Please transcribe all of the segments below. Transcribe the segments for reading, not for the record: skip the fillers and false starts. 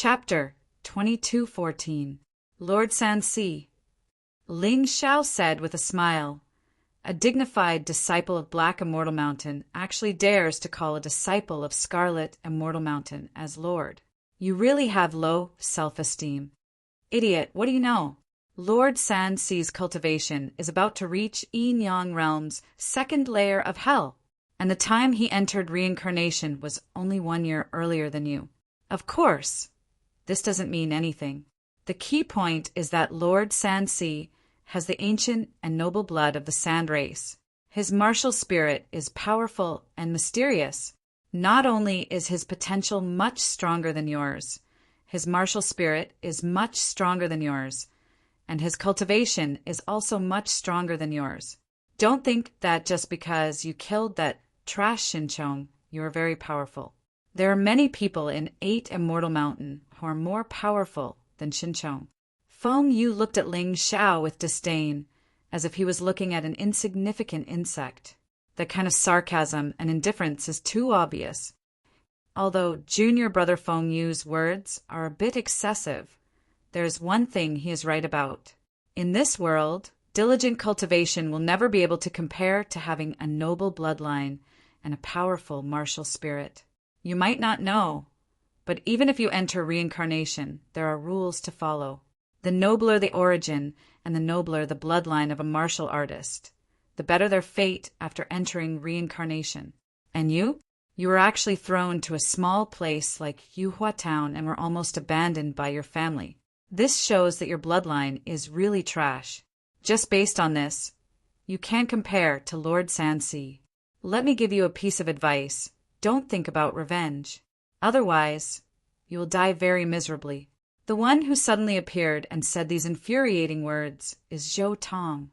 Chapter 22:14. Lord Sansi. Ling Xiao said with a smile, "A dignified disciple of Black Immortal Mountain actually dares to call a disciple of Scarlet Immortal Mountain as Lord. You really have low self-esteem. Idiot, what do you know? Lord Sansi's cultivation is about to reach Yin-Yang Realm's second layer of hell, and the time he entered reincarnation was only 1 year earlier than you. Of course, this doesn't mean anything. The key point is that Lord Sansi has the ancient and noble blood of the Sand race. His martial spirit is powerful and mysterious. Not only is his potential much stronger than yours, his martial spirit is much stronger than yours, and his cultivation is also much stronger than yours. Don't think that just because you killed that trash Shinchong, you are very powerful. There are many people in 8 Immortal Mountain who are more powerful than Shinchong." Feng Yu looked at Ling Xiao with disdain, as if he was looking at an insignificant insect. That kind of sarcasm and indifference is too obvious. Although junior brother Feng Yu's words are a bit excessive, there is one thing he is right about. In this world, diligent cultivation will never be able to compare to having a noble bloodline and a powerful martial spirit. You might not know, but even if you enter reincarnation, there are rules to follow. The nobler the origin and the nobler the bloodline of a martial artist, the better their fate after entering reincarnation. And you? You were actually thrown to a small place like Yuhua Town and were almost abandoned by your family. This shows that your bloodline is really trash. Just based on this, you can't compare to Lord Sansi. Let me give you a piece of advice. Don't think about revenge. Otherwise, you will die very miserably. The one who suddenly appeared and said these infuriating words is Zhou Tong.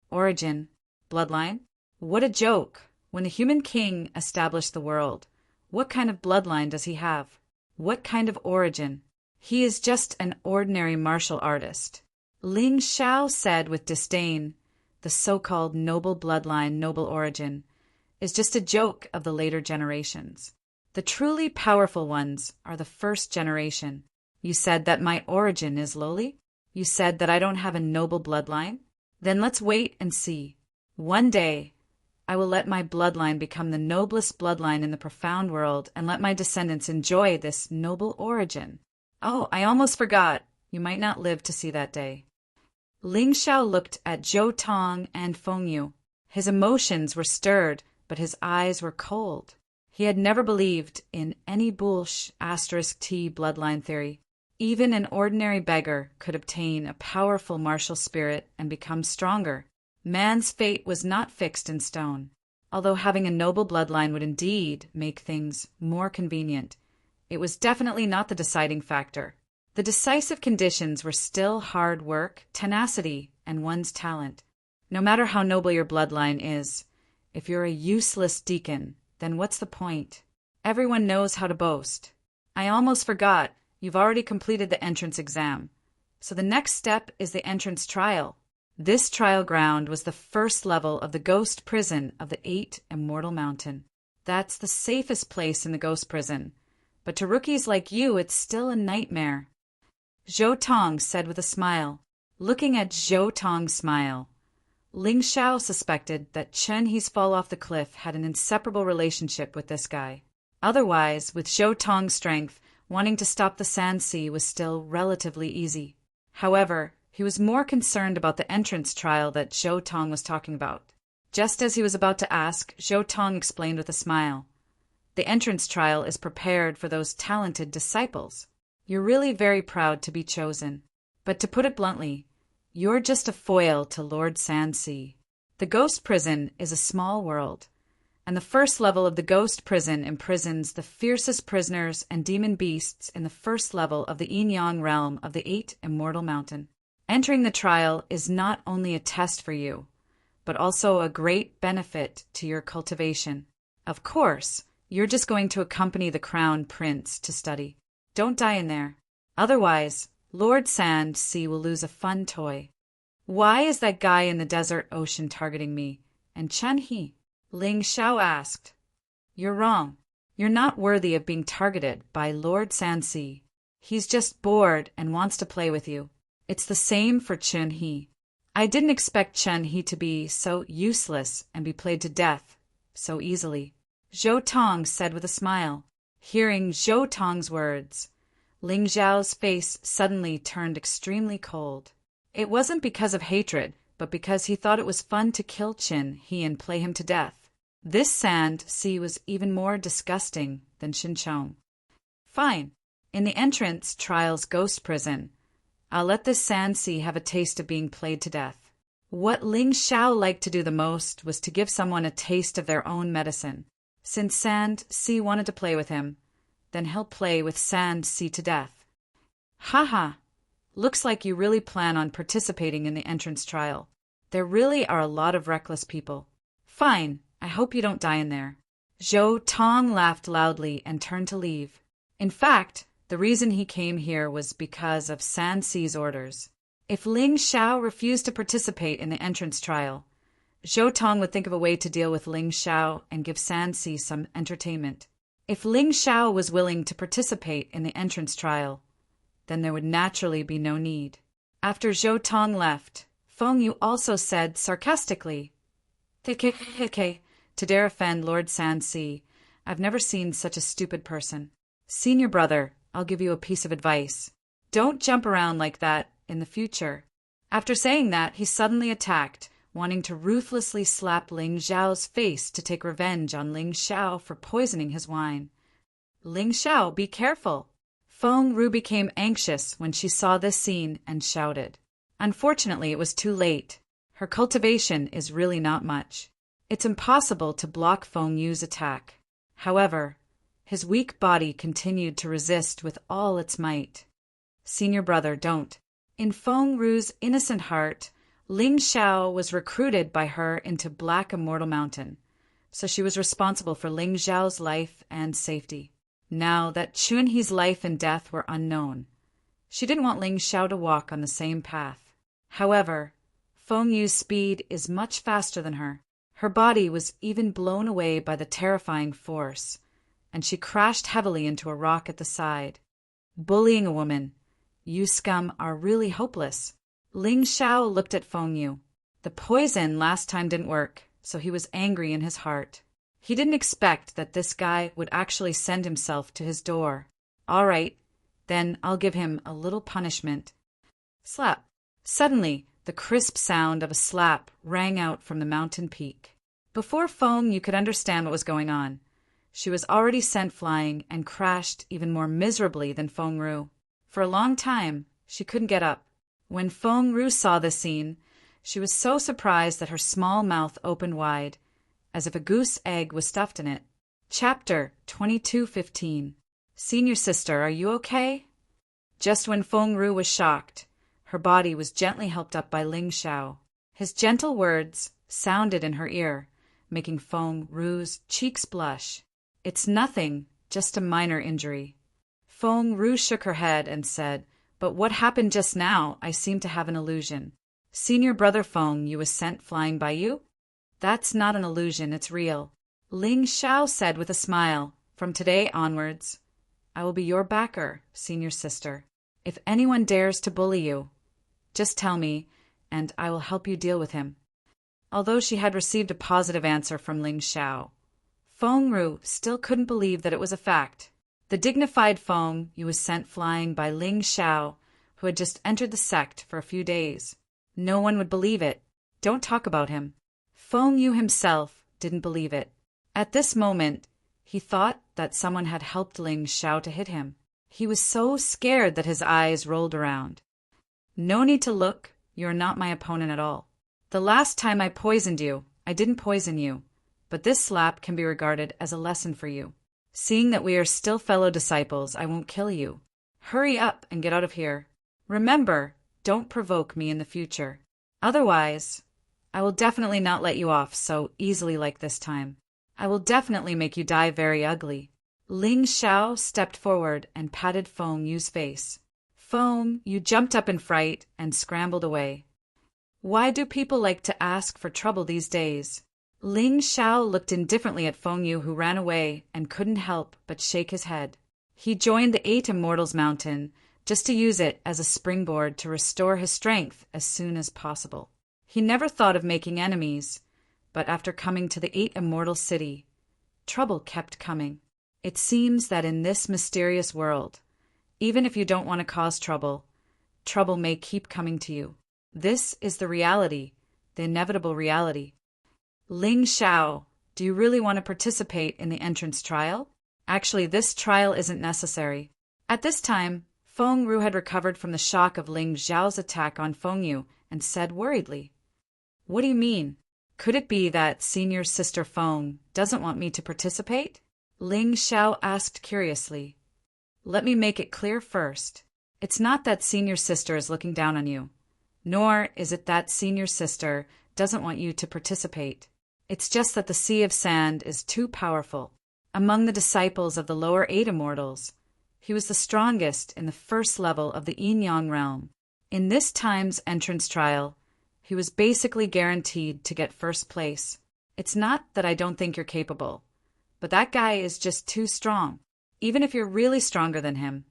Origin, bloodline? What a joke! When the human king established the world, what kind of bloodline does he have? What kind of origin? He is just an ordinary martial artist. Ling Xiao said with disdain, "The so-called noble bloodline, noble origin, is just a joke of the later generations. The truly powerful ones are the first generation. You said that my origin is lowly? You said that I don't have a noble bloodline? Then let's wait and see. One day, I will let my bloodline become the noblest bloodline in the profound world and let my descendants enjoy this noble origin. Oh, I almost forgot. You might not live to see that day." Ling Xiao looked at Zhou Tong and Feng Yu. His emotions were stirred, but his eyes were cold. He had never believed in any **T bloodline theory. Even an ordinary beggar could obtain a powerful martial spirit and become stronger. Man's fate was not fixed in stone. Although having a noble bloodline would indeed make things more convenient, it was definitely not the deciding factor. The decisive conditions were still hard work, tenacity, and one's talent. No matter how noble your bloodline is, if you're a useless deacon, then what's the point? Everyone knows how to boast. I almost forgot, you've already completed the entrance exam. So the next step is the entrance trial. This trial ground was the first level of the ghost prison of the 8 Immortal Mountain. That's the safest place in the ghost prison. But to rookies like you, it's still a nightmare. Zhou Tong said with a smile. Looking at Zhou Tong's smile, Ling Xiao suspected that Chen He's fall off the cliff had an inseparable relationship with this guy. Otherwise, with Zhou Tong's strength, wanting to stop the Sand Sea was still relatively easy. However, he was more concerned about the entrance trial that Zhou Tong was talking about. Just as he was about to ask, Zhou Tong explained with a smile. The entrance trial is prepared for those talented disciples. You're really very proud to be chosen. But to put it bluntly, you're just a foil to Lord Sansi. The ghost prison is a small world, and the first level of the ghost prison imprisons the fiercest prisoners and demon beasts in the first level of the Yin-Yang realm of the 8 Immortal Mountain. Entering the trial is not only a test for you, but also a great benefit to your cultivation. Of course, you're just going to accompany the Crown Prince to study. Don't die in there. Otherwise, Lord Sand Sea will lose a fun toy. Why is that guy in the desert ocean targeting me? And Chen He? Ling Xiao asked. You're wrong. You're not worthy of being targeted by Lord Sansi. He's just bored and wants to play with you. It's the same for Chun He. I didn't expect Chun He to be so useless and be played to death so easily, Zhou Tong said with a smile. Hearing Zhou Tong's words, Ling Zhao's face suddenly turned extremely cold. It wasn't because of hatred, but because he thought it was fun to kill Qin He and play him to death. This Sand Sea was even more disgusting than Xinchong. Fine. In the entrance trial's ghost prison, I'll let this Sand Sea have a taste of being played to death. What Ling Xiao liked to do the most was to give someone a taste of their own medicine. Since Sand Sea wanted to play with him, then he'll play with Sand Sea to death. Haha. Looks like you really plan on participating in the entrance trial. There really are a lot of reckless people. Fine, I hope you don't die in there. Zhou Tong laughed loudly and turned to leave. In fact, the reason he came here was because of Sand Sea's orders. If Ling Xiao refused to participate in the entrance trial, Zhou Tong would think of a way to deal with Ling Xiao and give Sand Sea some entertainment. If Ling Xiao was willing to participate in the entrance trial, then there would naturally be no need. After Zhou Tong left, Feng Yu also said sarcastically, to dare offend Lord Sand Sea, I've never seen such a stupid person. Senior brother, I'll give you a piece of advice. Don't jump around like that in the future. After saying that, he suddenly attacked, wanting to ruthlessly slap Ling Xiao's face to take revenge on Ling Xiao for poisoning his wine. Ling Xiao, be careful! Feng Ru became anxious when she saw this scene and shouted. Unfortunately, it was too late. Her cultivation is really not much. It's impossible to block Feng Yu's attack. However, his weak body continued to resist with all its might. Senior brother, don't. In Feng Ru's innocent heart, Ling Xiao was recruited by her into Black Immortal Mountain, so she was responsible for Ling Xiao's life and safety. Now that Chun He's life and death were unknown, she didn't want Ling Xiao to walk on the same path. However, Feng Yu's speed is much faster than her. Her body was even blown away by the terrifying force, and she crashed heavily into a rock at the side. Bullying a woman, you scum are really hopeless. Ling Xiao looked at Feng Yu. The poison last time didn't work, so he was angry in his heart. He didn't expect that this guy would actually send himself to his door. All right, then I'll give him a little punishment. Slap. Suddenly, the crisp sound of a slap rang out from the mountain peak. Before Feng Yu could understand what was going on, she was already sent flying and crashed even more miserably than Feng Ru. For a long time, she couldn't get up. When Feng Ru saw this scene, she was so surprised that her small mouth opened wide, as if a goose egg was stuffed in it. Chapter 22:15. Senior sister, are you okay? Just when Feng Ru was shocked, her body was gently helped up by Ling Xiao. His gentle words sounded in her ear, making Feng Ru's cheeks blush. It's nothing, just a minor injury. Feng Ru shook her head and said, but what happened just now? I seem to have an illusion. Senior brother Feng Yu was sent flying by you? That's not an illusion, it's real. Ling Xiao said with a smile, from today onwards, I will be your backer, senior sister. If anyone dares to bully you, just tell me, and I will help you deal with him. Although she had received a positive answer from Ling Xiao, Feng Ru still couldn't believe that it was a fact. The dignified Feng Yu was sent flying by Ling Xiao, who had just entered the sect for a few days. No one would believe it. Don't talk about him. Feng Yu himself didn't believe it. At this moment, he thought that someone had helped Ling Xiao to hit him. He was so scared that his eyes rolled around. No need to look. You're not my opponent at all. The last time I poisoned you, I didn't poison you, but this slap can be regarded as a lesson for you. Seeing that we are still fellow disciples, I won't kill you. Hurry up and get out of here. Remember, don't provoke me in the future. Otherwise, I will definitely not let you off so easily like this time. I will definitely make you die very ugly. Ling Xiao stepped forward and patted Feng Yu's face. Feng Yu jumped up in fright and scrambled away. Why do people like to ask for trouble these days? Ling Xiao looked indifferently at Feng Yu, who ran away and couldn't help but shake his head. He joined the 8 Immortals Mountain just to use it as a springboard to restore his strength as soon as possible. He never thought of making enemies, but after coming to the 8 Immortal City, trouble kept coming. It seems that in this mysterious world, even if you don't want to cause trouble, trouble may keep coming to you. This is the reality, the inevitable reality. Ling Xiao, do you really want to participate in the entrance trial? Actually, this trial isn't necessary. At this time, Feng Ru had recovered from the shock of Ling Xiao's attack on Feng Yu and said worriedly, "What do you mean? Could it be that senior sister Feng doesn't want me to participate?" Ling Xiao asked curiously. "Let me make it clear first. It's not that senior sister is looking down on you, nor is it that senior sister doesn't want you to participate. It's just that the Sea of Sand is too powerful. Among the disciples of the lower 8 immortals, he was the strongest in the first level of the Yin-Yang realm. In this time's entrance trial, he was basically guaranteed to get first place. It's not that I don't think you're capable, but that guy is just too strong. Even if you're really stronger than him,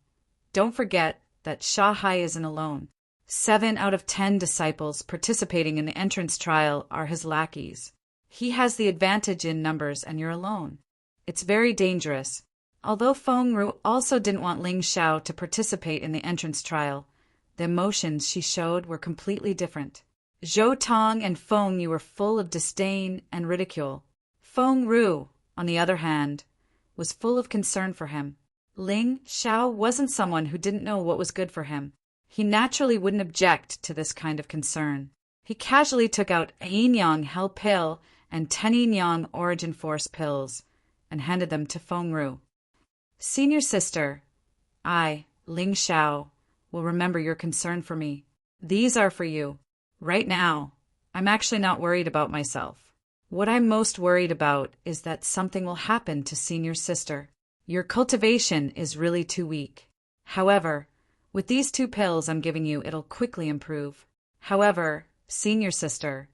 don't forget that Shanghai isn't alone. 7 out of 10 disciples participating in the entrance trial are his lackeys. He has the advantage in numbers and you're alone. It's very dangerous." Although Feng Ru also didn't want Ling Xiao to participate in the entrance trial, the emotions she showed were completely different. Zhou Tong and Feng Yu were full of disdain and ridicule. Feng Ru, on the other hand, was full of concern for him. Ling Xiao wasn't someone who didn't know what was good for him. He naturally wouldn't object to this kind of concern. He casually took out a Yin-Yang Hell pill and 10 Yin-Yang Origin Force pills and handed them to Feng Ru. "Senior sister, I, Ling Xiao, will remember your concern for me. These are for you. Right now, I'm actually not worried about myself. What I'm most worried about is that something will happen to senior sister. Your cultivation is really too weak. However, with these 2 pills I'm giving you, it'll quickly improve. However, senior sister,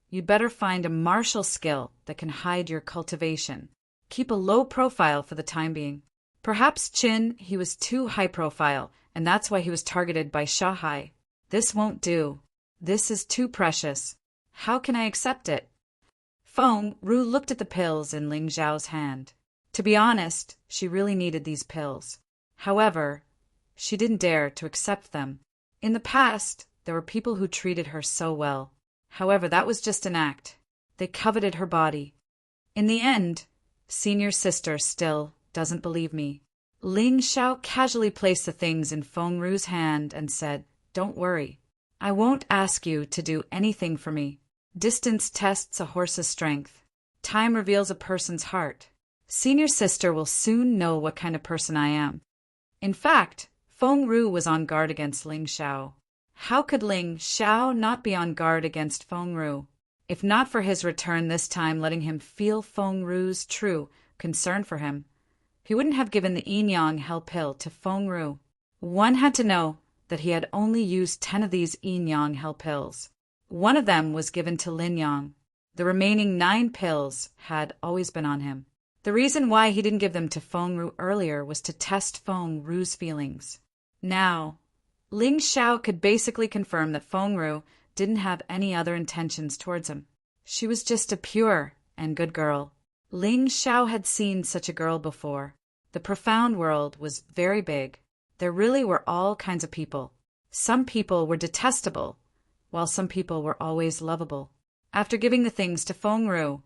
you'd better find a martial skill that can hide your cultivation. Keep a low profile for the time being." Perhaps Qin, he was too high profile, and that's why he was targeted by Shanghai. "This won't do. This is too precious. How can I accept it?" Feng Ru looked at the pills in Ling Xiao's hand. To be honest, she really needed these pills. However, she didn't dare to accept them. In the past, there were people who treated her so well. However, that was just an act. They coveted her body. In the end, senior sister still doesn't believe me. Ling Xiao casually placed the things in Feng Ru's hand and said, "Don't worry. I won't ask you to do anything for me. Distance tests a horse's strength. Time reveals a person's heart. Senior sister will soon know what kind of person I am." In fact, Feng Ru was on guard against Ling Xiao. How could Ling Xiao not be on guard against Feng Ru? If not for his return this time letting him feel Feng Ru's true concern for him, he wouldn't have given the Yin-Yang Hell pill to Feng Ru. One had to know that he had only used 10 of these Yin-Yang Hell pills. One of them was given to Lin Yang. The remaining 9 pills had always been on him. The reason why he didn't give them to Feng Ru earlier was to test Feng Ru's feelings. Now, Ling Xiao could basically confirm that Feng Ru didn't have any other intentions towards him. She was just a pure and good girl. Ling Xiao had seen such a girl before. The profound world was very big. There really were all kinds of people. Some people were detestable, while some people were always lovable. After giving the things to Feng Ru,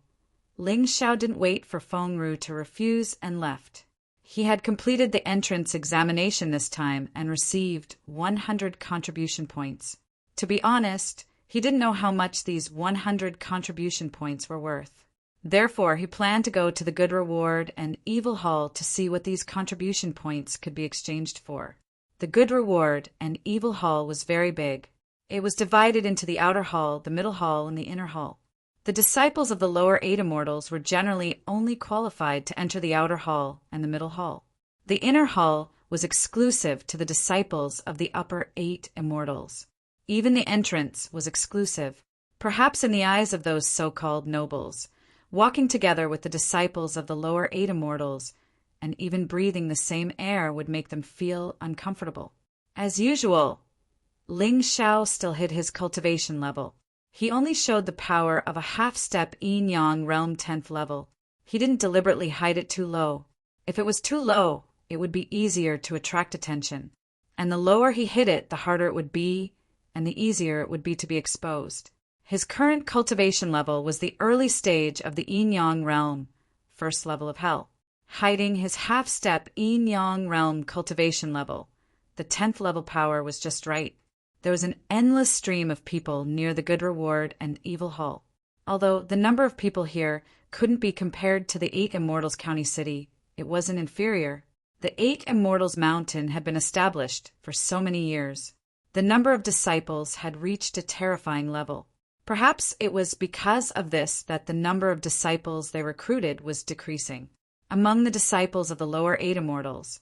Ling Xiao didn't wait for Feng Ru to refuse and left. He had completed the entrance examination this time and received 100 contribution points. To be honest, he didn't know how much these 100 contribution points were worth. Therefore, he planned to go to the Good Reward and Evil Hall to see what these contribution points could be exchanged for. The Good Reward and Evil Hall was very big. It was divided into the outer hall, the middle hall, and the inner hall. The disciples of the lower 8 immortals were generally only qualified to enter the outer hall and the middle hall. The inner hall was exclusive to the disciples of the upper 8 immortals. Even the entrance was exclusive, perhaps in the eyes of those so-called nobles. Walking together with the disciples of the lower 8 immortals, and even breathing the same air would make them feel uncomfortable. As usual, Ling Xiao still hid his cultivation level. He only showed the power of a half-step yin-yang realm 10th level. He didn't deliberately hide it too low. If it was too low, it would be easier to attract attention. And the lower he hid it, the harder it would be, and the easier it would be to be exposed. His current cultivation level was the early stage of the yin-yang realm, 1st level of hell. Hiding his half-step yin-yang realm cultivation level, the 10th level power was just right. There was an endless stream of people near the Good Reward and Evil Hall. Although the number of people here couldn't be compared to the 8 Immortals County City, it wasn't inferior. The 8 Immortals Mountain had been established for so many years. The number of disciples had reached a terrifying level. Perhaps it was because of this that the number of disciples they recruited was decreasing. Among the disciples of the lower 8 Immortals,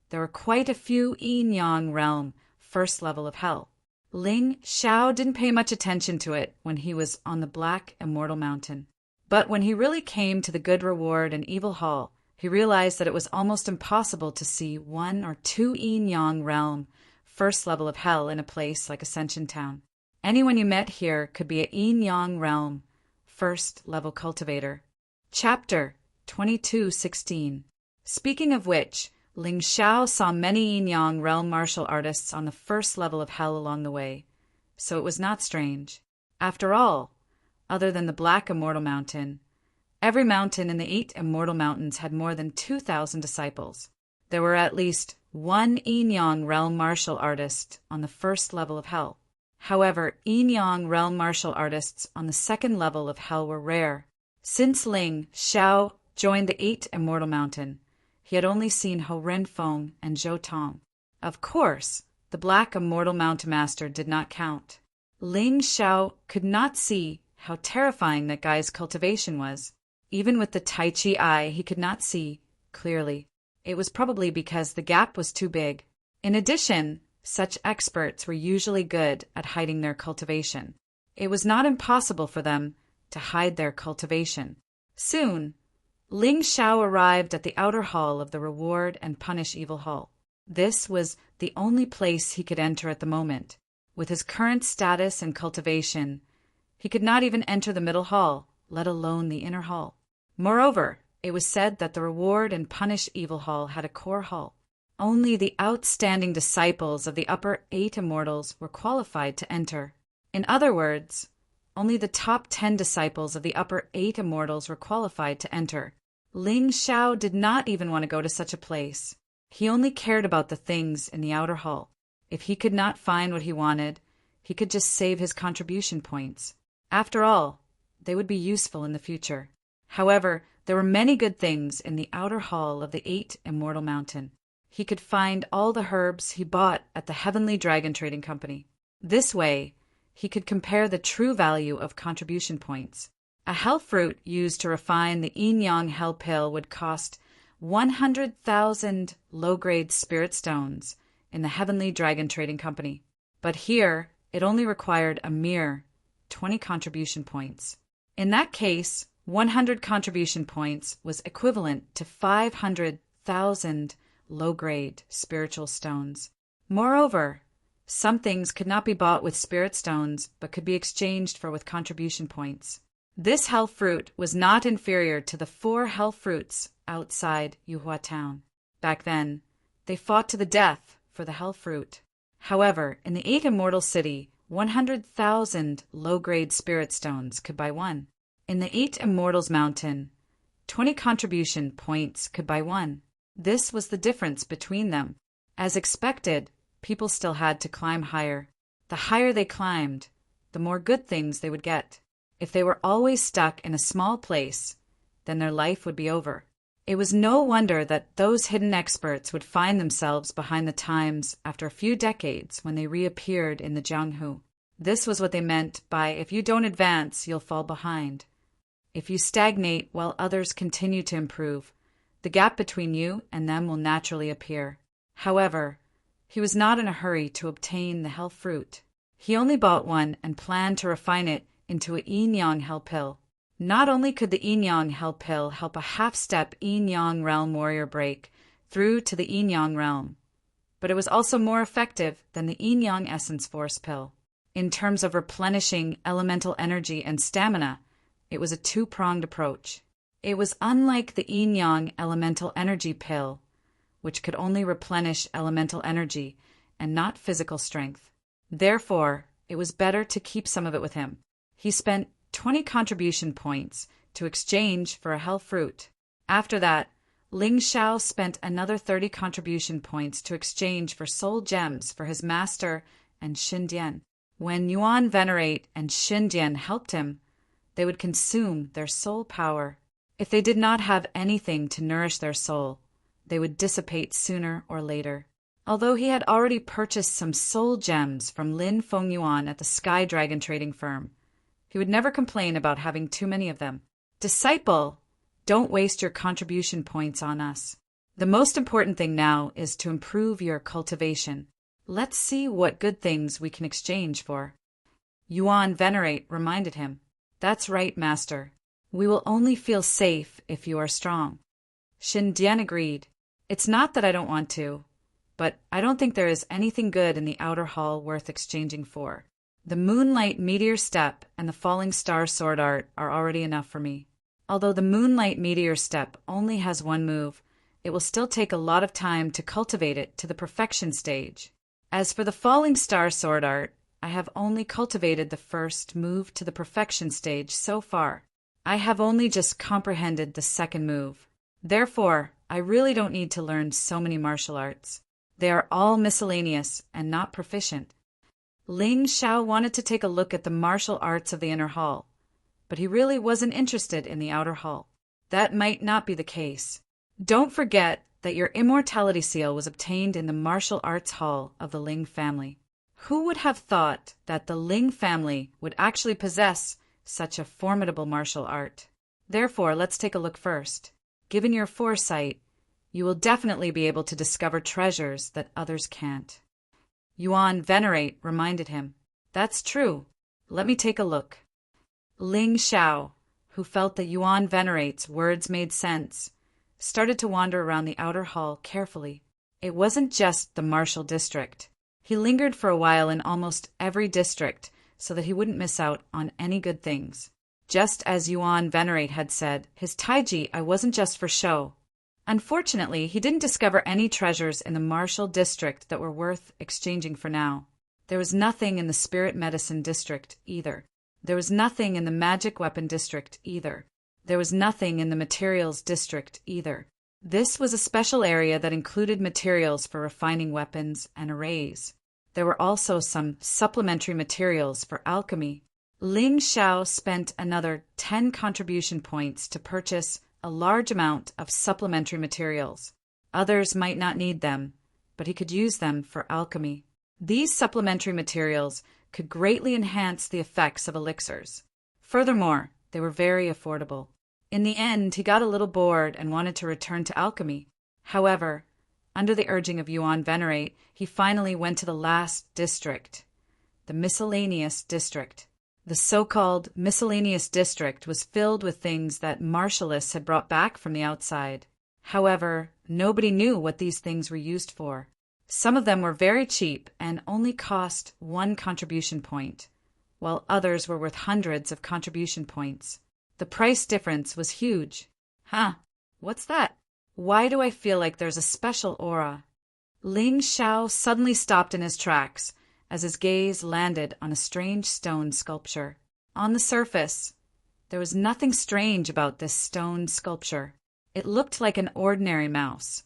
there were quite a few yin-yang realm, 1st level of hell. Ling Xiao didn't pay much attention to it when he was on the Black Immortal Mountain. But when he really came to the Good Reward and Evil Hall, he realized that it was almost impossible to see 1 or 2 yin-yang realm, 1st level of hell in a place like Ascension Town. Anyone you met here could be a yin-yang realm, 1st level cultivator. Chapter 22:16. Speaking of which, Ling Xiao saw many yin-yang realm martial artists on the 1st level of hell along the way, so it was not strange. After all, other than the Black Immortal Mountain, every mountain in the 8 Immortal Mountains had more than 2,000 disciples. There were at least 1 yin-yang realm martial artist on the 1st level of hell. However, yin-yang realm martial artists on the 2nd level of hell were rare. Since Ling Xiao joined the 8 Immortal Mountain, he had only seen Ho Renfeng and Zhou Tong. Of course, the Black Immortal Mountain Master did not count. Ling Xiao could not see how terrifying that guy's cultivation was. Even with the Tai Chi eye, he could not see clearly. It was probably because the gap was too big. In addition, such experts were usually good at hiding their cultivation. It was not impossible for them to hide their cultivation. Soon, Ling Xiao arrived at the outer hall of the Reward and Punish Evil Hall. This was the only place he could enter at the moment. With his current status and cultivation, he could not even enter the middle hall, let alone the inner hall. Moreover, it was said that the Reward and Punish Evil Hall had a core hall. Only the outstanding disciples of the upper 8 Immortals were qualified to enter. In other words, only the top 10 disciples of the upper 8 Immortals were qualified to enter. Ling Xiao did not even want to go to such a place. He only cared about the things in the outer hall. If he could not find what he wanted, he could just save his contribution points. After all, they would be useful in the future. However, there were many good things in the outer hall of the 8 Immortal Mountain. He could find all the herbs he bought at the Heavenly Dragon Trading Company. This way, he could compare the true value of contribution points. A hell fruit used to refine the yin-yang hell pill would cost 100,000 low-grade spirit stones in the Heavenly Dragon Trading Company. But here, it only required a mere 20 contribution points. In that case, 100 contribution points was equivalent to 500,000 low-grade spiritual stones. Moreover, some things could not be bought with spirit stones, but could be exchanged for with contribution points. This hell fruit was not inferior to the 4 hell fruits outside Yuhua Town. Back then, they fought to the death for the hell fruit. However, in the 8 Immortal City, 100,000 low-grade spirit stones could buy 1. In the 8 Immortals Mountain, 20 contribution points could buy 1. This was the difference between them. As expected, people still had to climb higher. The higher they climbed, the more good things they would get. If they were always stuck in a small place, then their life would be over. It was no wonder that those hidden experts would find themselves behind the times after a few decades when they reappeared in the Jianghu. This was what they meant by, if you don't advance, you'll fall behind. If you stagnate while others continue to improve, the gap between you and them will naturally appear. However, he was not in a hurry to obtain the hell fruit. He only bought one and planned to refine it into a yin-yang hell pill. Not only could the yin-yang hell pill help a half-step yin-yang realm warrior break through to the yin-yang realm. But it was also more effective than the yin-yang essence force pill. In terms of replenishing elemental energy and stamina, it was a two-pronged approach. It was unlike the yin-yang elemental energy pill, which could only replenish elemental energy and not physical strength. Therefore, it was better to keep some of it with him. He spent 20 contribution points to exchange for a hell fruit. After that, Ling Xiao spent another 30 contribution points to exchange for soul gems for his master and Xindian. When Yuan Venerate and Xindian helped him, they would consume their soul power. If they did not have anything to nourish their soul, they would dissipate sooner or later. Although he had already purchased some soul gems from Lin Fengyuan at the Sky Dragon trading firm, he would never complain about having too many of them. Disciple, don't waste your contribution points on us. The most important thing now is to improve your cultivation. Let's see what good things we can exchange for. Yuan Venerate reminded him. That's right, Master. We will only feel safe if you are strong. Xindian agreed. It's not that I don't want to, but I don't think there is anything good in the outer hall worth exchanging for. The Moonlight Meteor Step and the Falling Star Sword Art are already enough for me. Although the Moonlight Meteor Step only has one move, it will still take a lot of time to cultivate it to the perfection stage. As for the Falling Star Sword Art, I have only cultivated the first move to the perfection stage so far. I have only just comprehended the second move. Therefore, I really don't need to learn so many martial arts. They are all miscellaneous and not proficient. Ling Xiao wanted to take a look at the martial arts of the inner hall, but he really wasn't interested in the outer hall. That might not be the case. Don't forget that your immortality seal was obtained in the martial arts hall of the Ling family. Who would have thought that the Ling family would actually possess such a formidable martial art? Therefore, let's take a look first. Given your foresight, you will definitely be able to discover treasures that others can't. Yuan Venerate reminded him. That's true. Let me take a look. Ling Xiao, who felt that Yuan Venerate's words made sense, started to wander around the outer hall carefully. It wasn't just the martial district. He lingered for a while in almost every district so that he wouldn't miss out on any good things. Just as Yuan Venerate had said, his taiji wasn't just for show. Unfortunately, he didn't discover any treasures in the martial district that were worth exchanging for now. There was nothing in the spirit medicine district either. There was nothing in the magic weapon district either. There was nothing in the materials district either. This was a special area that included materials for refining weapons and arrays. There were also some supplementary materials for alchemy. Ling Xiao spent another 10 contribution points to purchase a large amount of supplementary materials. Others might not need them, but he could use them for alchemy. These supplementary materials could greatly enhance the effects of elixirs. Furthermore, they were very affordable. In the end, he got a little bored and wanted to return to alchemy. However, under the urging of Yuan Venerate, he finally went to the last district, the miscellaneous district. The so-called miscellaneous district was filled with things that martialists had brought back from the outside. However, nobody knew what these things were used for. Some of them were very cheap and only cost 1 contribution point, while others were worth hundreds of contribution points. The price difference was huge. Huh, what's that? Why do I feel like there's a special aura? Ling Xiao suddenly stopped in his tracks as his gaze landed on a strange stone sculpture. On the surface, there was nothing strange about this stone sculpture. It looked like an ordinary mouse,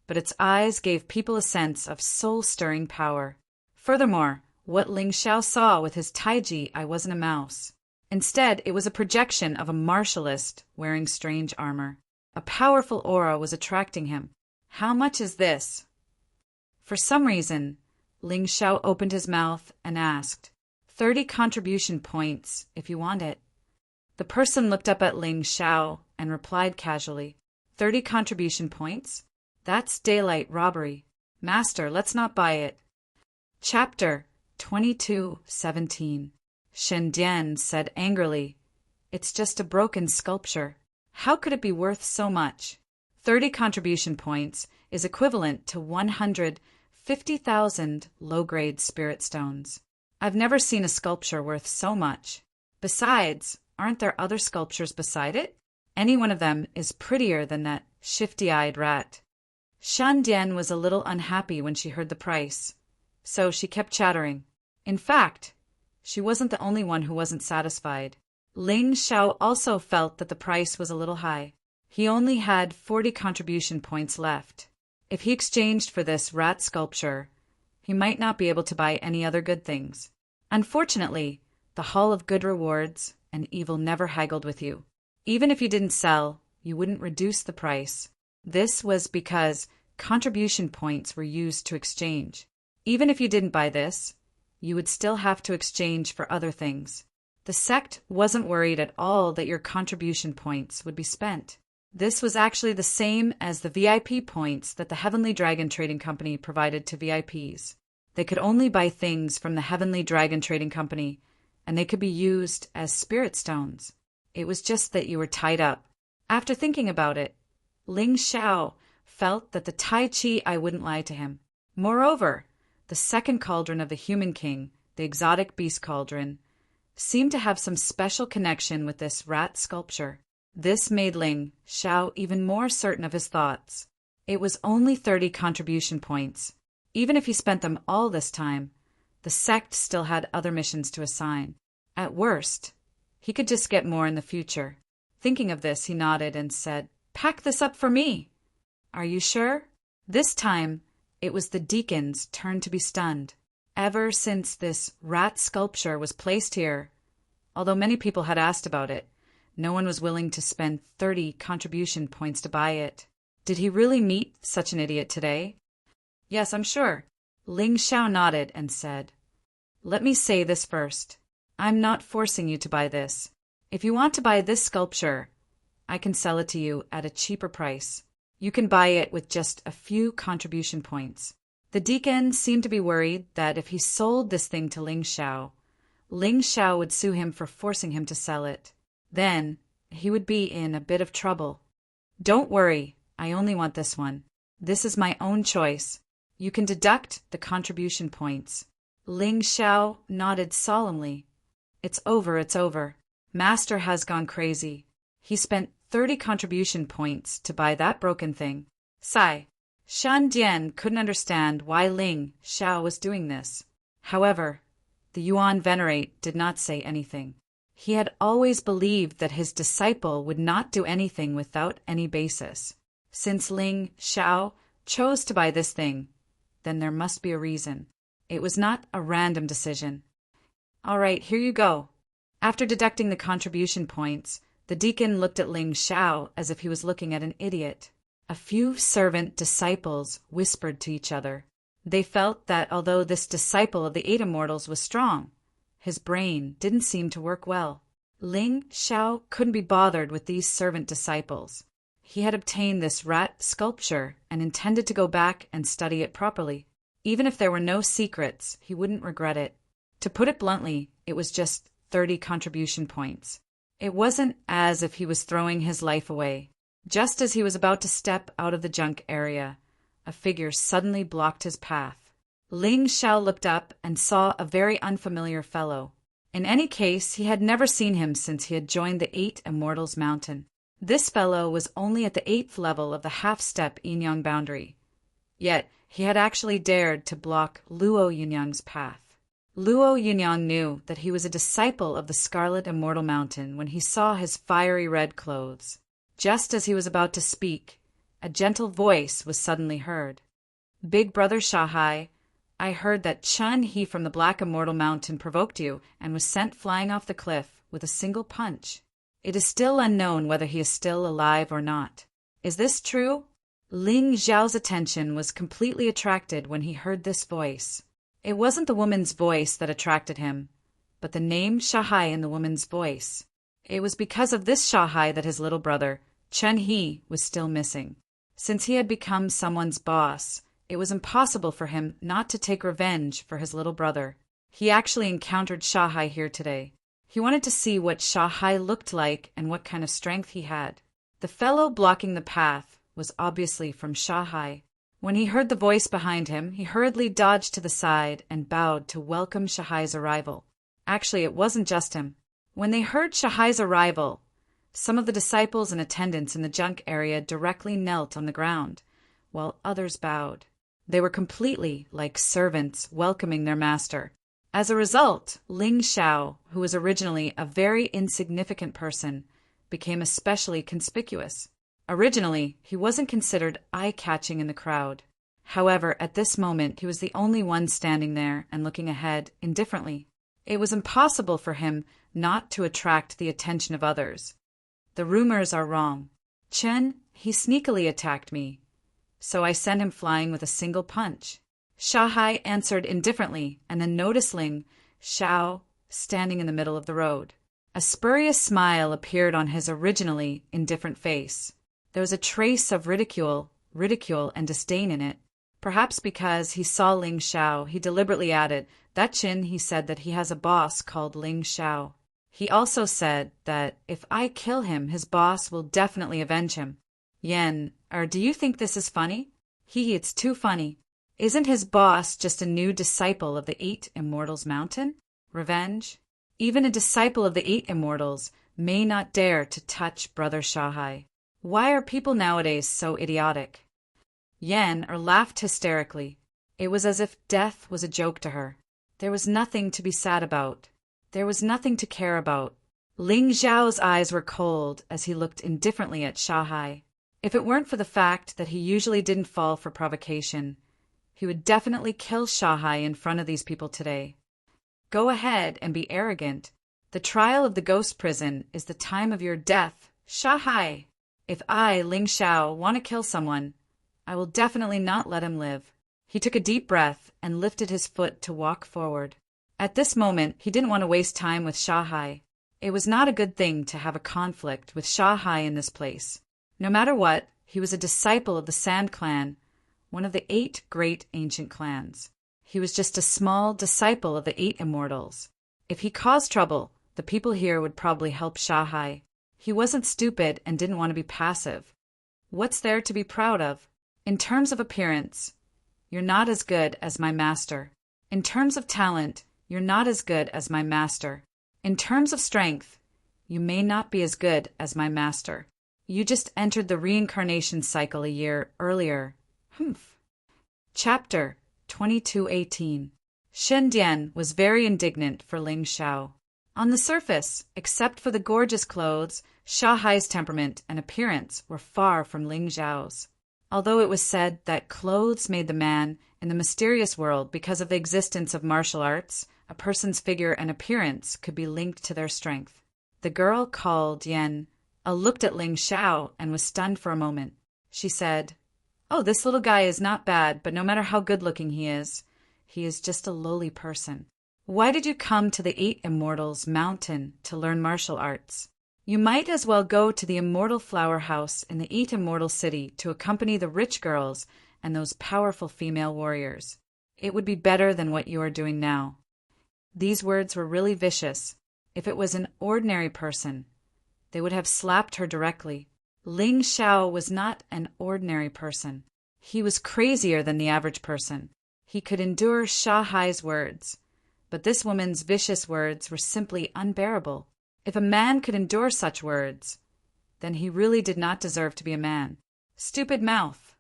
but its eyes gave people a sense of soul-stirring power. Furthermore, what Ling Xiao saw with his taiji wasn't a mouse. Instead, it was a projection of a martialist wearing strange armor. A powerful aura was attracting him. How much is this? For some reason, Ling Xiao opened his mouth and asked, 30 contribution points, if you want it. The person looked up at Ling Xiao and replied casually, 30 contribution points? That's daylight robbery. Master, let's not buy it. Chapter 22:17. Xindian said angrily, It's just a broken sculpture. How could it be worth so much? 30 contribution points is equivalent to 150,000 low-grade spirit stones. I've never seen a sculpture worth so much. Besides, aren't there other sculptures beside it? Any one of them is prettier than that shifty-eyed rat. Shan Dian was a little unhappy when she heard the price, so she kept chattering. In fact, she wasn't the only one who wasn't satisfied. Ling Xiao also felt that the price was a little high. He only had 40 contribution points left. If he exchanged for this rat sculpture, he might not be able to buy any other good things. Unfortunately, the Hall of Good Rewards and Evil never haggled with you. Even if you didn't sell, you wouldn't reduce the price. This was because contribution points were used to exchange. Even if you didn't buy this, you would still have to exchange for other things. The sect wasn't worried at all that your contribution points would be spent. This was actually the same as the VIP points that the Heavenly Dragon Trading Company provided to VIPs. They could only buy things from the Heavenly Dragon Trading Company, and they could be used as spirit stones. It was just that you were tied up. After thinking about it, Ling Xiao felt that the Tai Chi wouldn't lie to him. Moreover, the second cauldron of the Human King, the exotic beast cauldron, seemed to have some special connection with this rat sculpture. This made Ling Xiao even more certain of his thoughts. It was only 30 contribution points. Even if he spent them all this time, the sect still had other missions to assign. At worst, he could just get more in the future. Thinking of this, he nodded and said, "Pack this up for me." "Are you sure?" This time, it was the deacon's turn to be stunned. Ever since this rat sculpture was placed here, although many people had asked about it, no one was willing to spend 30 contribution points to buy it. Did he really meet such an idiot today? "Yes, I'm sure." Ling Xiao nodded and said, "Let me say this first. I'm not forcing you to buy this. If you want to buy this sculpture, I can sell it to you at a cheaper price. You can buy it with just a few contribution points." The deacon seemed to be worried that if he sold this thing to Ling Xiao would sue him for forcing him to sell it. Then he would be in a bit of trouble. "Don't worry, I only want this one. This is my own choice. You can deduct the contribution points." Ling Xiao nodded solemnly. It's over. Master has gone crazy. He spent 30 contribution points to buy that broken thing. Sigh. Shan Dian couldn't understand why Ling Xiao was doing this. However, the Yuan Venerate did not say anything. He had always believed that his disciple would not do anything without any basis. Since Ling Xiao chose to buy this thing, then there must be a reason. It was not a random decision. "All right, here you go." After deducting the contribution points, the deacon looked at Ling Xiao as if he was looking at an idiot. A few servant disciples whispered to each other. They felt that although this disciple of the 8 immortals was strong, his brain didn't seem to work well. Ling Xiao couldn't be bothered with these servant disciples. He had obtained this rat sculpture and intended to go back and study it properly. Even if there were no secrets, he wouldn't regret it. To put it bluntly, it was just 30 contribution points. It wasn't as if he was throwing his life away. Just as he was about to step out of the junk area, a figure suddenly blocked his path. Ling Xiao looked up and saw a very unfamiliar fellow. In any case, he had never seen him since he had joined the 8 Immortals Mountain. This fellow was only at the 8th level of the half-step yin-yang boundary. Yet, he had actually dared to block Luo Yunyang's path. Luo Yunyang knew that he was a disciple of the Scarlet Immortal Mountain when he saw his fiery red clothes. Just as he was about to speak, a gentle voice was suddenly heard. "Big Brother Shahai, I heard that Chun He from the Black Immortal Mountain provoked you and was sent flying off the cliff with a single punch. It is still unknown whether he is still alive or not. Is this true?" Ling Xiao's attention was completely attracted when he heard this voice. It wasn't the woman's voice that attracted him, but the name Shahai in the woman's voice. It was because of this Shahai that his little brother, Chun He, was still missing. Since he had become someone's boss, it was impossible for him not to take revenge for his little brother. He actually encountered Shahai here today. He wanted to see what Shahai looked like and what kind of strength he had. The fellow blocking the path was obviously from Shahai. When he heard the voice behind him, he hurriedly dodged to the side and bowed to welcome Shahai's arrival. Actually, it wasn't just him. When they heard Shahai's arrival, some of the disciples and attendants in the junk area directly knelt on the ground, while others bowed. They were completely like servants welcoming their master. As a result, Ling Xiao, who was originally a very insignificant person, became especially conspicuous. Originally, he wasn't considered eye-catching in the crowd. However, at this moment, he was the only one standing there and looking ahead indifferently. It was impossible for him not to attract the attention of others. The rumors are wrong. Chen, he sneakily attacked me, so I sent him flying with a single punch. Shahai answered indifferently and then noticed Ling Xiao standing in the middle of the road. A spurious smile appeared on his originally indifferent face. There was a trace of ridicule and disdain in it. Perhaps because he saw Ling Xiao, he deliberately added, "That Chin, he said that he has a boss called Ling Xiao. He also said that if I kill him, his boss will definitely avenge him." Yen, do you think this is funny? It's too funny. Isn't his boss just a new disciple of the 8 Immortals Mountain? Revenge? Even a disciple of the 8 Immortals may not dare to touch Brother Shahai. Why are people nowadays so idiotic? Yen laughed hysterically. It was as if death was a joke to her. There was nothing to be sad about. There was nothing to care about. Ling Xiao's eyes were cold as he looked indifferently at Shahai. If it weren't for the fact that he usually didn't fall for provocation, he would definitely kill Shahai in front of these people today. Go ahead and be arrogant. The trial of the ghost prison is the time of your death, Shahai. If I, Ling Xiao, want to kill someone, I will definitely not let him live. He took a deep breath and lifted his foot to walk forward. At this moment, he didn't want to waste time with Shahai. It was not a good thing to have a conflict with Shahai in this place. No matter what, he was a disciple of the Sand Clan, one of the 8 great ancient clans. He was just a small disciple of the 8 Immortals. If he caused trouble, the people here would probably help Shahai. He wasn't stupid and didn't want to be passive. What's there to be proud of? In terms of appearance, you're not as good as my master. In terms of talent, you're not as good as my master. In terms of strength, you may not be as good as my master. You just entered the reincarnation cycle a year earlier. Humph. Chapter 2218. Shen Dian was very indignant for Ling Xiao. On the surface, except for the gorgeous clothes, Shahai's temperament and appearance were far from Ling Xiao's. Although it was said that clothes made the man in the mysterious world because of the existence of martial arts, a person's figure and appearance could be linked to their strength. The girl called Yen looked at Ling Xiao and was stunned for a moment. She said, "Oh, this little guy is not bad, but no matter how good-looking he is just a lowly person. Why did you come to the 8 Immortals Mountain to learn martial arts? You might as well go to the Immortal Flower House in the 8 Immortal City to accompany the rich girls and those powerful female warriors. It would be better than what you are doing now." These words were really vicious. If it was an ordinary person, they would have slapped her directly. Ling Xiao was not an ordinary person. He was crazier than the average person. He could endure Shahai's words, but this woman's vicious words were simply unbearable. If a man could endure such words, then he really did not deserve to be a man. Stupid mouth.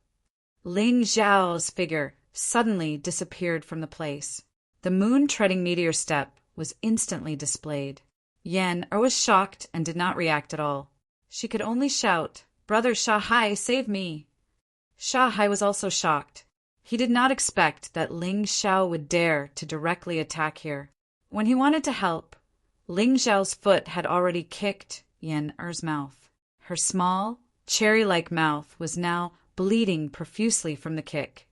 Ling Xiao's figure suddenly disappeared from the place. The moon-treading meteor step was instantly displayed. Yen was shocked and did not react at all. She could only shout, "Brother Shahai, save me!" Shahai was also shocked. He did not expect that Ling Xiao would dare to directly attack here. When he wanted to help, Ling Xiao's foot had already kicked Yen Er's mouth. Her small, cherry-like mouth was now bleeding profusely from the kick,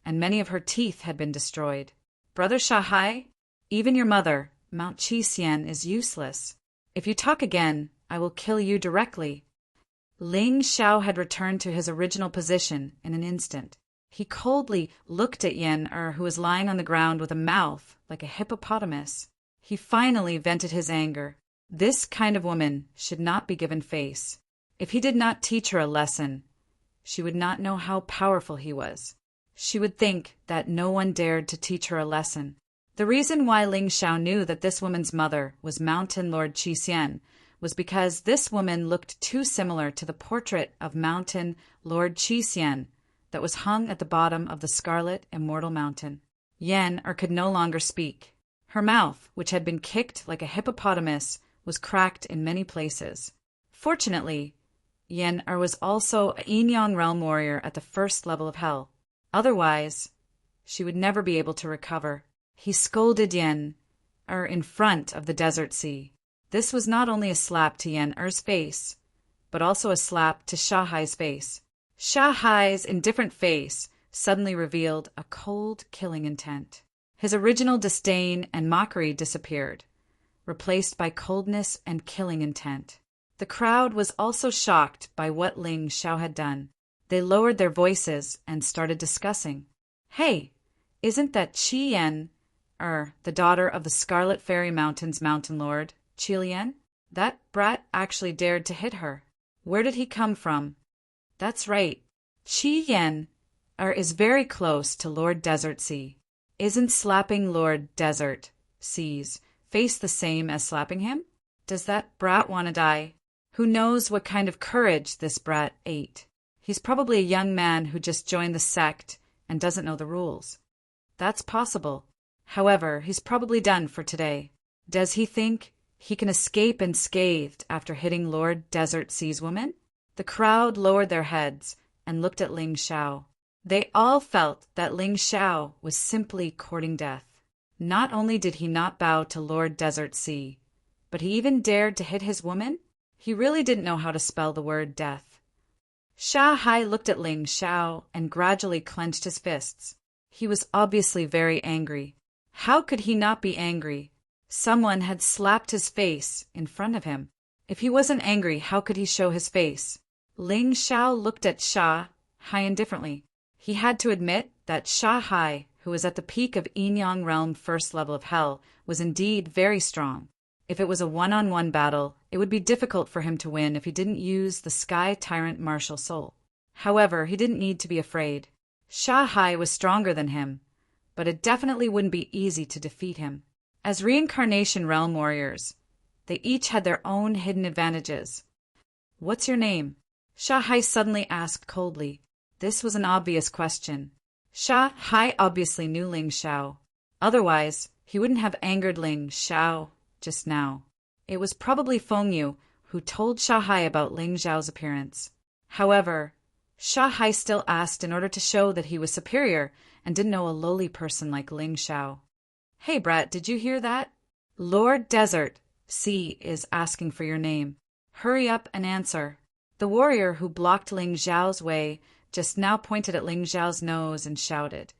and many of her teeth had been destroyed. "Brother Shahai, even your mother, Mount Qi Xian, is useless. If you talk again, I will kill you directly." Ling Xiao had returned to his original position in an instant. He coldly looked at Yen who was lying on the ground with a mouth like a hippopotamus. He finally vented his anger. This kind of woman should not be given face. If he did not teach her a lesson, she would not know how powerful he was. She would think that no one dared to teach her a lesson. The reason why Ling Xiao knew that this woman's mother was Mountain Lord Qi Xian was because this woman looked too similar to the portrait of Mountain Lord Qi Xian that was hung at the bottom of the Scarlet Immortal Mountain. Yen-Er could no longer speak. Her mouth, which had been kicked like a hippopotamus, was cracked in many places. Fortunately, Yen-Er was also a Yin-Yang realm warrior at the first level of hell. Otherwise, she would never be able to recover. He scolded Yen-Er in front of the desert sea. This was not only a slap to Yen-Er's face, but also a slap to Shahai's face. Shahai's indifferent face suddenly revealed a cold, killing intent. His original disdain and mockery disappeared, replaced by coldness and killing intent. The crowd was also shocked by what Ling Xiao had done. They lowered their voices and started discussing. Hey, isn't that Qi Yen-Er, the daughter of the Scarlet Fairy Mountain's Mountain Lord, Qi Lian? That brat actually dared to hit her. Where did he come from? That's right. Qi Yen-Er is very close to Lord Desert Sea. Isn't slapping Lord Desert Sea's face the same as slapping him? Does that brat want to die? Who knows what kind of courage this brat ate? He's probably a young man who just joined the sect and doesn't know the rules. That's possible. However, he's probably done for today. Does he think he can escape unscathed after hitting Lord Desert Sea's woman? The crowd lowered their heads and looked at Ling Xiao. They all felt that Ling Xiao was simply courting death. Not only did he not bow to Lord Desert Sea, but he even dared to hit his woman? He really didn't know how to spell the word death. Shahai looked at Ling Xiao and gradually clenched his fists. He was obviously very angry. How could he not be angry? Someone had slapped his face in front of him. If he wasn't angry, how could he show his face? Ling Xiao looked at Shahai indifferently. He had to admit that Shahai, who was at the peak of Yin-Yang realm first level of hell, was indeed very strong. If it was a one-on-one battle, it would be difficult for him to win if he didn't use the Sky Tyrant Martial Soul. However, he didn't need to be afraid. Shahai was stronger than him, but it definitely wouldn't be easy to defeat him. As Reincarnation Realm warriors, they each had their own hidden advantages. What's your name? Shahai suddenly asked coldly. This was an obvious question. Shahai obviously knew Ling Xiao. Otherwise, he wouldn't have angered Ling Xiao just now. It was probably Feng Yu who told Shahai about Ling Xiao's appearance. However, Shahai still asked in order to show that he was superior and didn't know a lowly person like Ling Xiao. Hey brat, did you hear that? Lord Desert Sea is asking for your name. Hurry up and answer. The warrior who blocked Ling Xiao's way just now pointed at Ling Xiao's nose and shouted,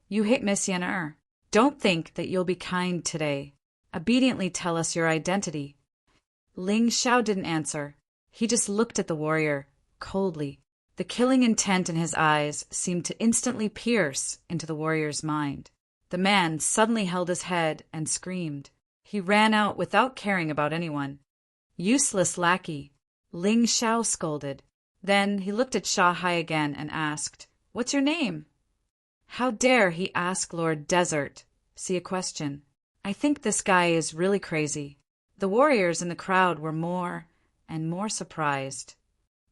You hit Miss Yen-Er. Don't think that you'll be kind today. Obediently tell us your identity. Ling Xiao didn't answer. He just looked at the warrior, coldly. The killing intent in his eyes seemed to instantly pierce into the warrior's mind. The man suddenly held his head and screamed. He ran out without caring about anyone. Useless lackey, Ling Xiao scolded. Then he looked at Shahai again and asked, What's your name? How dare he ask Lord Desert Sea a question? I think this guy is really crazy. The warriors in the crowd were more and more surprised.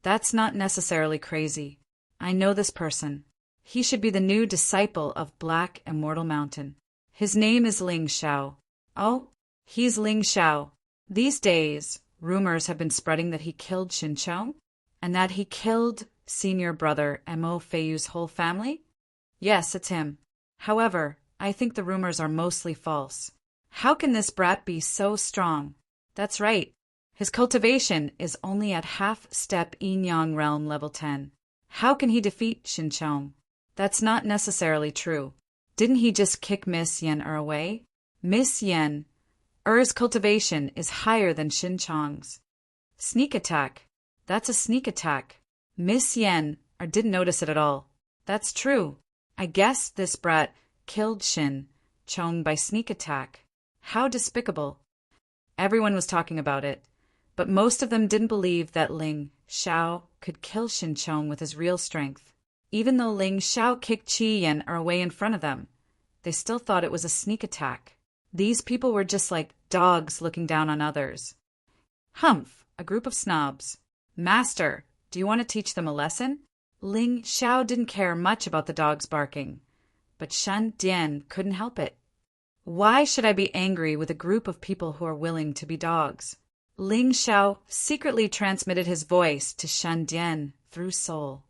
That's not necessarily crazy. I know this person. He should be the new disciple of Black Immortal Mountain. His name is Ling Xiao. Oh, he's Ling Xiao. These days, rumors have been spreading that he killed Xinqiang, and that he killed senior brother Mo Feiyu's whole family? Yes, it's him. However, I think the rumors are mostly false. How can this brat be so strong? That's right. His cultivation is only at half-step Yin-Yang realm level 10. How can he defeat Xinqiang? That's not necessarily true. Didn't he just kick Miss Yen-Er away? Miss Yen-Er's cultivation is higher than Xinqiang's. Sneak attack. That's a sneak attack. Miss Yen-Er didn't notice it at all. That's true. I guess this brat killed Xinqiang by sneak attack. How despicable. Everyone was talking about it, but most of them didn't believe that Ling Xiao could kill Shinchong with his real strength. Even though Ling Xiao kicked Qi Yan away in front of them, they still thought it was a sneak attack. These people were just like dogs looking down on others. Humph, a group of snobs. Master, do you want to teach them a lesson? Ling Xiao didn't care much about the dogs barking, but Shan Dian couldn't help it. Why should I be angry with a group of people who are willing to be dogs? Ling Xiao secretly transmitted his voice to Shan Dian through soul.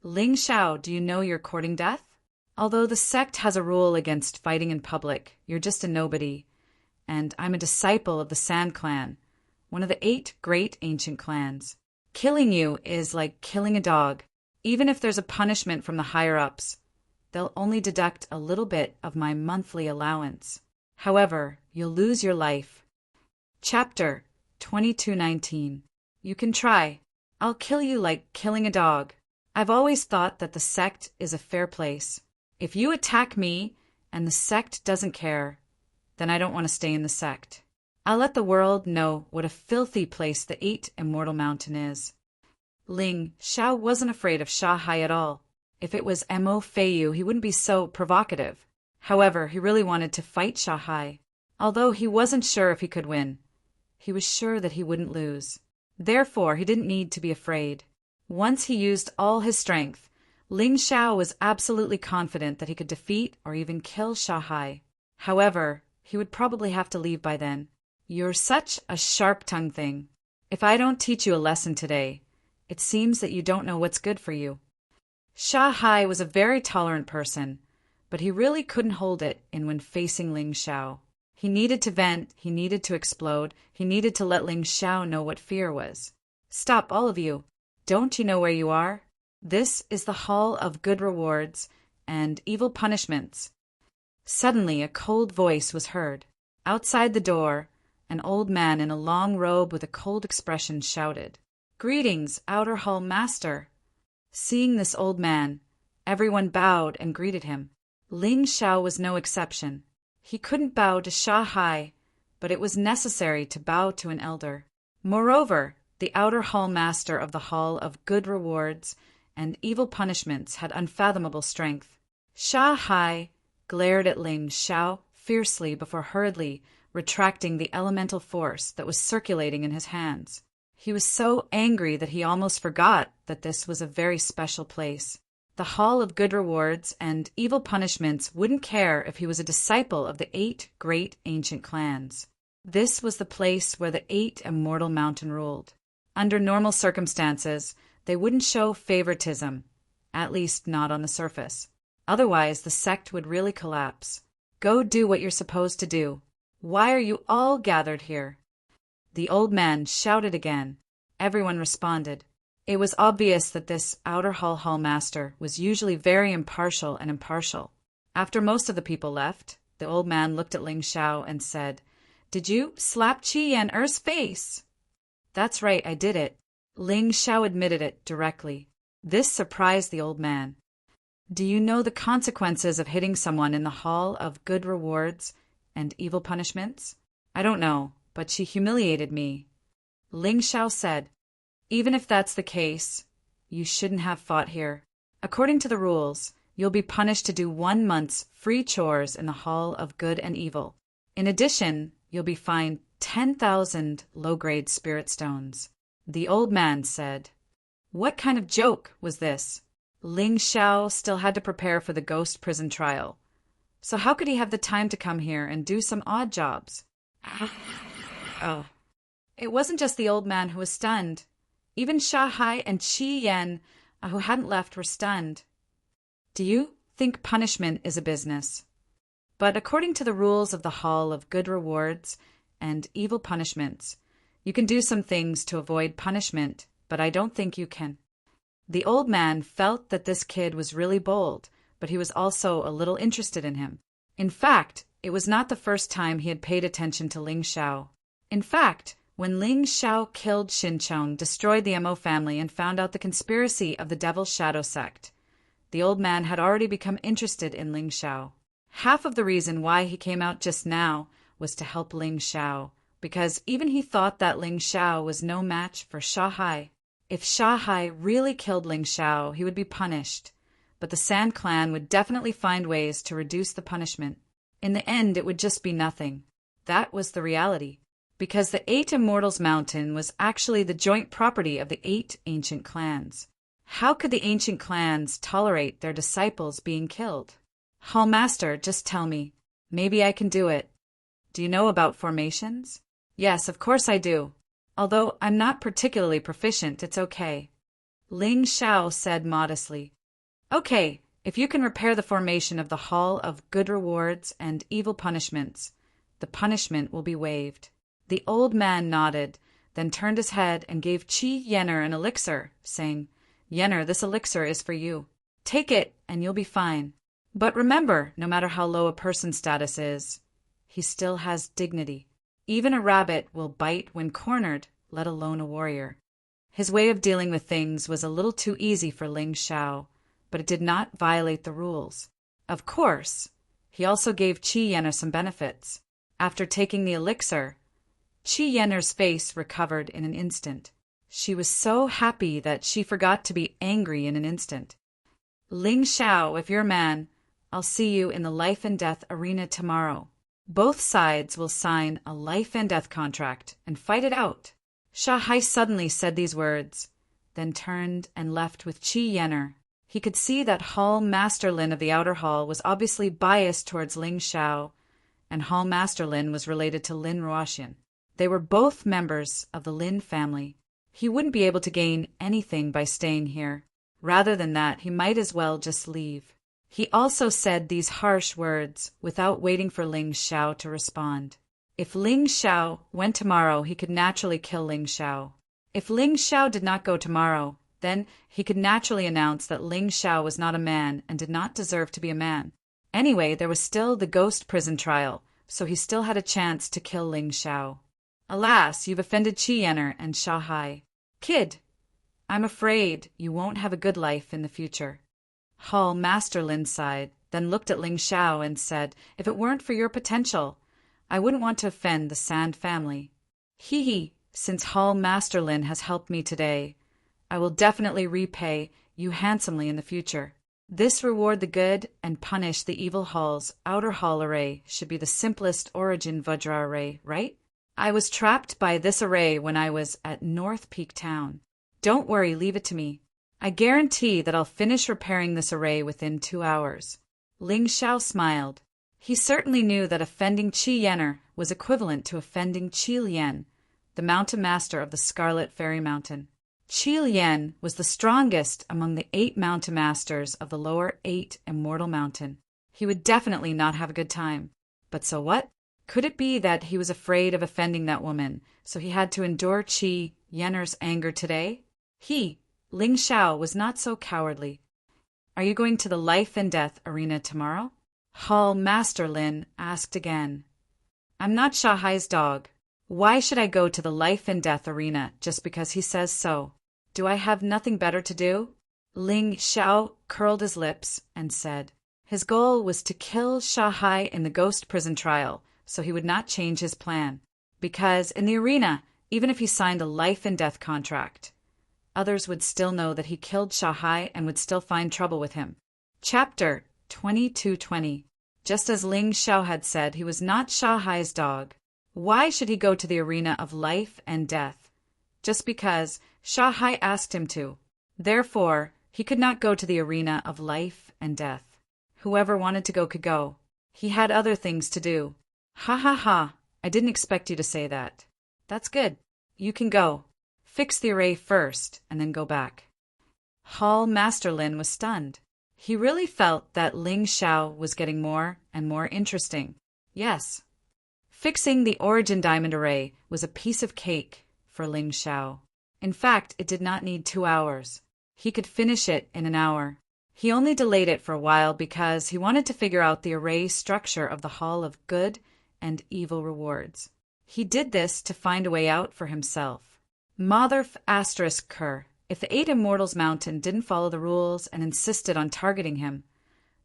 Ling Xiao, do you know you're courting death? Although the sect has a rule against fighting in public, you're just a nobody, and I'm a disciple of the Sand Clan, one of the 8 great ancient clans. Killing you is like killing a dog. Even if there's a punishment from the higher-ups, they'll only deduct a little bit of my monthly allowance. However, you'll lose your life. Chapter 2219. You can try. I'll kill you like killing a dog. I've always thought that the sect is a fair place. If you attack me and the sect doesn't care, then I don't want to stay in the sect. I'll let the world know what a filthy place the 8 Immortal Mountain is. Ling Xiao wasn't afraid of Sha Hai at all. If it was Mo Feiyu, he wouldn't be so provocative. However, he really wanted to fight Sha Hai. Although he wasn't sure if he could win, he was sure that he wouldn't lose. Therefore, he didn't need to be afraid. Once he used all his strength, Ling Xiao was absolutely confident that he could defeat or even kill Sha Hai. However, he would probably have to leave by then. You're such a sharp-tongued thing. If I don't teach you a lesson today, it seems that you don't know what's good for you. Sha Hai was a very tolerant person, but he really couldn't hold it in when facing Ling Xiao. He needed to vent, he needed to explode, he needed to let Ling Xiao know what fear was. Stop, all of you. Don't you know where you are? This is the Hall of Good Rewards and Evil Punishments. Suddenly, a cold voice was heard. Outside the door, an old man in a long robe with a cold expression shouted, "Greetings, Outer Hall Master." Seeing this old man, everyone bowed and greeted him. Ling Xiao was no exception. He couldn't bow to Sha Hai, but it was necessary to bow to an elder. Moreover, the Outer Hall Master of the Hall of Good Rewards and Evil Punishments had unfathomable strength. Sha Hai glared at Ling Xiao fiercely before hurriedly retracting the elemental force that was circulating in his hands. He was so angry that he almost forgot that this was a very special place. The Hall of Good Rewards and Evil Punishments wouldn't care if he was a disciple of the 8 great ancient clans. This was the place where the 8 Immortal Mountain ruled. Under normal circumstances, they wouldn't show favoritism, at least not on the surface. Otherwise, the sect would really collapse. Go do what you're supposed to do. Why are you all gathered here? The old man shouted again. Everyone responded. It was obvious that this Outer Hall Master was usually very impartial. After most of the people left, the old man looked at Ling Xiao and said, "Did you slap Qi Yan Er's face?" "That's right, I did it." Ling Xiao admitted it directly. This surprised the old man. "Do you know the consequences of hitting someone in the Hall of Good Rewards and Evil Punishments?" "I don't know, but she humiliated me." Ling Xiao said, "Even if that's the case, you shouldn't have fought here. According to the rules, you'll be punished to do 1 month's free chores in the Hall of Good and Evil. In addition, you'll be fined 10,000 low-grade spirit stones." The old man said, "What kind of joke was this?" Ling Xiao still had to prepare for the ghost prison trial. So how could he have the time to come here and do some odd jobs? Oh. It wasn't just the old man who was stunned. Even Sha Hai and Qi Yan, who hadn't left, were stunned. Do you think punishment is a business? But according to the rules of the Hall of Good Rewards and Evil Punishments, you can do some things to avoid punishment, but I don't think you can. The old man felt that this kid was really bold, but he was also a little interested in him. In fact, it was not the first time he had paid attention to Ling Xiao. In fact, when Ling Xiao killed Shinchong, destroyed the Mo family, and found out the conspiracy of the Devil's Shadow sect, the old man had already become interested in Ling Xiao. Half of the reason why he came out just now was to help Ling Xiao, because even he thought that Ling Xiao was no match for Sha Hai. If Shanghai really killed Ling Shao, he would be punished, but the Sand Clan would definitely find ways to reduce the punishment. In the end, it would just be nothing. That was the reality, because the 8 Immortals Mountain was actually the joint property of the 8 ancient clans. How could the ancient clans tolerate their disciples being killed? Hall Master, just tell me. Maybe I can do it. Do you know about formations? Yes, of course I do. Although I'm not particularly proficient, it's okay. Ling Shao said modestly. Okay, if you can repair the formation of the Hall of Good Rewards and Evil Punishments, the punishment will be waived. The old man nodded, then turned his head and gave Qi Yenner an elixir, saying, Yenner, this elixir is for you. Take it, and you'll be fine. But remember, no matter how low a person's status is, he still has dignity. Even a rabbit will bite when cornered, let alone a warrior. His way of dealing with things was a little too easy for Ling Shao, but it did not violate the rules. Of course, he also gave Qi Yenner some benefits. After taking the elixir, Qi Yenner's face recovered in an instant. She was so happy that she forgot to be angry in an instant. Ling Shao, if you're a man, I'll see you in the life and death arena tomorrow. Both sides will sign a life and death contract and fight it out. Shanghai suddenly said these words, then turned and left with Qi Yenner. He could see that Hall Master Lin of the Outer Hall was obviously biased towards Ling Shao, and Hall Master Lin was related to Lin Ruoxian. They were both members of the Lin family. He wouldn't be able to gain anything by staying here. Rather than that, he might as well just leave. He also said these harsh words without waiting for Ling Shao to respond. If Ling Shao went tomorrow, he could naturally kill Ling Shao. If Ling Shao did not go tomorrow, then he could naturally announce that Ling Shao was not a man and did not deserve to be a man. Anyway, there was still the ghost prison trial, so he still had a chance to kill Ling Shao. Alas, you've offended Qi Yenner and Shanghai. Kid, I'm afraid you won't have a good life in the future. Hall Master Lin sighed, then looked at Ling Shao and said, If it weren't for your potential, I wouldn't want to offend the Sand family. Hee, since Hall Master Lin has helped me today, I will definitely repay you handsomely in the future. This reward the good and punish the evil Hall's Outer Hall array should be the simplest origin Vajra array, right? I was trapped by this array when I was at North Peak Town. Don't worry, leave it to me. I guarantee that I'll finish repairing this array within 2 hours. Ling Shao smiled. He certainly knew that offending Qi Yenner was equivalent to offending Qi Lian, the mountain master of the Scarlet Fairy Mountain. Qi Lian was the strongest among the 8 mountain masters of the lower 8 Immortal Mountain. He would definitely not have a good time. But so what? Could it be that he was afraid of offending that woman, so he had to endure Qi Yenner's anger today? Ling Shao, was not so cowardly. Are you going to the life and death arena tomorrow? Hall Master Lin asked again. I'm not Shanghai's dog. Why should I go to the life and death arena just because he says so? Do I have nothing better to do? Ling Shao curled his lips and said his goal was to kill Shanghai in the ghost prison trial, so he would not change his plan. Because in the arena, even if he signed a life and death contract, others would still know that he killed Shanghai and would still find trouble with him. Chapter 2220. Just as Ling Shao had said, he was not Shanghai's dog. Why should he go to the arena of life and death? Just because Shanghai asked him to. Therefore, he could not go to the arena of life and death. Whoever wanted to go could go. He had other things to do. Ha ha ha, I didn't expect you to say that. That's good. You can go. Fix the array first, and then go back. Hall Master Lin was stunned. He really felt that Ling Shao was getting more and more interesting. Yes. Fixing the Origin Diamond Array was a piece of cake for Ling Shao. In fact, it did not need 2 hours. He could finish it in an hour. He only delayed it for a while because he wanted to figure out the array structure of the Hall of Good and Evil Rewards. He did this to find a way out for himself. Motherf asterisk Kerr. If the 8 Immortals Mountain didn't follow the rules and insisted on targeting him,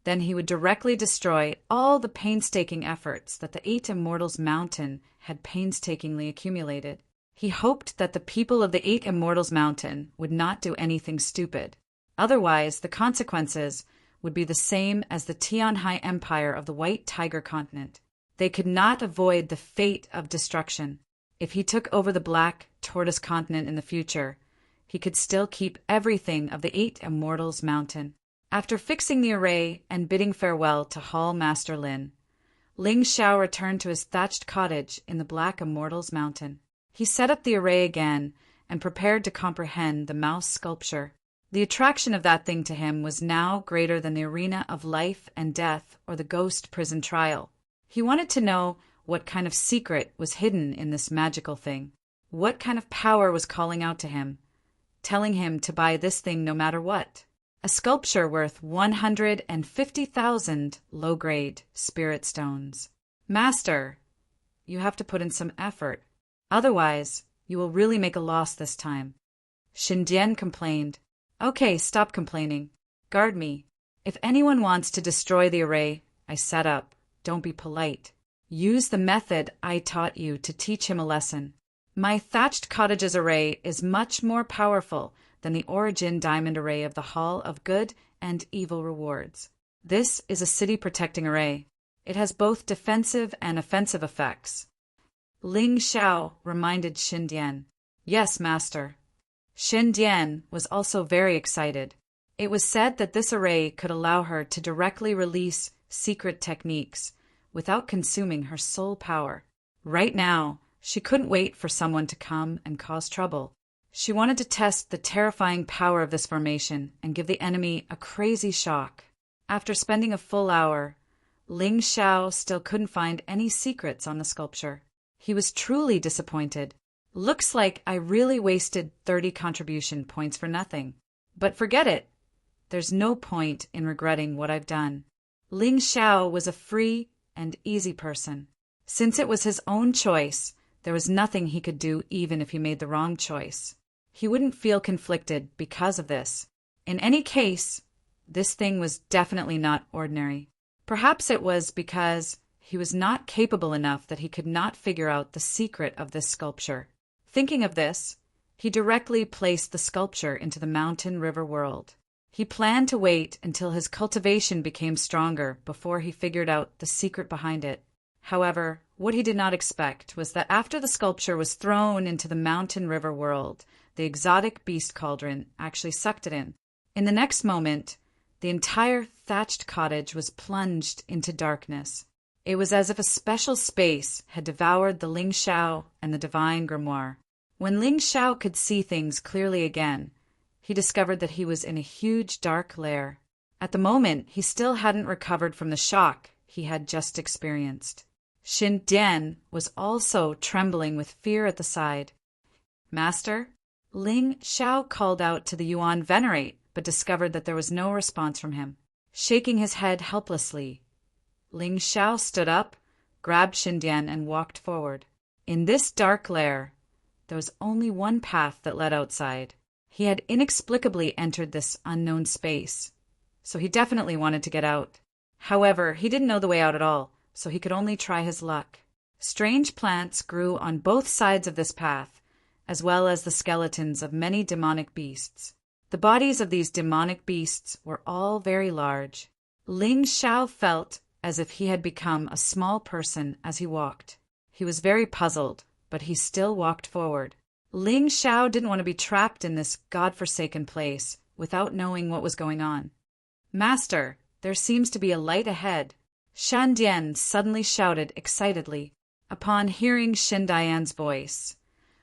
then he would directly destroy all the painstaking efforts that the 8 Immortals Mountain had painstakingly accumulated. He hoped that the people of the Eight Immortals Mountain would not do anything stupid. Otherwise, the consequences would be the same as the Tianhai Empire of the White Tiger Continent. They could not avoid the fate of destruction. If he took over the Black Tortoise Continent in the future, he could still keep everything of the Eight Immortals Mountain. After fixing the array and bidding farewell to Hall Master Lin, Ling Xiao returned to his thatched cottage in the Black Immortals Mountain. He set up the array again and prepared to comprehend the mouse sculpture. The attraction of that thing to him was now greater than the arena of life and death or the ghost prison trial. He wanted to know what kind of secret was hidden in this magical thing. What kind of power was calling out to him, telling him to buy this thing no matter what? A sculpture worth 150,000 low-grade spirit stones. Master, you have to put in some effort. Otherwise, you will really make a loss this time. Xindian complained. Okay, stop complaining. Guard me. If anyone wants to destroy the array I set up, don't be polite. Use the method I taught you to teach him a lesson. My thatched cottage's array is much more powerful than the Origin Diamond Array of the Hall of Good and Evil Rewards. This is a city-protecting array. It has both defensive and offensive effects. Ling Xiao reminded Xindian. Yes, master. Xindian was also very excited. It was said that this array could allow her to directly release secret techniques without consuming her soul power. Right now, she couldn't wait for someone to come and cause trouble. She wanted to test the terrifying power of this formation and give the enemy a crazy shock. After spending a full hour, Ling Xiao still couldn't find any secrets on the sculpture. He was truly disappointed. Looks like I really wasted 30 contribution points for nothing. But forget it. There's no point in regretting what I've done. Ling Xiao was a free and easy person. Since it was his own choice, there was nothing he could do even if he made the wrong choice. He wouldn't feel conflicted because of this. In any case, this thing was definitely not ordinary. Perhaps it was because he was not capable enough that he could not figure out the secret of this sculpture. Thinking of this, he directly placed the sculpture into the mountain river world. He planned to wait until his cultivation became stronger before he figured out the secret behind it. However, what he did not expect was that after the sculpture was thrown into the mountain river world, the exotic beast cauldron actually sucked it in. In the next moment, the entire thatched cottage was plunged into darkness. It was as if a special space had devoured the Ling Xiao and the divine grimoire. When Ling Xiao could see things clearly again, he discovered that he was in a huge dark lair. At the moment, he still hadn't recovered from the shock he had just experienced. Xindian was also trembling with fear at the side. Master? Ling Xiao called out to the Yuan Venerate, but discovered that there was no response from him. Shaking his head helplessly, Ling Xiao stood up, grabbed Xindian, and walked forward. In this dark lair, there was only one path that led outside. He had inexplicably entered this unknown space, so he definitely wanted to get out. However, he didn't know the way out at all, so he could only try his luck. Strange plants grew on both sides of this path, as well as the skeletons of many demonic beasts. The bodies of these demonic beasts were all very large. Ling Xiao felt as if he had become a small person as he walked. He was very puzzled, but he still walked forward. Ling Xiao didn't want to be trapped in this godforsaken place without knowing what was going on. Master, there seems to be a light ahead. Xindian suddenly shouted excitedly. Upon hearing Xindian's voice,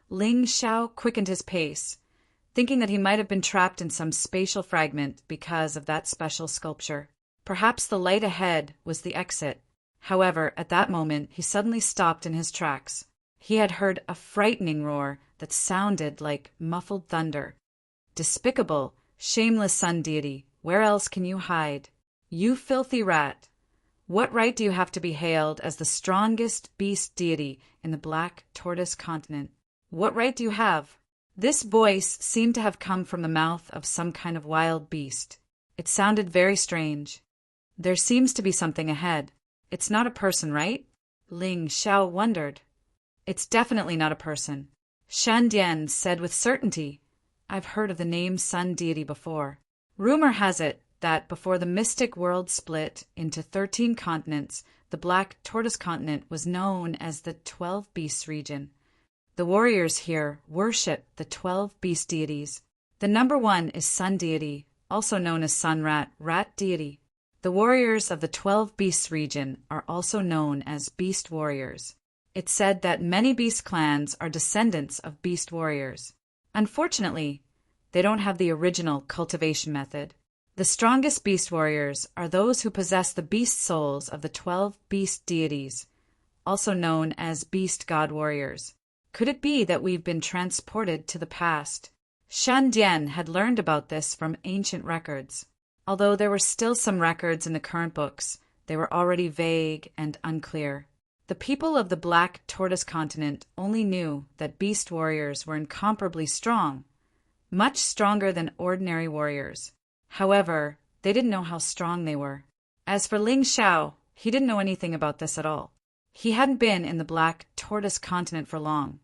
Ling Xiao quickened his pace, thinking that he might have been trapped in some spatial fragment because of that special sculpture. Perhaps the light ahead was the exit. However, at that moment, he suddenly stopped in his tracks. He had heard a frightening roar that sounded like muffled thunder. Despicable, shameless sun deity, where else can you hide? You filthy rat! What right do you have to be hailed as the strongest beast deity in the Black Tortoise Continent? What right do you have? This voice seemed to have come from the mouth of some kind of wild beast. It sounded very strange. There seems to be something ahead. It's not a person, right? Ling Xiao wondered. It's definitely not a person. Shandian said with certainty. I've heard of the name Sun Deity before. Rumor has it that before the mystic world split into 13 continents, the Black Tortoise Continent was known as the 12 Beasts region. The warriors here worship the 12 beast deities. The number one is Sun Deity, also known as Sun Rat, Rat Deity. The warriors of the 12 Beasts region are also known as Beast Warriors. It's said that many beast clans are descendants of beast warriors. Unfortunately, they don't have the original cultivation method. The strongest beast warriors are those who possess the beast souls of the 12 beast deities, also known as beast god warriors. Could it be that we've been transported to the past? Shan Dian had learned about this from ancient records. Although there were still some records in the current books, they were already vague and unclear. The people of the Black Tortoise Continent only knew that beast warriors were incomparably strong, much stronger than ordinary warriors. However, they didn't know how strong they were. As for Ling Xiao, he didn't know anything about this at all. He hadn't been in the Black Tortoise Continent for long,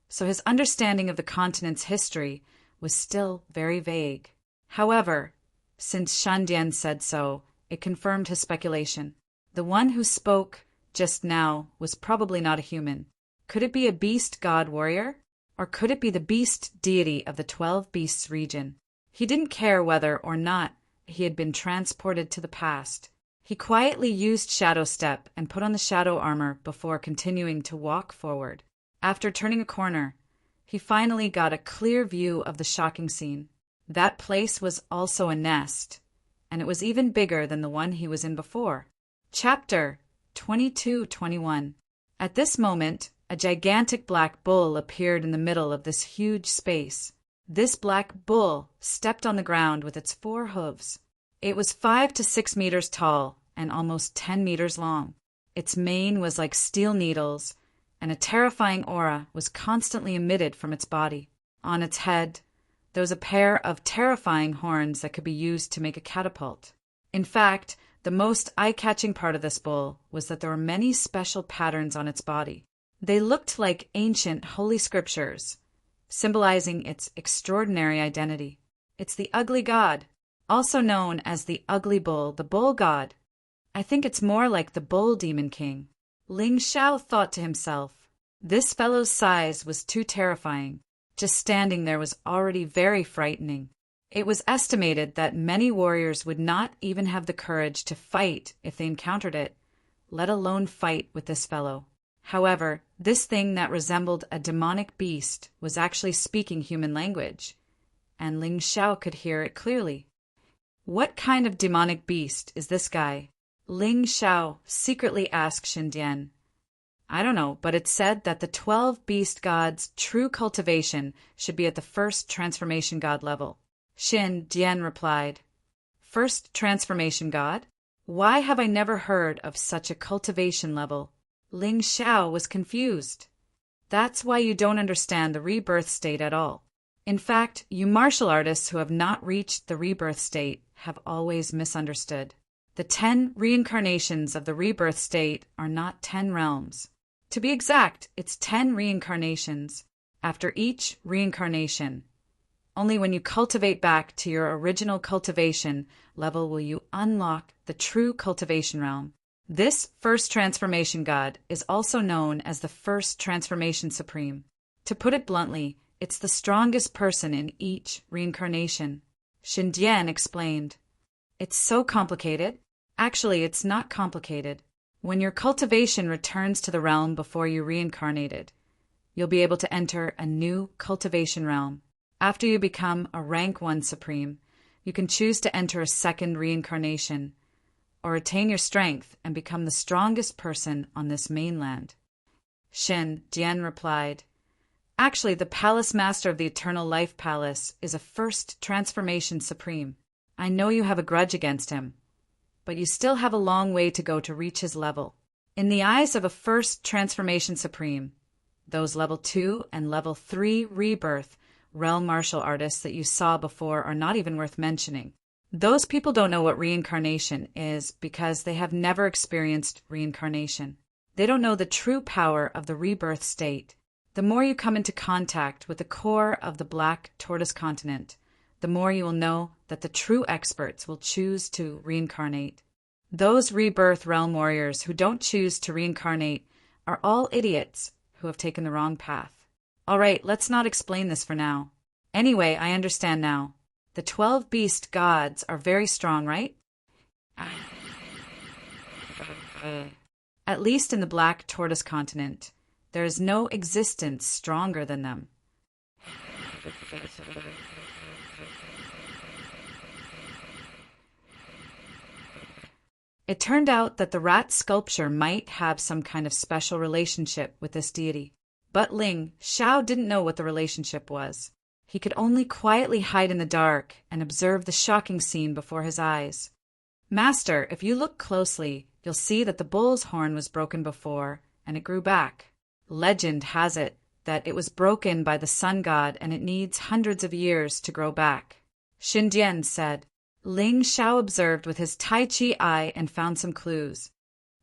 so his understanding of the continent's history was still very vague. However, since Shandian said so, it confirmed his speculation. The one who spoke just now was probably not a human. Could it be a beast god warrior? Or could it be the beast deity of the 12 Beasts region? He didn't care whether or not he had been transported to the past. He quietly used Shadow Step and put on the shadow armor before continuing to walk forward. After turning a corner, he finally got a clear view of the shocking scene. That place was also a nest, and it was even bigger than the one he was in before. Chapter 22-21. At this moment, a gigantic black bull appeared in the middle of this huge space. This black bull stepped on the ground with its 4 hooves. It was 5 to 6 meters tall and almost 10 meters long. Its mane was like steel needles, and a terrifying aura was constantly emitted from its body. On its head, there was a pair of terrifying horns that could be used to make a catapult. In fact, the most eye-catching part of this bull was that there were many special patterns on its body. They looked like ancient holy scriptures, symbolizing its extraordinary identity. It's the ugly god, also known as the ugly bull, the bull god. I think it's more like the bull demon king. Ling Xiao thought to himself, this fellow's size was too terrifying. Just standing there was already very frightening. It was estimated that many warriors would not even have the courage to fight if they encountered it, let alone fight with this fellow. However, this thing that resembled a demonic beast was actually speaking human language, and Ling Xiao could hear it clearly. What kind of demonic beast is this guy? Ling Xiao secretly asked Shindian. I don't know, but it's said that the 12 beast gods' true cultivation should be at the first transformation god level. Shin Dian replied, First transformation god? Why have I never heard of such a cultivation level? Ling Xiao was confused. That's why you don't understand the rebirth state at all. In fact, you martial artists who have not reached the rebirth state have always misunderstood. The 10 reincarnations of the rebirth state are not 10 realms. To be exact, it's 10 reincarnations. After each reincarnation, only when you cultivate back to your original cultivation level will you unlock the true cultivation realm. This first transformation god is also known as the first transformation supreme. To put it bluntly, it's the strongest person in each reincarnation. Shindian explained. It's so complicated. Actually, it's not complicated. When your cultivation returns to the realm before you reincarnated, you'll be able to enter a new cultivation realm. After you become a rank 1 supreme, you can choose to enter a second reincarnation, or attain your strength and become the strongest person on this mainland. Shin Dian replied, Actually, the Palace Master of the Eternal Life Palace is a first transformation supreme. I know you have a grudge against him, but you still have a long way to go to reach his level. In the eyes of a first transformation supreme, those level 2 and level 3 rebirth realm martial artists that you saw before are not even worth mentioning. Those people don't know what reincarnation is because they have never experienced reincarnation. They don't know the true power of the rebirth state. The more you come into contact with the core of the black tortoise continent, the more you will know that the true experts will choose to reincarnate. Those rebirth realm warriors who don't choose to reincarnate are all idiots who have taken the wrong path. All right, let's not explain this for now. Anyway, I understand now. The 12 beast gods are very strong, right? At least in the black tortoise continent, there is no existence stronger than them. It turned out that the rat sculpture might have some kind of special relationship with this deity. But Ling Xiao didn't know what the relationship was. He could only quietly hide in the dark and observe the shocking scene before his eyes. Master, if you look closely, you'll see that the bull's horn was broken before, and it grew back. Legend has it that it was broken by the sun god and it needs hundreds of years to grow back. Xindian said. Ling Xiao observed with his Tai Chi eye and found some clues.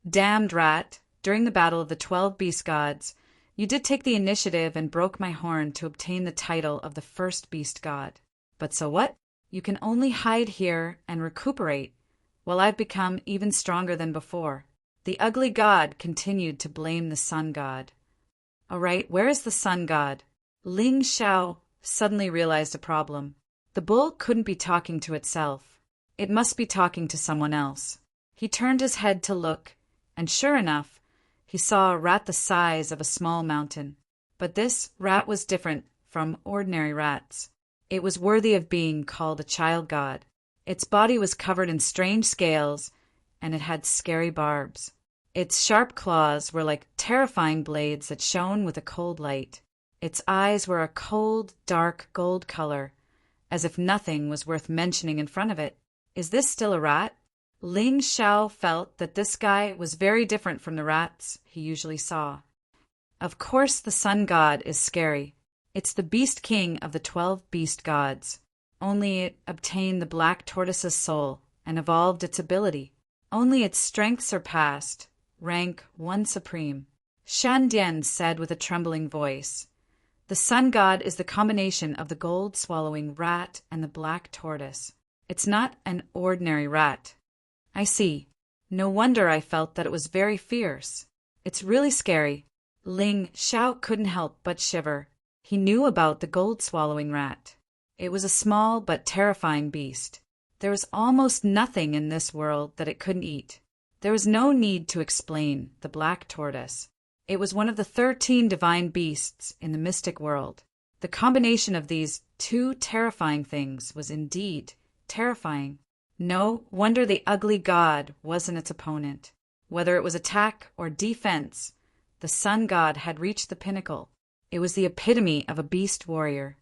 Damned rat, during the battle of the 12 beast gods, you did take the initiative and broke my horn to obtain the title of the first beast god. But so what? You can only hide here and recuperate, while I've become even stronger than before. The ugly god continued to blame the sun god. All right, where is the sun god? Ling Xiao suddenly realized a problem. The bull couldn't be talking to itself. It must be talking to someone else. He turned his head to look, and sure enough, he saw a rat the size of a small mountain. But this rat was different from ordinary rats. It was worthy of being called a child god. Its body was covered in strange scales, and it had scary barbs. Its sharp claws were like terrifying blades that shone with a cold light. Its eyes were a cold, dark gold color, as if nothing was worth mentioning in front of it. Is this still a rat? Ling Xiao felt that this guy was very different from the rats he usually saw. Of course the sun god is scary. It's the beast king of the 12 beast gods. Only it obtained the black tortoise's soul and evolved its ability. Only its strength surpassed, rank 1 supreme. Shandian said with a trembling voice. The sun god is the combination of the gold-swallowing rat and the black tortoise. It's not an ordinary rat. I see. No wonder I felt that it was very fierce. It's really scary. Ling Xiao couldn't help but shiver. He knew about the gold-swallowing rat. It was a small but terrifying beast. There was almost nothing in this world that it couldn't eat. There was no need to explain the black tortoise. It was one of the 13 divine beasts in the mystic world. The combination of these two terrifying things was indeed terrifying. No wonder the ugly god wasn't its opponent. Whether it was attack or defense, the sun god had reached the pinnacle. It was the epitome of a beast warrior.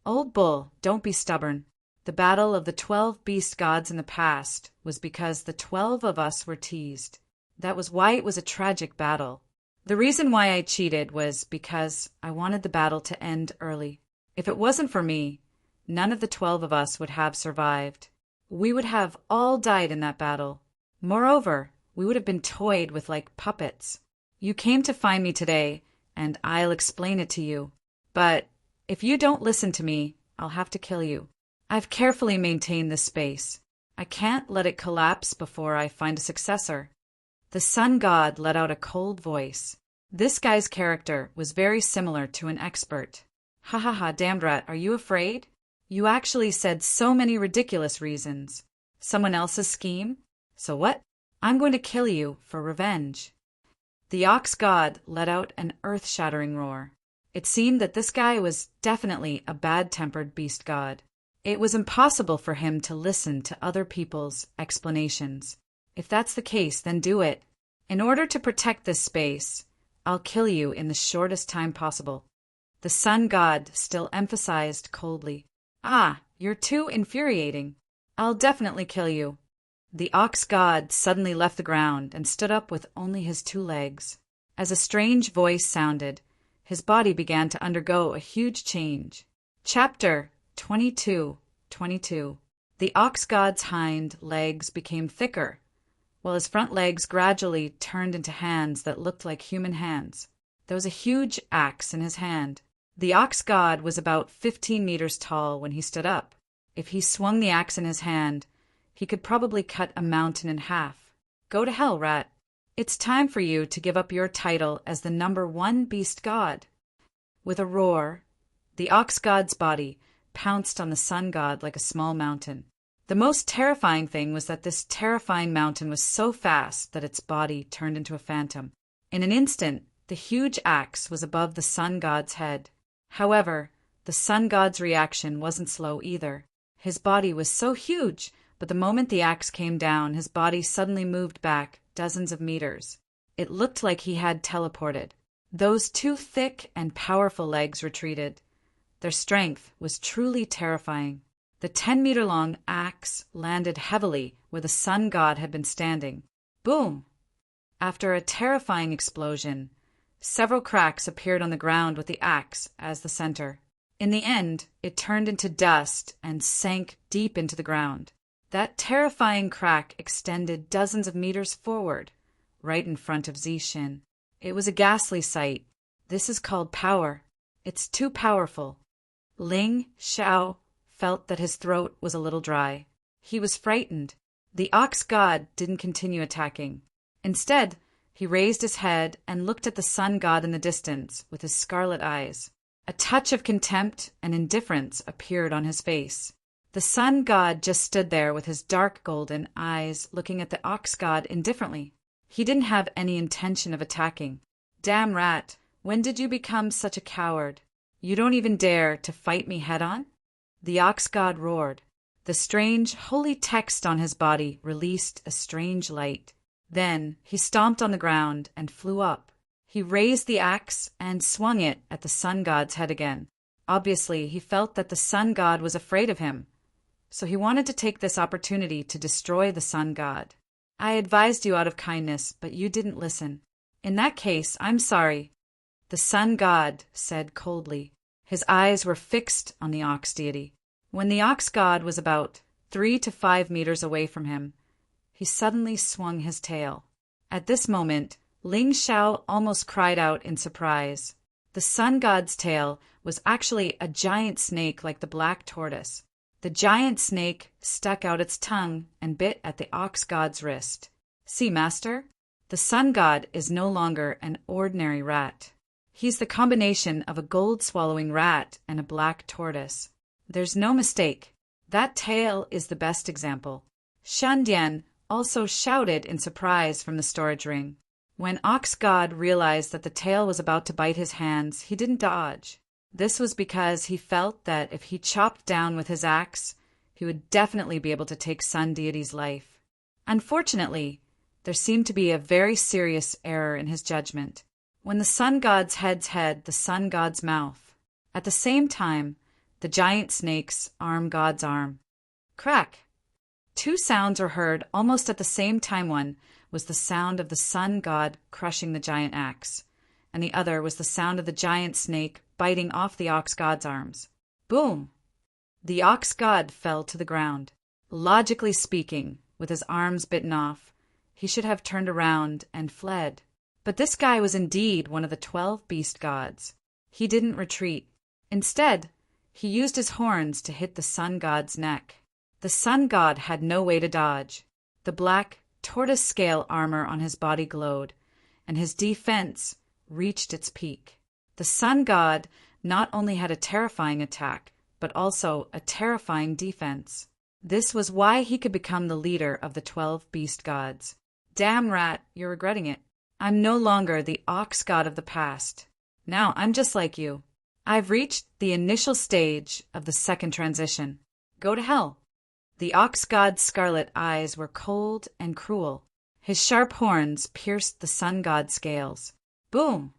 Old bull, don't be stubborn. The battle of the 12 beast gods in the past was because the 12 of us were teased. That was why it was a tragic battle. The reason why I cheated was because I wanted the battle to end early. If it wasn't for me, none of the 12 of us would have survived. We would have all died in that battle. Moreover, we would have been toyed with like puppets. You came to find me today, and I'll explain it to you. But if you don't listen to me, I'll have to kill you. I've carefully maintained this space. I can't let it collapse before I find a successor. The sun god let out a cold voice. This guy's character was very similar to an expert. Ha ha ha, damned rat, are you afraid? You actually said so many ridiculous reasons. Someone else's scheme? So what? I'm going to kill you for revenge. The ox god let out an earth-shattering roar. It seemed that this guy was definitely a bad-tempered beast god. It was impossible for him to listen to other people's explanations. If that's the case, then do it. In order to protect this space, I'll kill you in the shortest time possible. The sun god still emphasized coldly. Ah, you're too infuriating. I'll definitely kill you. The ox god suddenly left the ground and stood up with only his 2 legs. As a strange voice sounded, his body began to undergo a huge change. Chapter 22:22. The ox god's hind legs became thicker, while his front legs gradually turned into hands that looked like human hands. There was a huge axe in his hand. The ox god was about 15 meters tall when he stood up. If he swung the axe in his hand, he could probably cut a mountain in half. Go to hell, rat. It's time for you to give up your title as the #1 beast god. With a roar, the ox god's body pounced on the sun god like a small mountain. The most terrifying thing was that this terrifying mountain was so fast that its body turned into a phantom. In an instant, the huge axe was above the sun god's head. However, the sun god's reaction wasn't slow either. His body was so huge, but the moment the axe came down, his body suddenly moved back dozens of meters. It looked like he had teleported. Those two thick and powerful legs retreated. Their strength was truly terrifying. The 10-meter-long axe landed heavily where the sun god had been standing. Boom! After a terrifying explosion, several cracks appeared on the ground with the axe as the center. In the end, it turned into dust and sank deep into the ground. That terrifying crack extended dozens of meters forward, right in front of Zishin. It was a ghastly sight. This is called power. It's too powerful. Ling Xiao felt that his throat was a little dry. He was frightened. The ox god didn't continue attacking. Instead, he raised his head and looked at the sun god in the distance with his scarlet eyes. A touch of contempt and indifference appeared on his face. The sun god just stood there with his dark golden eyes looking at the ox god indifferently. He didn't have any intention of attacking. Damn rat, when did you become such a coward? You don't even dare to fight me head-on? The ox god roared. The strange, holy text on his body released a strange light. Then he stomped on the ground and flew up. He raised the axe and swung it at the sun god's head again. Obviously, he felt that the sun god was afraid of him, so he wanted to take this opportunity to destroy the sun god. I advised you out of kindness, but you didn't listen. In that case, I'm sorry. The sun god said coldly. His eyes were fixed on the ox deity. When the ox god was about 3 to 5 meters away from him, he suddenly swung his tail. At this moment, Ling Xiao almost cried out in surprise. The sun god's tail was actually a giant snake like the black tortoise. The giant snake stuck out its tongue and bit at the ox god's wrist. See, master? The sun god is no longer an ordinary rat. He's the combination of a gold-swallowing rat and a black tortoise. There's no mistake. That tail is the best example. Shandian also shouted in surprise from the storage ring. When Ox God realized that the tail was about to bite his hands, he didn't dodge. This was because he felt that if he chopped down with his axe, he would definitely be able to take Sun Deity's life. Unfortunately, there seemed to be a very serious error in his judgment. When the sun god's head's head, the sun god's mouth. At the same time, the giant snake's arm god's arm. Crack! Two sounds were heard almost at the same time. One was the sound of the sun god crushing the giant axe, and the other was the sound of the giant snake biting off the ox god's arms. Boom! The ox god fell to the ground. Logically speaking, with his arms bitten off, he should have turned around and fled. But this guy was indeed one of the 12 beast gods. He didn't retreat. Instead, he used his horns to hit the sun god's neck. The sun god had no way to dodge. The black tortoise scale armor on his body glowed, and his defense reached its peak. The sun god not only had a terrifying attack, but also a terrifying defense. This was why he could become the leader of the 12 beast gods. Damn rat, you're regretting it. I'm no longer the ox god of the past. Now I'm just like you. I've reached the initial stage of the second transition. Go to hell. The ox god's scarlet eyes were cold and cruel. His sharp horns pierced the sun god's scales. Boom!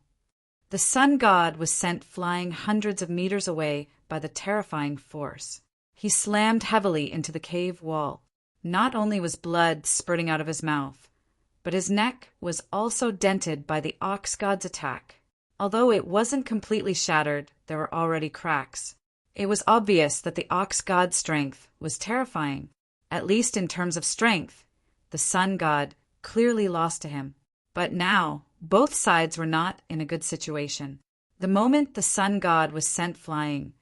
The sun god was sent flying hundreds of meters away by the terrifying force. He slammed heavily into the cave wall. Not only was blood spurting out of his mouth, but his neck was also dented by the ox god's attack. Although it wasn't completely shattered, there were already cracks. It was obvious that the ox god's strength was terrifying. At least in terms of strength, the sun god clearly lost to him. But now, Both sides were not in a good situation. The moment the sun god was sent flying,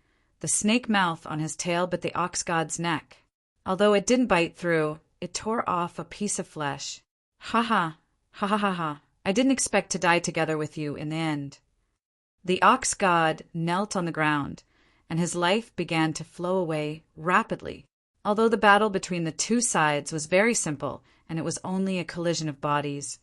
the snake mouth on his tail bit the ox god's neck. Although it didn't bite through, it tore off a piece of flesh. Ha ha, ha ha ha ha. I didn't expect to die together with you in the end. The ox god knelt on the ground, and his life began to flow away rapidly. Although the battle between the two sides was very simple, and it was only a collision of bodies,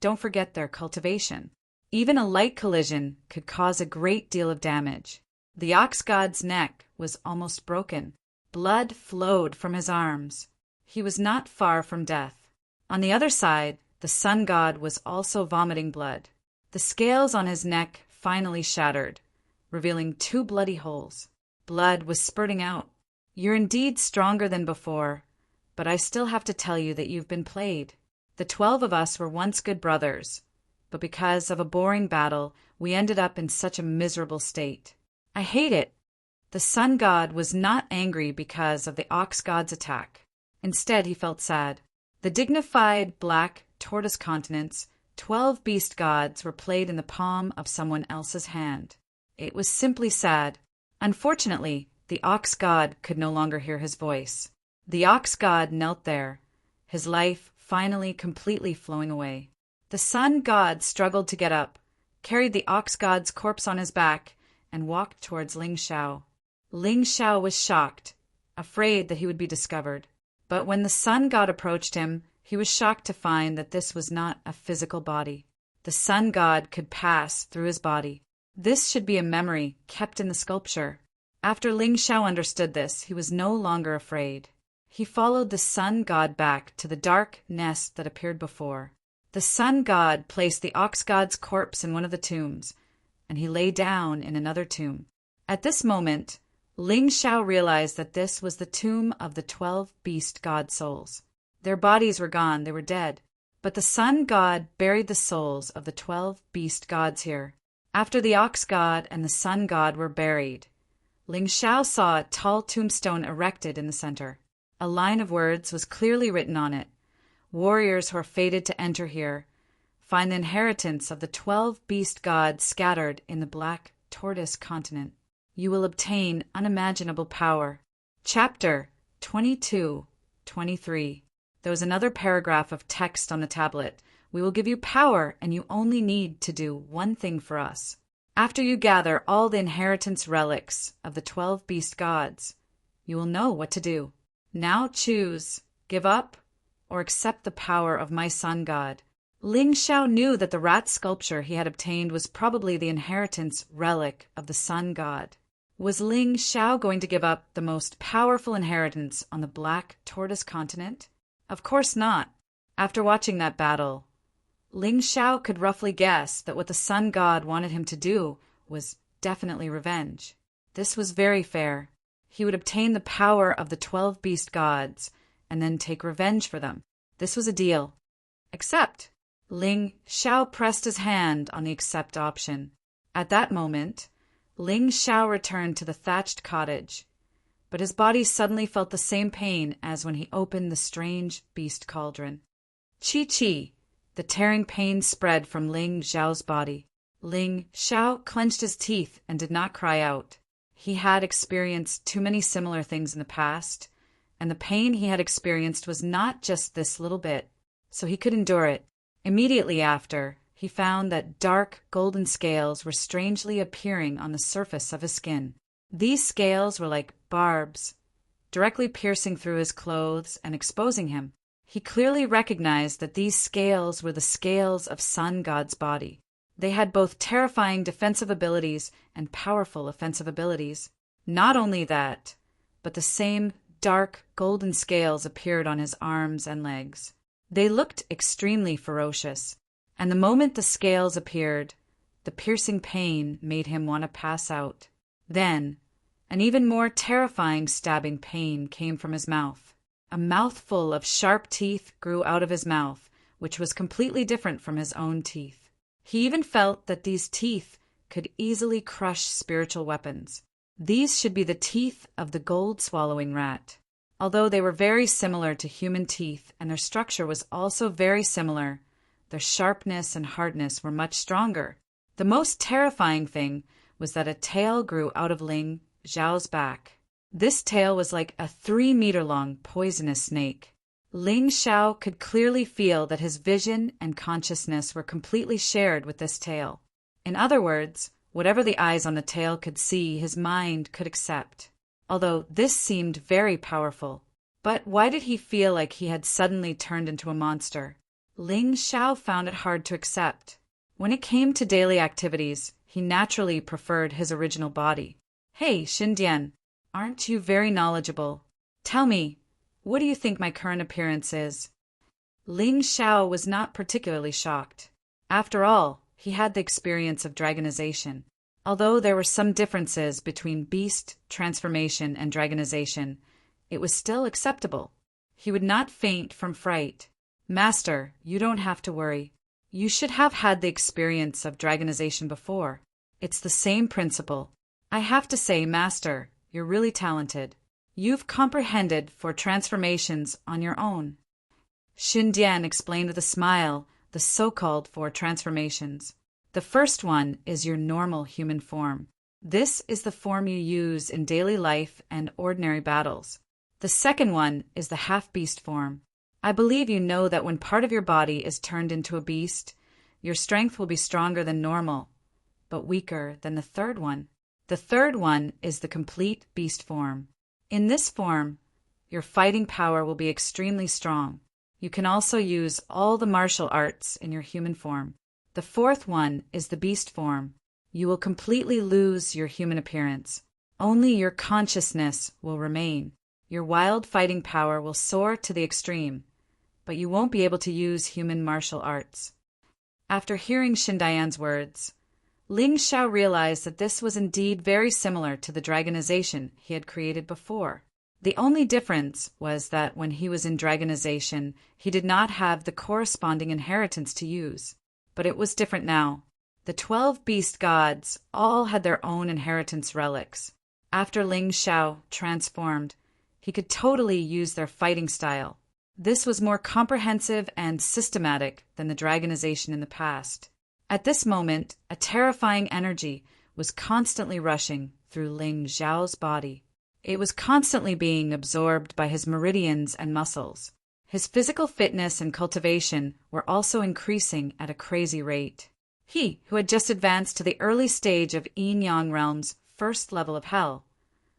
don't forget their cultivation. Even a light collision could cause a great deal of damage. The ox god's neck was almost broken. Blood flowed from his arms. He was not far from death. On the other side, the sun god was also vomiting blood. The scales on his neck finally shattered, revealing 2 bloody holes. Blood was spurting out. You're indeed stronger than before, but I still have to tell you that you've been played. The 12 of us were once good brothers, but because of a boring battle, we ended up in such a miserable state. I hate it. The sun god was not angry because of the ox god's attack. Instead, he felt sad. The dignified black tortoise continent's 12 beast gods were played in the palm of someone else's hand. It was simply sad. Unfortunately, the ox god could no longer hear his voice. The ox god knelt there, his life finally completely flowing away. The sun god struggled to get up, carried the ox god's corpse on his back, and walked towards Ling Xiao. Ling Xiao was shocked, afraid that he would be discovered. But when the sun god approached him, he was shocked to find that this was not a physical body. The sun god could pass through his body. This should be a memory kept in the sculpture. After Ling Xiao understood this, he was no longer afraid. He followed the sun god back to the dark nest that appeared before. The sun god placed the ox god's corpse in one of the tombs, and he lay down in another tomb. At this moment, Ling Xiao realized that this was the tomb of the 12 beast god souls. Their bodies were gone, they were dead. But the sun god buried the souls of the 12 beast gods here. After the ox god and the sun god were buried, Ling Xiao saw a tall tombstone erected in the center. A line of words was clearly written on it. Warriors who are fated to enter here find the inheritance of the 12 beast gods scattered in the black tortoise continent. You will obtain unimaginable power. Chapter 22-23. There was another paragraph of text on the tablet. We will give you power, and you only need to do one thing for us. After you gather all the inheritance relics of the 12 beast gods, you will know what to do. Now choose, give up, or accept the power of my sun god. Ling Xiao knew that the rat sculpture he had obtained was probably the inheritance relic of the sun god. Was Ling Xiao going to give up the most powerful inheritance on the black tortoise continent? Of course not. After watching that battle, Ling Xiao could roughly guess that what the sun god wanted him to do was definitely revenge. This was very fair. He would obtain the power of the 12 beast gods and then take revenge for them. This was a deal. Accept. Ling Xiao pressed his hand on the accept option. At that moment, Ling Xiao returned to the thatched cottage, but his body suddenly felt the same pain as when he opened the strange beast cauldron. Chi-chi! The tearing pain spread from Ling Xiao's body. Ling Xiao clenched his teeth and did not cry out. He had experienced too many similar things in the past, and the pain he had experienced was not just this little bit, so he could endure it. Immediately after, he found that dark golden scales were strangely appearing on the surface of his skin. These scales were like barbs, directly piercing through his clothes and exposing him. He clearly recognized that these scales were the scales of Sun God's body. They had both terrifying defensive abilities and powerful offensive abilities. Not only that, but the same dark golden scales appeared on his arms and legs. They looked extremely ferocious, and the moment the scales appeared, the piercing pain made him want to pass out. Then, an even more terrifying stabbing pain came from his mouth. A mouthful of sharp teeth grew out of his mouth, which was completely different from his own teeth. He even felt that these teeth could easily crush spiritual weapons. These should be the teeth of the gold-swallowing rat. Although they were very similar to human teeth and their structure was also very similar, their sharpness and hardness were much stronger. The most terrifying thing was that a tail grew out of Ling Xiao's back. This tail was like a 3-meter-long poisonous snake. Ling Xiao could clearly feel that his vision and consciousness were completely shared with this tail. In other words, whatever the eyes on the tail could see, his mind could accept. Although this seemed very powerful. But why did he feel like he had suddenly turned into a monster? Ling Xiao found it hard to accept. When it came to daily activities, he naturally preferred his original body. Hey, Xindian, aren't you very knowledgeable? Tell me, what do you think my current appearance is? Ling Xiao was not particularly shocked. After all, he had the experience of dragonization. Although there were some differences between beast transformation and dragonization, it was still acceptable. He would not faint from fright. Master, you don't have to worry. You should have had the experience of dragonization before. It's the same principle. I have to say, Master, you're really talented. You've comprehended 4 transformations on your own. Xindian explained with a smile the so-called 4 transformations. The first one is your normal human form. This is the form you use in daily life and ordinary battles. The second one is the half-beast form. I believe you know that when part of your body is turned into a beast, your strength will be stronger than normal, but weaker than the third one. The third one is the complete beast form. In this form, your fighting power will be extremely strong. You can also use all the martial arts in your human form. The fourth one is the beast form. You will completely lose your human appearance. Only your consciousness will remain. Your wild fighting power will soar to the extreme, but you won't be able to use human martial arts. After hearing Xindian's words, Ling Xiao realized that this was indeed very similar to the dragonization he had created before. The only difference was that when he was in dragonization, he did not have the corresponding inheritance to use. But it was different now. The 12 beast gods all had their own inheritance relics. After Ling Xiao transformed, he could totally use their fighting style. This was more comprehensive and systematic than the dragonization in the past. At this moment, a terrifying energy was constantly rushing through Ling Xiao's body. It was constantly being absorbed by his meridians and muscles. His physical fitness and cultivation were also increasing at a crazy rate. He, who had just advanced to the early stage of Yin-Yang Realm's first level of hell,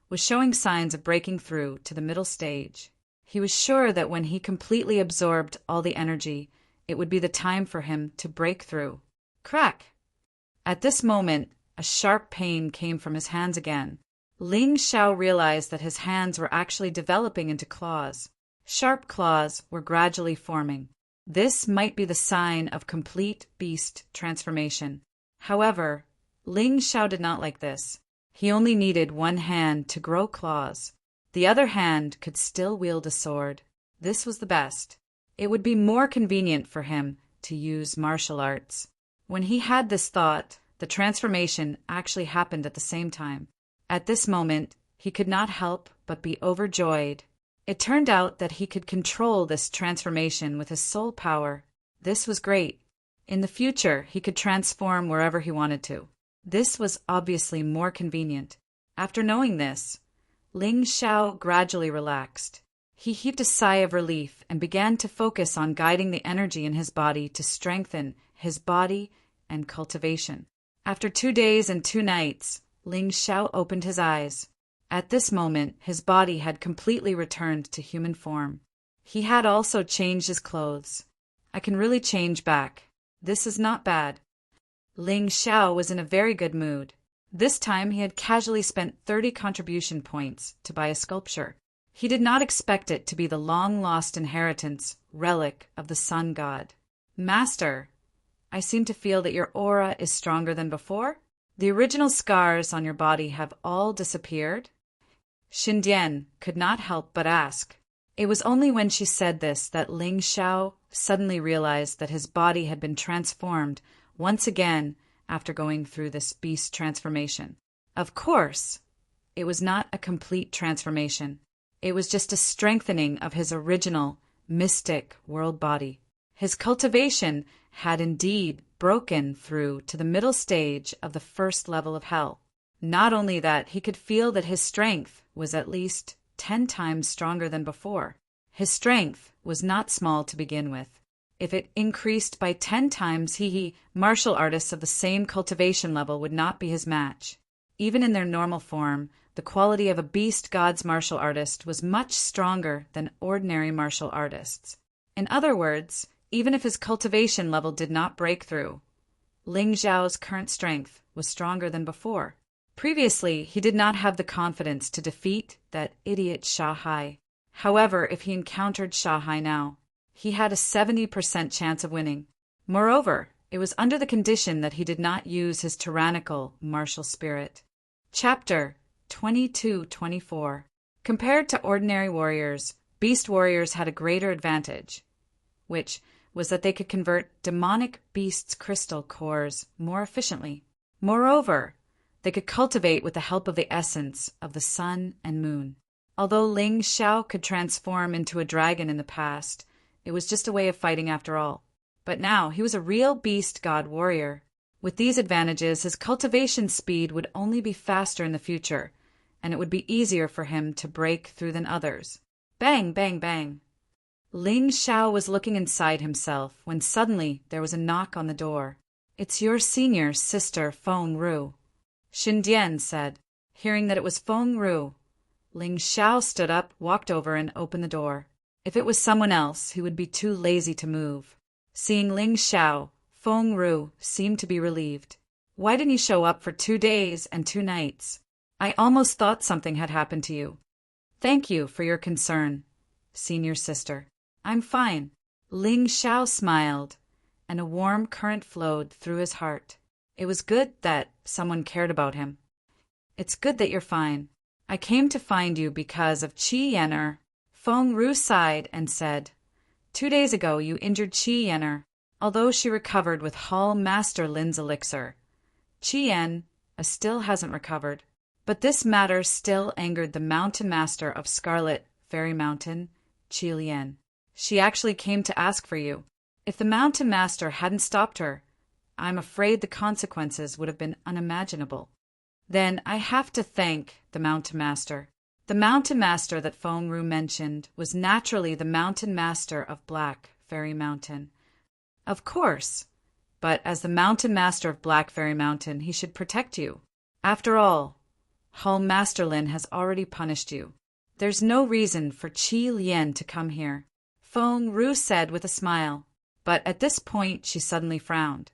was showing signs of breaking through to the middle stage. He was sure that when he completely absorbed all the energy, it would be the time for him to break through. Crack! At this moment, a sharp pain came from his hands again. Ling Xiao realized that his hands were actually developing into claws. Sharp claws were gradually forming. This might be the sign of complete beast transformation. However, Ling Xiao did not like this. He only needed one hand to grow claws. The other hand could still wield a sword. This was the best. It would be more convenient for him to use martial arts. When he had this thought, the transformation actually happened at the same time. At this moment, he could not help but be overjoyed. It turned out that he could control this transformation with his soul power. This was great. In the future, he could transform wherever he wanted to. This was obviously more convenient. After knowing this, Ling Xiao gradually relaxed. He heaved a sigh of relief and began to focus on guiding the energy in his body to strengthen his body and cultivation. After 2 days and 2 nights, Ling Xiao opened his eyes. At this moment, his body had completely returned to human form. He had also changed his clothes. I can really change back. This is not bad. Ling Xiao was in a very good mood. This time he had casually spent 30 contribution points to buy a sculpture. He did not expect it to be the long-lost inheritance relic of the sun god. Master, I seem to feel that your aura is stronger than before. The original scars on your body have all disappeared. Xindian could not help but ask. It was only when she said this that Ling Xiao suddenly realized that his body had been transformed once again after going through this beast transformation. Of course, it was not a complete transformation. It was just a strengthening of his original mystic world body. His cultivation had indeed broken through to the middle stage of the first level of hell. Not only that, he could feel that his strength was at least 10 times stronger than before. His strength was not small to begin with. If it increased by 10 times, martial artists of the same cultivation level would not be his match. Even in their normal form, the quality of a beast god's martial artist was much stronger than ordinary martial artists. In other words, even if his cultivation level did not break through, Ling Xiao's current strength was stronger than before. Previously, he did not have the confidence to defeat that idiot Sha Hai. However, if he encountered Sha Hai now, he had a 70% chance of winning. Moreover, it was under the condition that he did not use his tyrannical martial spirit. Chapter 22-24. Compared to ordinary warriors, beast warriors had a greater advantage, which was that they could convert demonic beasts' crystal cores more efficiently. Moreover, they could cultivate with the help of the essence of the sun and moon. Although Ling Xiao could transform into a dragon in the past, it was just a way of fighting after all. But now he was a real beast god warrior. With these advantages, his cultivation speed would only be faster in the future, and it would be easier for him to break through than others. Bang, bang, bang. Ling Xiao was looking inside himself when suddenly there was a knock on the door. "It's your senior sister, Feng Ru," Xindian said. Hearing that it was Feng Ru, Ling Xiao stood up, walked over, and opened the door. If it was someone else, he would be too lazy to move. Seeing Ling Xiao, Feng Ru seemed to be relieved. "Why didn't you show up for 2 days and 2 nights? I almost thought something had happened to you." "Thank you for your concern, senior sister. I'm fine." Ling Xiao smiled, and a warm current flowed through his heart. It was good that someone cared about him. "It's good that you're fine. I came to find you because of Qi Yan'er." Feng Ru sighed and said, 2 days ago you injured Qi Yan'er. Although she recovered with Hall Master Lin's elixir, Qi Yan still hasn't recovered. But this matter still angered the Mountain Master of Scarlet Fairy Mountain, Qi Lian. She actually came to ask for you. If the Mountain Master hadn't stopped her, I'm afraid the consequences would have been unimaginable. Then I have to thank the Mountain Master. The Mountain Master that Feng Ru mentioned was naturally the Mountain Master of Black Fairy Mountain. Of course, but as the Mountain Master of Black Fairy Mountain, he should protect you. After all, Hall Master Lin has already punished you. There's no reason for Qi Lian to come here, Feng Ru said with a smile. But at this point she suddenly frowned.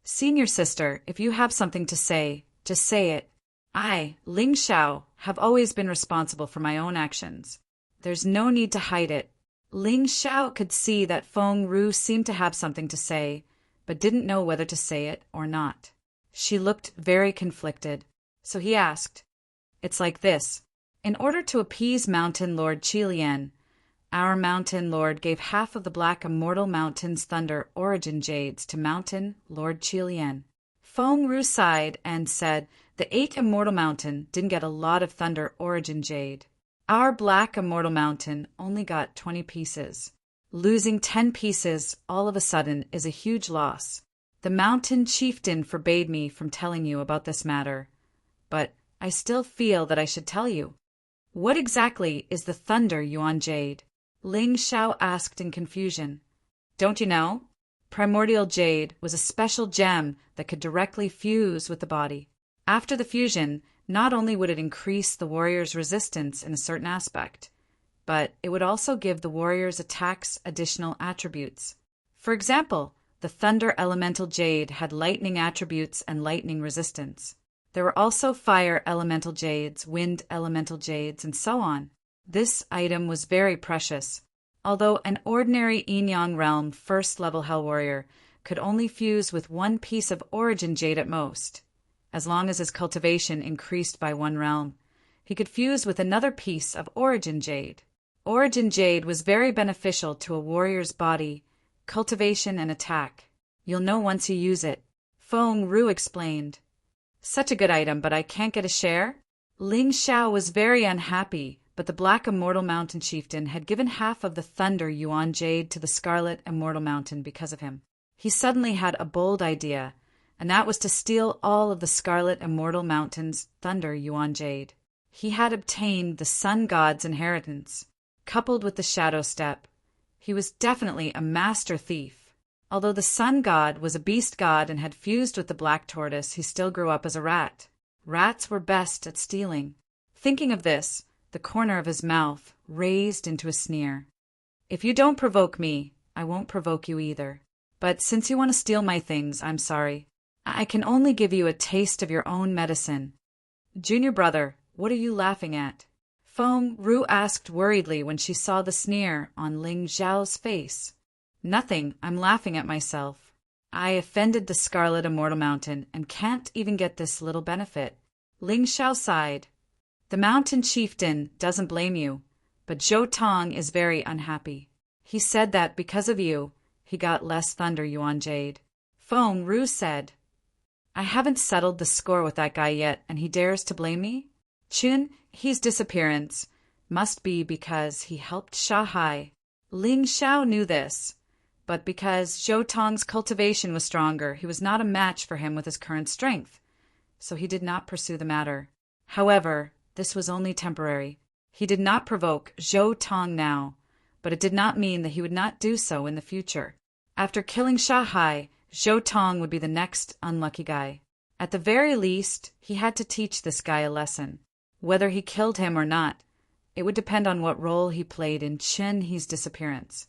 "Senior sister, if you have something to say, just say it. I, Ling Xiao, have always been responsible for my own actions. There's no need to hide it." Ling Xiao could see that Feng Ru seemed to have something to say, but didn't know whether to say it or not. She looked very conflicted, so he asked, "It's like this. In order to appease Mountain Lord Qi Lian, our Mountain Lord gave half of the Black Immortal Mountain's Thunder Origin Jades to Mountain Lord Qi Lian." Feng Ru sighed and said, "The 8 Immortal Mountain didn't get a lot of Thunder Origin Jade. Our Black Immortal Mountain only got 20 pieces. Losing 10 pieces all of a sudden is a huge loss. The Mountain Chieftain forbade me from telling you about this matter, but I still feel that I should tell you." "What exactly is the Thunder Yuan Jade?" Ling Xiao asked in confusion. "Don't you know? Primordial Jade was a special gem that could directly fuse with the body. After the fusion, not only would it increase the warrior's resistance in a certain aspect, but it would also give the warrior's attacks additional attributes. For example, the Thunder Elemental Jade had lightning attributes and lightning resistance. There were also Fire Elemental Jades, Wind Elemental Jades, and so on. This item was very precious. Although an ordinary Yin-Yang Realm first-level Hell Warrior could only fuse with 1 piece of Origin Jade at most, as long as his cultivation increased by 1 realm, he could fuse with another piece of Origin Jade. Origin Jade was very beneficial to a warrior's body, cultivation, and attack. You'll know once you use it, Feng Ru explained. "Such a good item, but I can't get a share?" Ling Xiao was very unhappy, but the Black Immortal Mountain chieftain had given half of the Thunder Yuan Jade to the Scarlet Immortal Mountain because of him. He suddenly had a bold idea, and that was to steal all of the Scarlet Immortal Mountain's Thunder Yuan Jade. He had obtained the Sun God's inheritance, coupled with the Shadow Step. He was definitely a master thief. Although the Sun God was a beast god and had fused with the Black Tortoise, he still grew up as a rat. Rats were best at stealing. Thinking of this, the corner of his mouth raised into a sneer. "If you don't provoke me, I won't provoke you either. But since you want to steal my things, I'm sorry. I can only give you a taste of your own medicine." "Junior brother, what are you laughing at?" Feng Ru asked worriedly when she saw the sneer on Ling Xiao's face. "Nothing, I'm laughing at myself. I offended the Scarlet Immortal Mountain and can't even get this little benefit." Ling Xiao sighed. "The mountain chieftain doesn't blame you, but Zhou Tong is very unhappy. He said that because of you, he got less Thunder Yuan Jade." Feng Ru said, "I haven't settled the score with that guy yet, and he dares to blame me? Chun, his disappearance must be because he helped Shanghai." Ling Xiao knew this, but because Zhou Tong's cultivation was stronger, he was not a match for him with his current strength, so he did not pursue the matter. However, this was only temporary. He did not provoke Zhou Tong now, but it did not mean that he would not do so in the future. After killing Shanghai, Zhou Tong would be the next unlucky guy. At the very least, he had to teach this guy a lesson. Whether he killed him or not, it would depend on what role he played in Chen He's disappearance.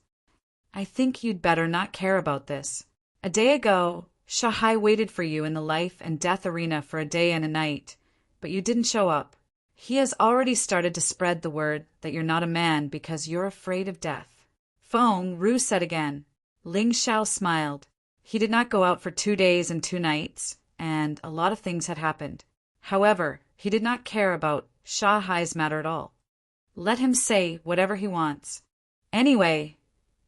"I think you'd better not care about this. A day ago, Shanghai waited for you in the life and death arena for a day and a night, but you didn't show up. He has already started to spread the word that you're not a man because you're afraid of death." Feng Ru said again. Ling Xiao smiled. He did not go out for 2 days and 2 nights, and a lot of things had happened. However, he did not care about Shanghai's matter at all. Let him say whatever he wants. Anyway,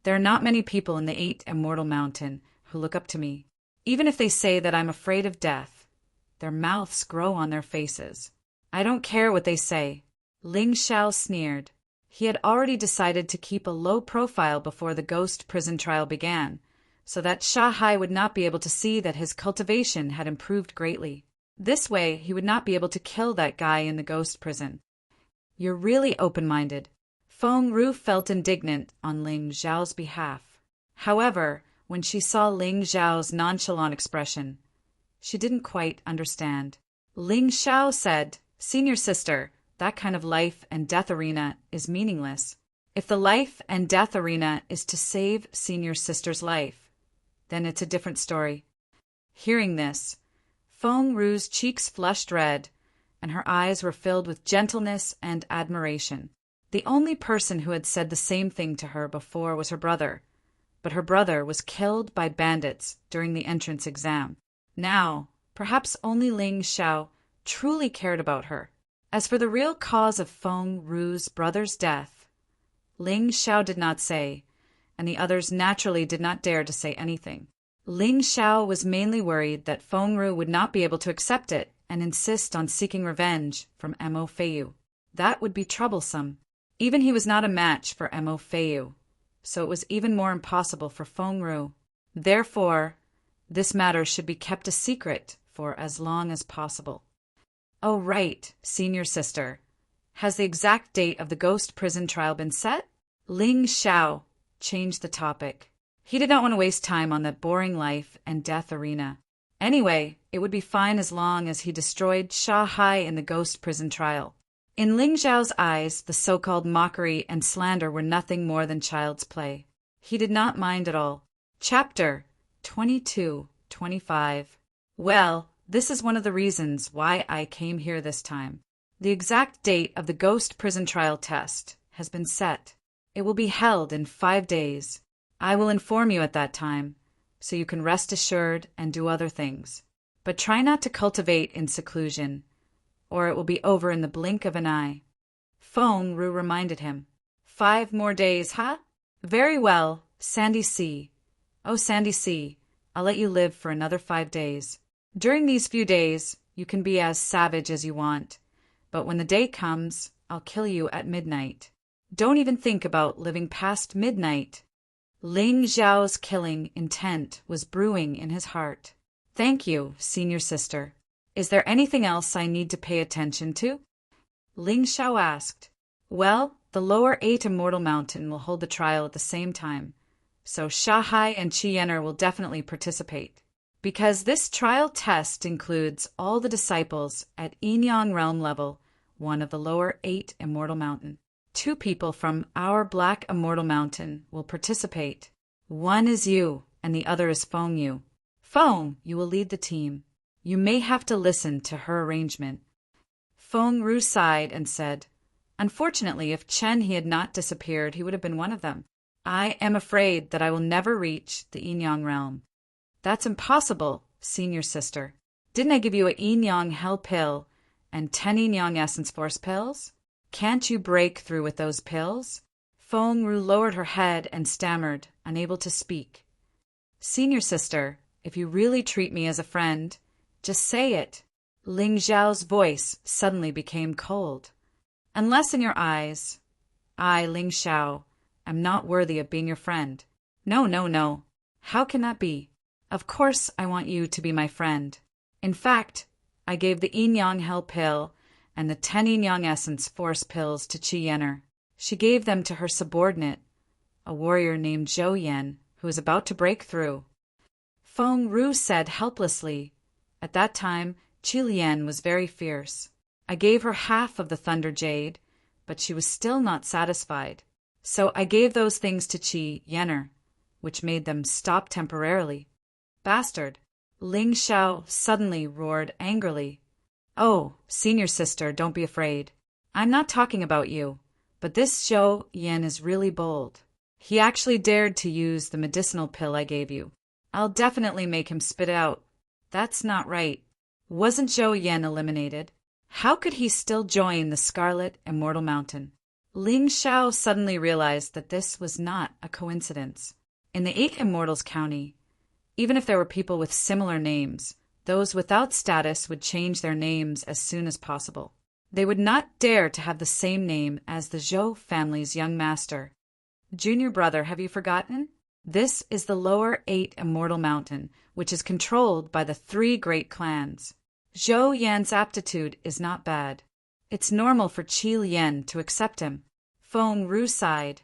there are not many people in the 8 Immortal Mountain who look up to me. Even if they say that I'm afraid of death, their mouths grow on their faces. I don't care what they say. Ling Xiao sneered. He had already decided to keep a low profile before the ghost prison trial began, so that Shanghai would not be able to see that his cultivation had improved greatly. This way, he would not be able to kill that guy in the ghost prison. "You're really open-minded." Feng Ru felt indignant on Ling Xiao's behalf. However, when she saw Ling Xiao's nonchalant expression, she didn't quite understand. Ling Xiao said, "Senior sister, that kind of life and death arena is meaningless. If the life and death arena is to save senior sister's life, then it's a different story." Hearing this, Feng Ru's cheeks flushed red, and her eyes were filled with gentleness and admiration. The only person who had said the same thing to her before was her brother, but her brother was killed by bandits during the entrance exam. Now, perhaps only Ling Xiao truly cared about her. As for the real cause of Feng Ru's brother's death, Ling Xiao did not say, and the others naturally did not dare to say anything. Ling Xiao was mainly worried that Feng Ru would not be able to accept it and insist on seeking revenge from Mo Feiyu. That would be troublesome. Even he was not a match for Mo Feiyu, so it was even more impossible for Feng Ru. Therefore, this matter should be kept a secret for as long as possible. "Oh right, senior sister. Has the exact date of the ghost prison trial been set?" Ling Xiao changed the topic. He did not want to waste time on that boring life and death arena. Anyway, it would be fine as long as he destroyed Shanghai in the ghost prison trial. In Ling Xiao's eyes, the so-called mockery and slander were nothing more than child's play. He did not mind at all. Chapter 22-25. Well, this is one of the reasons why I came here this time. The exact date of the ghost prison trial test has been set. It will be held in 5 days. I will inform you at that time, so you can rest assured and do other things. But try not to cultivate in seclusion, or it will be over in the blink of an eye. Feng Ru reminded him. 5 more days, huh? Very well, Sandy Sea. Oh, Sandy Sea, I'll let you live for another 5 days. During these few days, you can be as savage as you want, but when the day comes, I'll kill you at midnight. Don't even think about living past midnight. Ling Xiao's killing intent was brewing in his heart. Thank you, senior sister. Is there anything else I need to pay attention to? Ling Xiao asked. Well, the lower 8 Immortal Mountain will hold the trial at the same time, so Shahai and Qi Yener will definitely participate. Because this trial test includes all the disciples at Yin Yang Realm level 1 of the lower 8 Immortal Mountain. 2 people from our Black Immortal Mountain will participate. One is you, and the other is Feng Yu. Feng, you will lead the team. You may have to listen to her arrangement. Feng Ru sighed and said, Unfortunately, if Chen He had not disappeared, he would have been one of them. I am afraid that I will never reach the Yin Yang realm. That's impossible, senior sister. Didn't I give you a Yin Yang Hell pill and 10 Yin Yang Essence Force pills? Can't you break through with those pills? Feng Ru lowered her head and stammered, unable to speak. Senior sister, if you really treat me as a friend, just say it. Ling Xiao's voice suddenly became cold. Unless in your eyes, I, Ling Xiao, am not worthy of being your friend. No, no, no. How can that be? Of course I want you to be my friend. In fact, I gave the Yin Yang Hell pill and the 10 Yin Yang Essence Force pills to Qi Yener. She gave them to her subordinate, a warrior named Zhou Yan, who was about to break through. Feng Ru said helplessly. At that time, Qi Lian was very fierce. I gave her half of the Thunder Jade, but she was still not satisfied. So I gave those things to Qi Yener, which made them stop temporarily. Bastard! Ling Xiao suddenly roared angrily. Oh, senior sister, don't be afraid. I'm not talking about you, but this Zhou Yan is really bold. He actually dared to use the medicinal pill I gave you. I'll definitely make him spit it out. That's not right. Wasn't Zhou Yan eliminated? How could he still join the Scarlet Immortal Mountain? Ling Xiao suddenly realized that this was not a coincidence. In the 8 Immortals County, even if there were people with similar names, those without status would change their names as soon as possible. They would not dare to have the same name as the Zhou family's young master. Junior brother, have you forgotten? This is the lower 8 Immortal Mountain, which is controlled by the 3 great clans. Zhou Yan's aptitude is not bad. It's normal for Qi Lian to accept him. Feng Ru sighed.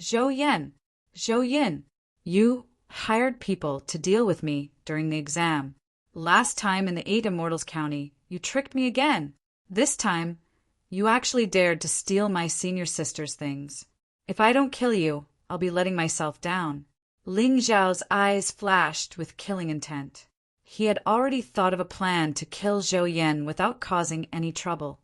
Zhou Yan, you hired people to deal with me during the exam. Last time in the 8 Immortals County, you tricked me again. This time, you actually dared to steal my senior sister's things. If I don't kill you, I'll be letting myself down. Ling Xiao's eyes flashed with killing intent. He had already thought of a plan to kill Zhou Yan without causing any trouble.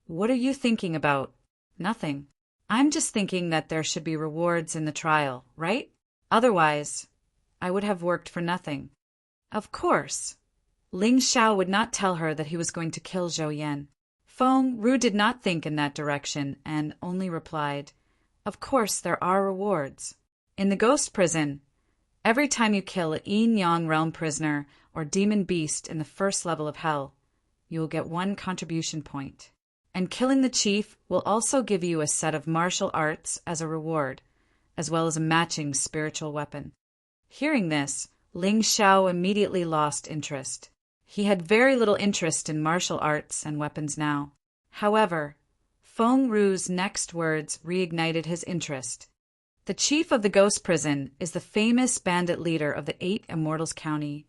What are you thinking about? Nothing. I'm just thinking that there should be rewards in the trial, right? Otherwise, I would have worked for nothing. Of course. Ling Xiao would not tell her that he was going to kill Zhou Yan. Feng Ru did not think in that direction and only replied, Of course there are rewards. In the ghost prison, every time you kill a Yin Yang realm prisoner or demon beast in the first level of hell, you will get 1 contribution point. And killing the chief will also give you a set of martial arts as a reward, as well as a matching spiritual weapon. Hearing this, Ling Xiao immediately lost interest. He had very little interest in martial arts and weapons now. However, Feng Ru's next words reignited his interest. The chief of the ghost prison is the famous bandit leader of the 8 Immortals County,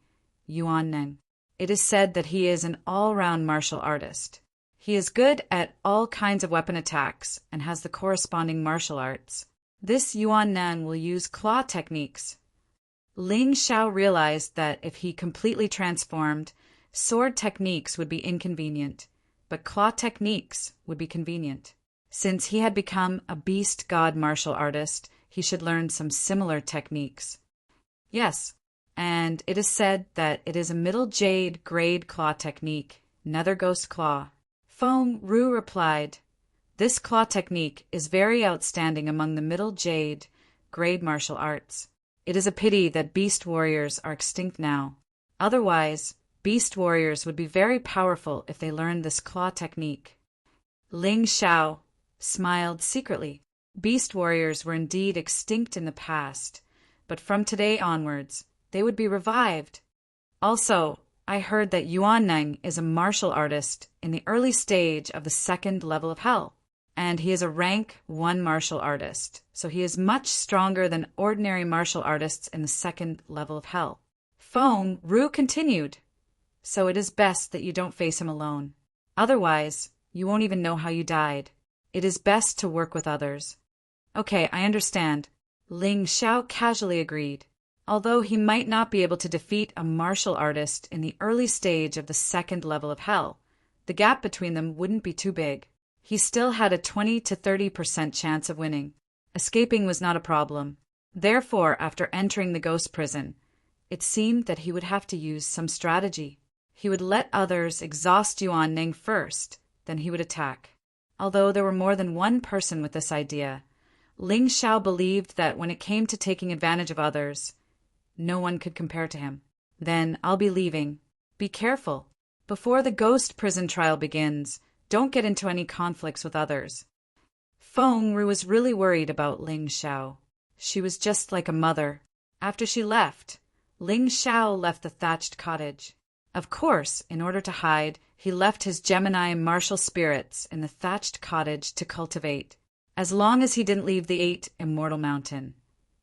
Yuan Neng. It is said that he is an all-round martial artist. He is good at all kinds of weapon attacks and has the corresponding martial arts. This Yuan Neng will use claw techniques. Ling Xiao realized that if he completely transformed, sword techniques would be inconvenient, but claw techniques would be convenient. Since he had become a beast god martial artist, he should learn some similar techniques. Yes, and it is said that it is a middle jade grade claw technique, Nether Ghost Claw. Feng Ru replied, This claw technique is very outstanding among the middle jade grade martial arts. It is a pity that beast warriors are extinct now. Otherwise, beast warriors would be very powerful if they learned this claw technique. Ling Xiao smiled secretly. Beast warriors were indeed extinct in the past, but from today onwards, they would be revived. Also, I heard that Yuan Neng is a martial artist in the early stage of the second level of hell, and he is a rank 1 martial artist, so he is much stronger than ordinary martial artists in the second level of hell. Feng Ru continued, so it is best that you don't face him alone. Otherwise, you won't even know how you died. It is best to work with others. Okay, I understand. Ling Xiao casually agreed. Although he might not be able to defeat a martial artist in the early stage of the second level of hell, the gap between them wouldn't be too big. He still had a 20 to 30% chance of winning. Escaping was not a problem. Therefore, after entering the ghost prison, it seemed that he would have to use some strategy. He would let others exhaust Yuan Ning first, then he would attack. Although there were more than one person with this idea, Ling Xiao believed that when it came to taking advantage of others, no one could compare to him. Then I'll be leaving. Be careful. Before the ghost prison trial begins, don't get into any conflicts with others. Feng Ru was really worried about Ling Xiao. She was just like a mother. After she left, Ling Xiao left the thatched cottage. Of course, in order to hide, he left his Gemini martial spirits in the thatched cottage to cultivate. As long as he didn't leave the 8 Immortal Mountain,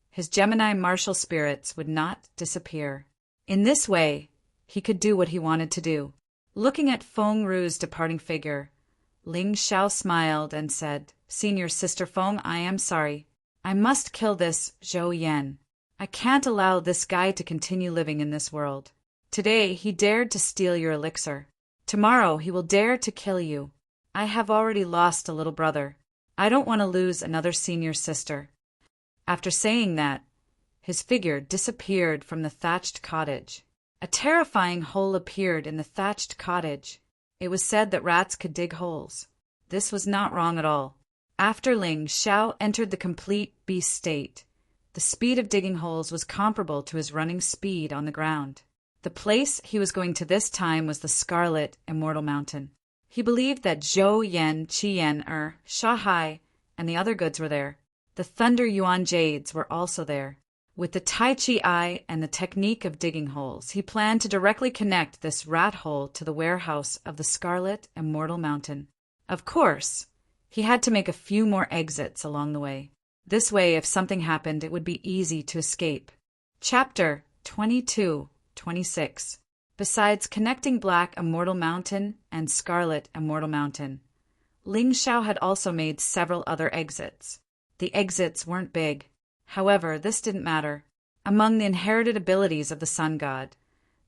his Gemini martial spirits would not disappear. In this way, he could do what he wanted to do. Looking at Feng Ru's departing figure, Ling Xiao smiled and said, Senior Sister Feng, I am sorry. I must kill this Zhou Yan. I can't allow this guy to continue living in this world. Today he dared to steal your elixir. Tomorrow he will dare to kill you. I have already lost a little brother. I don't want to lose another senior sister. After saying that, his figure disappeared from the thatched cottage. A terrifying hole appeared in the thatched cottage. It was said that rats could dig holes. This was not wrong at all. After Ling Xiao entered the complete beast state, the speed of digging holes was comparable to his running speed on the ground. The place he was going to this time was the Scarlet Immortal Mountain. He believed that Zhou Yan, Qi Yan, Shahai, and the other goods were there. The Thunder Yuan Jades were also there. With the Tai Chi Eye and the technique of digging holes, he planned to directly connect this rat hole to the warehouse of the Scarlet Immortal Mountain. Of course, he had to make a few more exits along the way. This way, if something happened, it would be easy to escape. Chapter 22-26. Besides connecting Black Immortal Mountain and Scarlet Immortal Mountain, Ling Xiao had also made several other exits. The exits weren't big. However, this didn't matter. Among the inherited abilities of the Sun God,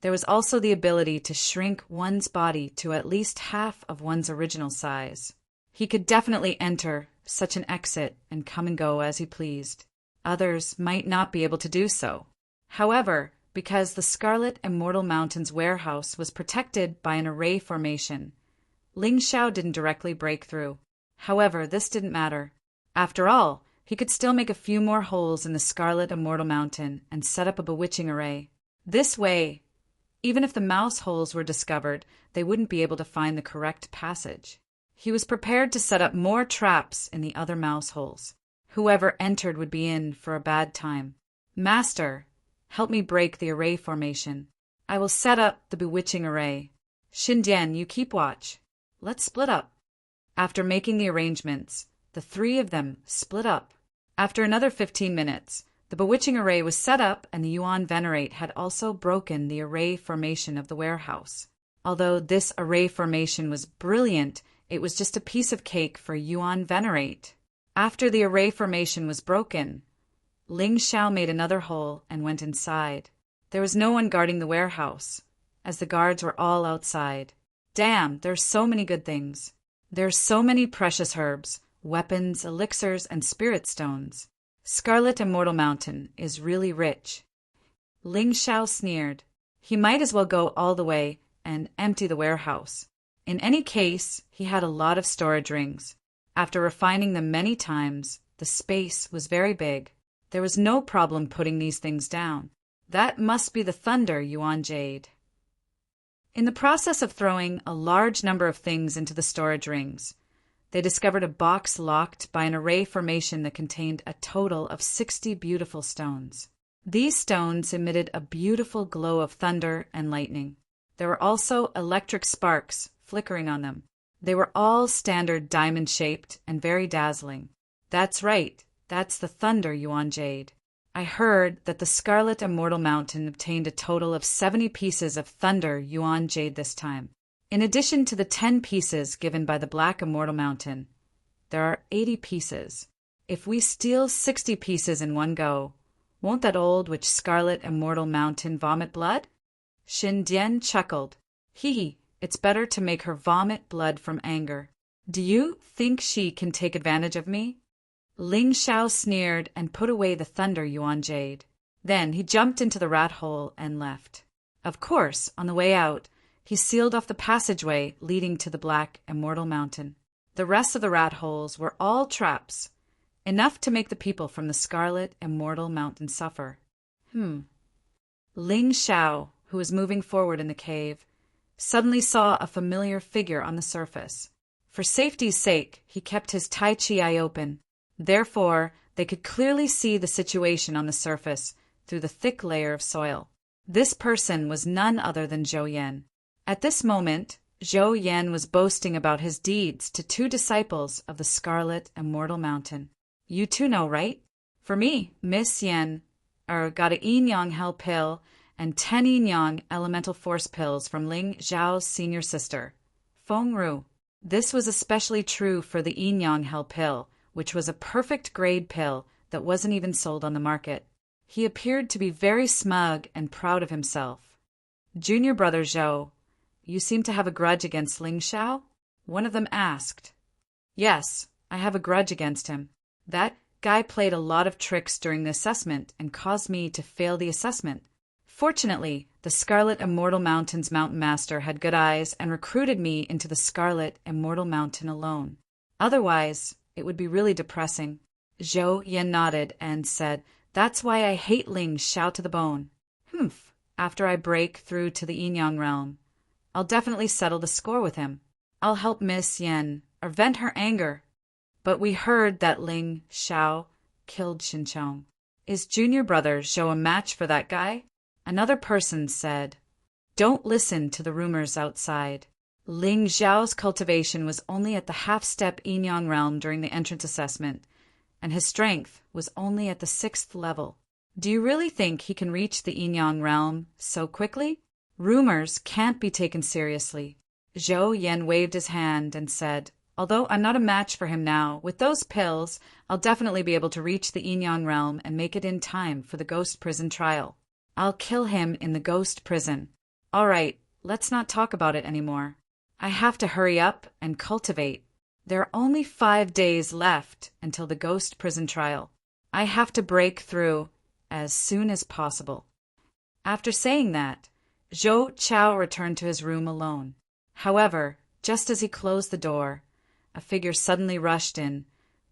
there was also the ability to shrink one's body to at least half of one's original size. He could definitely enter such an exit and come and go as he pleased. Others might not be able to do so. However, because the Scarlet Immortal Mountain's warehouse was protected by an array formation, Ling Xiao didn't directly break through. However, this didn't matter. After all, he could still make a few more holes in the Scarlet Immortal Mountain and set up a bewitching array. This way, even if the mouse holes were discovered, they wouldn't be able to find the correct passage. He was prepared to set up more traps in the other mouse holes. Whoever entered would be in for a bad time. Master, help me break the array formation. I will set up the bewitching array. Xindian, you keep watch. Let's split up. After making the arrangements, the three of them split up. After another 15 minutes, the bewitching array was set up and the Yuan Venerate had also broken the array formation of the warehouse. Although this array formation was brilliant, it was just a piece of cake for Yuan Venerate. After the array formation was broken, Ling Xiao made another hole and went inside. There was no one guarding the warehouse, as the guards were all outside. Damn, there's so many good things. There's so many precious herbs, weapons, elixirs, and spirit stones. Scarlet Immortal Mountain is really rich. Ling Xiao sneered. He might as well go all the way and empty the warehouse. In any case, he had a lot of storage rings. After refining them many times, the space was very big. There was no problem putting these things down. That must be the Thunder Yuan Jade. In the process of throwing a large number of things into the storage rings, they discovered a box locked by an array formation that contained a total of 60 beautiful stones. These stones emitted a beautiful glow of thunder and lightning. There were also electric sparks flickering on them. They were all standard diamond-shaped and very dazzling. That's right, that's the Thunder Yuan Jade. I heard that the Scarlet Immortal Mountain obtained a total of 70 pieces of Thunder Yuan Jade this time. In addition to the 10 pieces given by the Black Immortal Mountain, there are 80 pieces. If we steal 60 pieces in one go, won't that old witch Scarlet Immortal Mountain vomit blood? Xin Dian chuckled. Hee, it's better to make her vomit blood from anger. Do you think she can take advantage of me? Ling Xiao sneered and put away the Thunder Yuan Jade. Then he jumped into the rat hole and left. Of course, on the way out, he sealed off the passageway leading to the Black Immortal Mountain. The rest of the rat holes were all traps, enough to make the people from the Scarlet Immortal Mountain suffer. Ling Xiao, who was moving forward in the cave, suddenly saw a familiar figure on the surface. For safety's sake, he kept his Tai Chi eye open. Therefore, they could clearly see the situation on the surface through the thick layer of soil. This person was none other than Zhou Yan. At this moment, Zhou Yan was boasting about his deeds to 2 disciples of the Scarlet Immortal Mountain. You two know, right? For me, Miss Yan got a yin-yang hell pill and 10 yin-yang elemental force pills from Ling Zhao's senior sister, Feng Ru. This was especially true for the yin-yang hell pill, which was a perfect grade pill that wasn't even sold on the market. He appeared to be very smug and proud of himself. Junior brother Zhou, you seem to have a grudge against Ling Xiao? One of them asked. Yes, I have a grudge against him. That guy played a lot of tricks during the assessment and caused me to fail the assessment. Fortunately, the Scarlet Immortal Mountain's Mountain Master had good eyes and recruited me into the Scarlet Immortal Mountain alone. Otherwise, it would be really depressing. Zhou Yan nodded and said, That's why I hate Ling Xiao to the bone. After I break through to the yin-yang realm, I'll definitely settle the score with him. I'll help Miss Yan vent her anger. But we heard that Ling Xiao killed Xinchong. Is junior brother Zhou a match for that guy? Another person said, Don't listen to the rumors outside. Ling Xiao's cultivation was only at the half-step yin-yang realm during the entrance assessment, and his strength was only at the 6th level. Do you really think he can reach the yin-yang realm so quickly? Rumors can't be taken seriously. Zhou Yan waved his hand and said, Although I'm not a match for him now, with those pills, I'll definitely be able to reach the yin-yang realm and make it in time for the ghost prison trial. I'll kill him in the ghost prison. All right, let's not talk about it anymore. I have to hurry up and cultivate. There are only 5 days left until the ghost prison trial. I have to break through as soon as possible. After saying that, Zhou Chao returned to his room alone. However, just as he closed the door, a figure suddenly rushed in,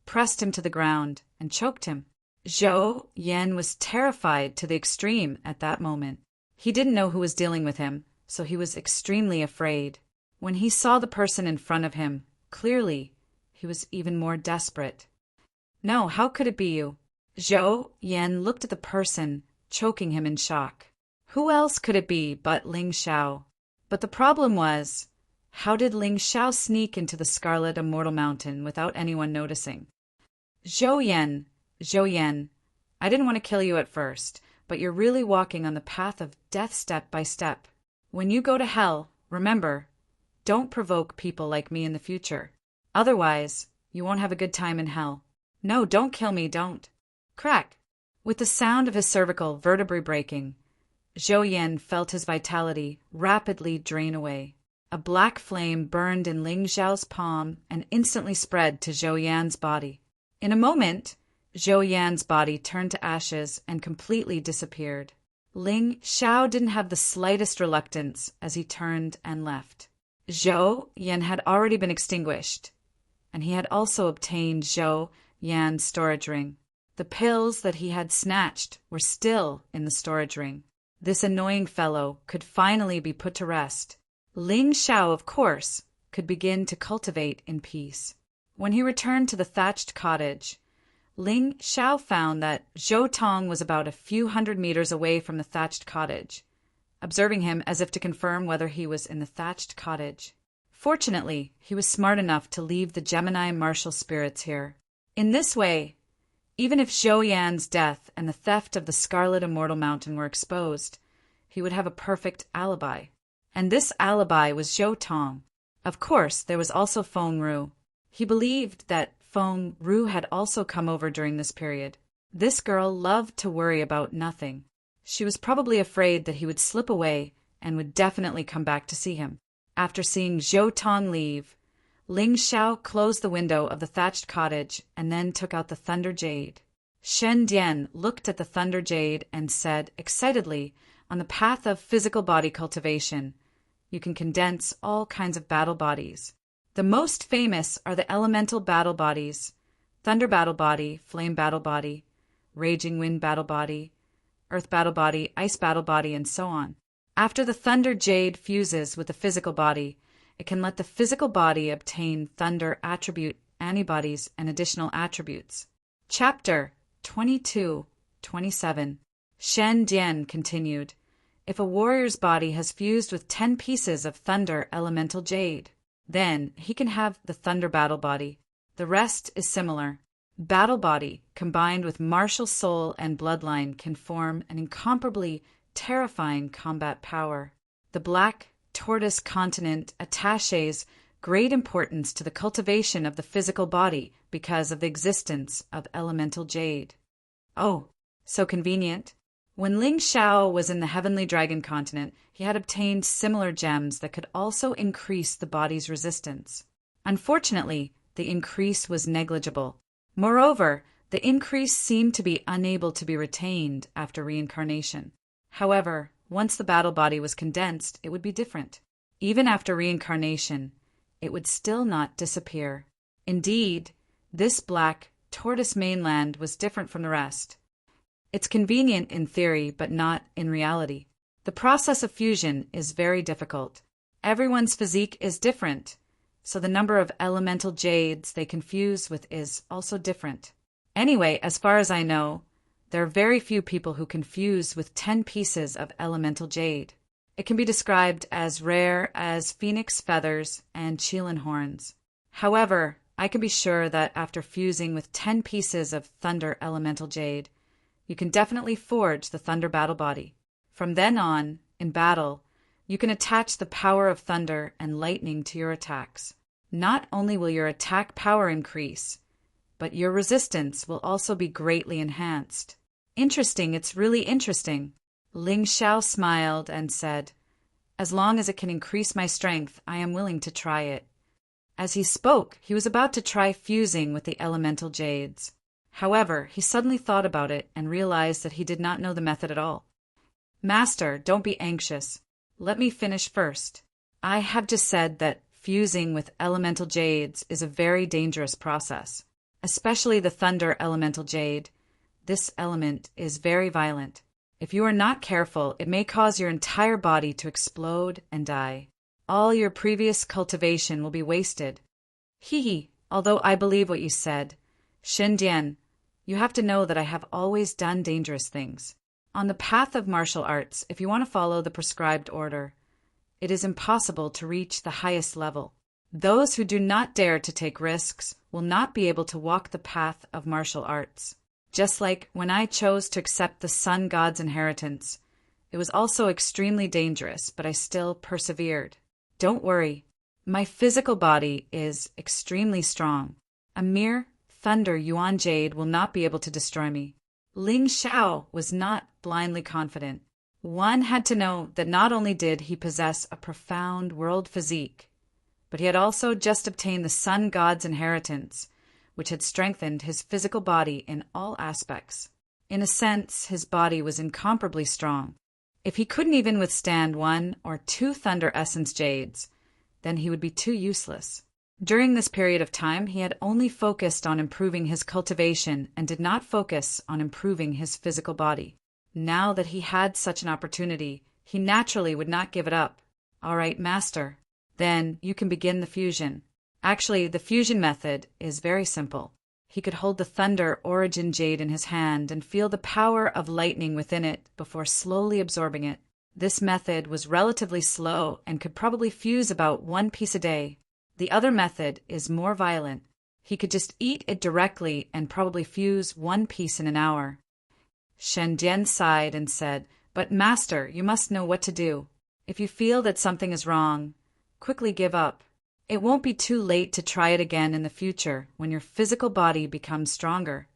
pressed him to the ground, and choked him. Zhou Yan was terrified to the extreme at that moment. He didn't know who was dealing with him, so he was extremely afraid. When he saw the person in front of him, clearly, he was even more desperate. No, how could it be you? Zhou Yan looked at the person, choking him in shock. Who else could it be but Ling Xiao? But the problem was, how did Ling Xiao sneak into the Scarlet Immortal Mountain without anyone noticing? Zhou Yan, I didn't want to kill you at first, but you're really walking on the path of death step by step. When you go to hell, remember, don't provoke people like me in the future. Otherwise, you won't have a good time in hell. No, don't kill me, don't. Crack! With the sound of his cervical vertebrae breaking, Zhou Yan felt his vitality rapidly drain away. A black flame burned in Ling Xiao's palm and instantly spread to Zhou Yan's body. In a moment, Zhou Yan's body turned to ashes and completely disappeared. Ling Xiao didn't have the slightest reluctance as he turned and left. Zhou Yan had already been extinguished, and he had also obtained Zhou Yan's storage ring. The pills that he had snatched were still in the storage ring. This annoying fellow could finally be put to rest. Ling Xiao, of course, could begin to cultivate in peace. When he returned to the thatched cottage, Ling Xiao found that Zhou Tong was about a few hundred meters away from the thatched cottage, observing him as if to confirm whether he was in the thatched cottage. Fortunately, he was smart enough to leave the Gemini martial spirits here. In this way, even if Zhou Yan's death and the theft of the Scarlet Immortal Mountain were exposed, he would have a perfect alibi. And this alibi was Zhou Tong. Of course, there was also Feng Ru. He believed that Feng Ru had also come over during this period. This girl loved to worry about nothing. She was probably afraid that he would slip away and would definitely come back to see him. After seeing Zhou Tong leave, Ling Xiao closed the window of the thatched cottage and then took out the Thunder Jade. Shen Dian looked at the Thunder Jade and said excitedly, "On the path of physical body cultivation, you can condense all kinds of battle bodies. The most famous are the elemental battle bodies: Thunder Battle Body, Flame Battle Body, Raging Wind Battle Body, Earth Battle Body, Ice Battle Body, and so on. After the Thunder Jade fuses with the physical body, it can let the physical body obtain Thunder attribute antibodies and additional attributes." Chapter 22-27. Shen Dian continued, "If a warrior's body has fused with 10 pieces of Thunder Elemental Jade, then he can have the Thunder Battle Body. The rest is similar. Battle Body, combined with Martial Soul and Bloodline, can form an incomparably terrifying combat power. The Black Tortoise Continent attaches great importance to the cultivation of the physical body because of the existence of Elemental Jade." Oh, so convenient. When Ling Xiao was in the Heavenly Dragon Continent, he had obtained similar gems that could also increase the body's resistance. Unfortunately, the increase was negligible. Moreover, the increase seemed to be unable to be retained after reincarnation. However, once the battle body was condensed, it would be different. Even after reincarnation, it would still not disappear. Indeed, this Black Tortoise mainland was different from the rest. It's convenient in theory, but not in reality. The process of fusion is very difficult. Everyone's physique is different, so the number of elemental jades they can fuse with is also different. Anyway, as far as I know, there are very few people who can fuse with 10 pieces of elemental jade. It can be described as rare as phoenix feathers and Qilin horns. However, I can be sure that after fusing with 10 pieces of Thunder Elemental Jade, you can definitely forge the Thunder Battle Body. From then on, in battle, you can attach the power of thunder and lightning to your attacks. Not only will your attack power increase, but your resistance will also be greatly enhanced. Interesting, it's really interesting. Ling Xiao smiled and said, "As long as it can increase my strength, I am willing to try it." As he spoke, he was about to try fusing with the elemental jades. However, he suddenly thought about it and realized that he did not know the method at all. "Master, don't be anxious. Let me finish first. I have just said that fusing with elemental jades is a very dangerous process, especially the Thunder Elemental Jade. This element is very violent. If you are not careful, it may cause your entire body to explode and die. All your previous cultivation will be wasted." "Hee, although I believe what you said. Shen Dian, you have to know that I have always done dangerous things. On the path of martial arts, if you want to follow the prescribed order, it is impossible to reach the highest level. Those who do not dare to take risks will not be able to walk the path of martial arts. Just like when I chose to accept the Sun God's inheritance, it was also extremely dangerous, but I still persevered. Don't worry, my physical body is extremely strong. A mere Thunder Yuan Jade will not be able to destroy me." Ling Xiao was not blindly confident. One had to know that not only did he possess a profound world physique, but he had also just obtained the Sun God's inheritance, which had strengthened his physical body in all aspects. In a sense, his body was incomparably strong. If he couldn't even withstand 1 or 2 Thunder Essence Jades, then he would be too useless. During this period of time, he had only focused on improving his cultivation and did not focus on improving his physical body. Now that he had such an opportunity, he naturally would not give it up. "All right, Master. Then you can begin the fusion." Actually, the fusion method is very simple. He could hold the Thunder Origin Jade in his hand and feel the power of lightning within it before slowly absorbing it. This method was relatively slow and could probably fuse about 1 piece a day. The other method is more violent. He could just eat it directly and probably fuse 1 piece in an hour. Shen Dian sighed and said, "But Master, you must know what to do. If you feel that something is wrong, quickly give up. It won't be too late to try it again in the future when your physical body becomes stronger."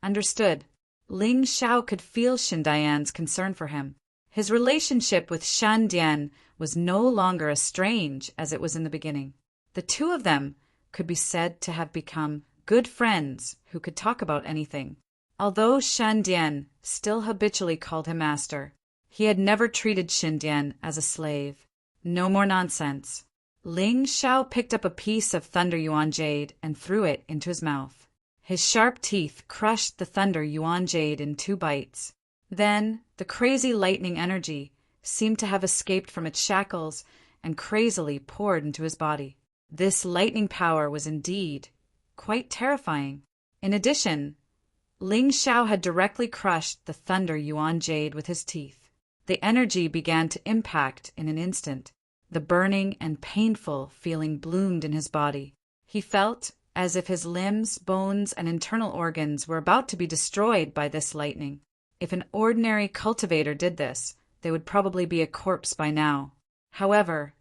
Understood. Ling Xiao could feel Shen Dian's concern for him. His relationship with Shen Dian was no longer as strange as it was in the beginning. The two of them could be said to have become good friends who could talk about anything. Although Shen Dian still habitually called him master, he had never treated Shen Dian as a slave. No more nonsense. Ling Xiao picked up a piece of Thunder Yuan Jade and threw it into his mouth. His sharp teeth crushed the Thunder Yuan Jade in 2 bites. Then, the crazy lightning energy seemed to have escaped from its shackles and crazily poured into his body. This lightning power was indeed quite terrifying. In addition, Ling Xiao had directly crushed the Thunder Yuan Jade with his teeth. The energy began to impact in an instant. The burning and painful feeling bloomed in his body. He felt as if his limbs, bones, and internal organs were about to be destroyed by this lightning. If an ordinary cultivator did this, they would probably be a corpse by now. However,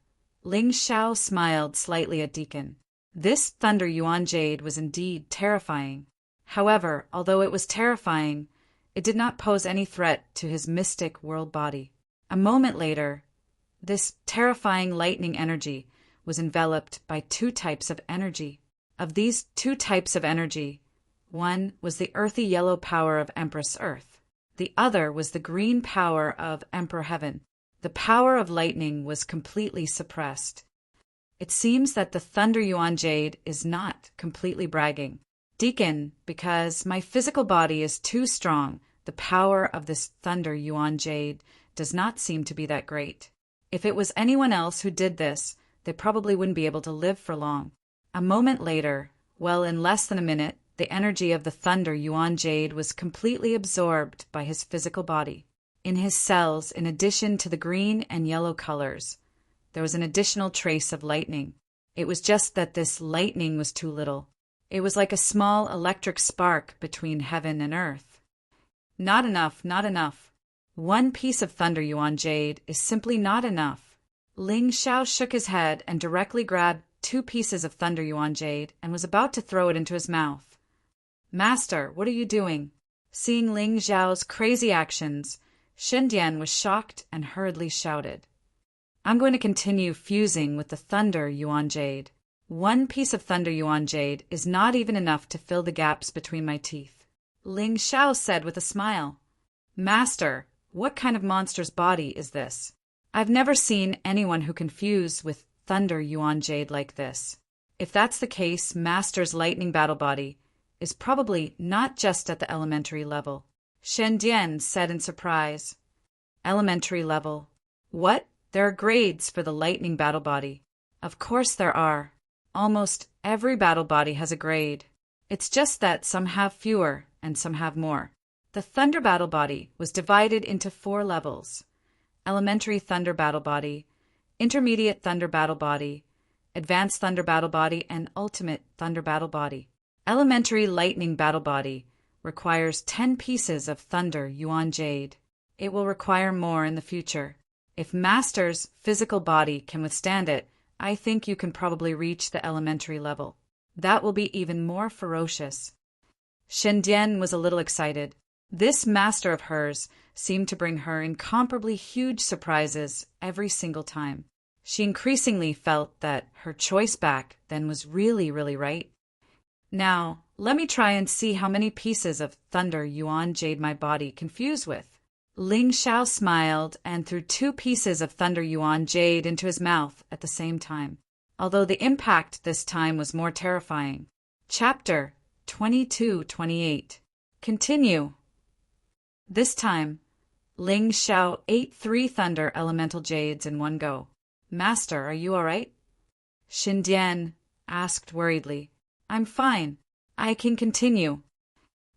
Ling Xiao smiled slightly at Deacon. This Thunder Yuan Jade was indeed terrifying. However, although it was terrifying, it did not pose any threat to his mystic world body. A moment later, this terrifying lightning energy was enveloped by 2 types of energy. Of these 2 types of energy, one was the earthy yellow power of Empress Earth. The other was the green power of Emperor Heaven. The power of lightning was completely suppressed. It seems that the Thunder Yuan Jade is not completely bragging. Deacon, because my physical body is too strong, the power of this Thunder Yuan Jade does not seem to be that great. If it was anyone else who did this, they probably wouldn't be able to live for long. A moment later, well, in less than a minute, the energy of the Thunder Yuan Jade was completely absorbed by his physical body. In his cells, in addition to the green and yellow colors, there was an additional trace of lightning. It was just that this lightning was too little. It was like a small electric spark between heaven and earth. Not enough, not enough. 1 piece of Thunder Yuan Jade is simply not enough. Ling Xiao shook his head and directly grabbed 2 pieces of Thunder Yuan Jade and was about to throw it into his mouth. "Master, what are you doing?" Seeing Ling Xiao's crazy actions, Shen Dian was shocked and hurriedly shouted, "I'm going to continue fusing with the Thunder Yuan Jade. 1 piece of Thunder Yuan Jade is not even enough to fill the gaps between my teeth." Ling Xiao said with a smile, "Master, what kind of monster's body is this? I've never seen anyone who can fuse with Thunder Yuan Jade like this. If that's the case, Master's lightning battle body is probably not just at the elementary level." Shen Dian said in surprise. "Elementary level? What? There are grades for the lightning battle body." "Of course there are. Almost every battle body has a grade. It's just that some have fewer and some have more." The Thunder Battle Body was divided into 4 levels: Elementary Thunder Battle Body, Intermediate Thunder Battle Body, Advanced Thunder Battle Body, and Ultimate Thunder Battle Body. Elementary Lightning Battle Body requires 10 pieces of Thunder Yuan Jade. It will require more in the future. If Master's physical body can withstand it, I think you can probably reach the elementary level. That will be even more ferocious. Shen Dian was a little excited. This master of hers seemed to bring her incomparably huge surprises every single time. She increasingly felt that her choice back then was really, really right. "Now, let me try and see how many pieces of Thunder Yuan Jade my body can fuse with." Ling Xiao smiled and threw 2 pieces of Thunder Yuan Jade into his mouth at the same time, although the impact this time was more terrifying. Chapter 22-28. Continue. This time, Ling Xiao ate 3 Thunder Elemental Jades in one go. "Master, are you all right?" Shen Dian asked worriedly. I'm fine. I can continue.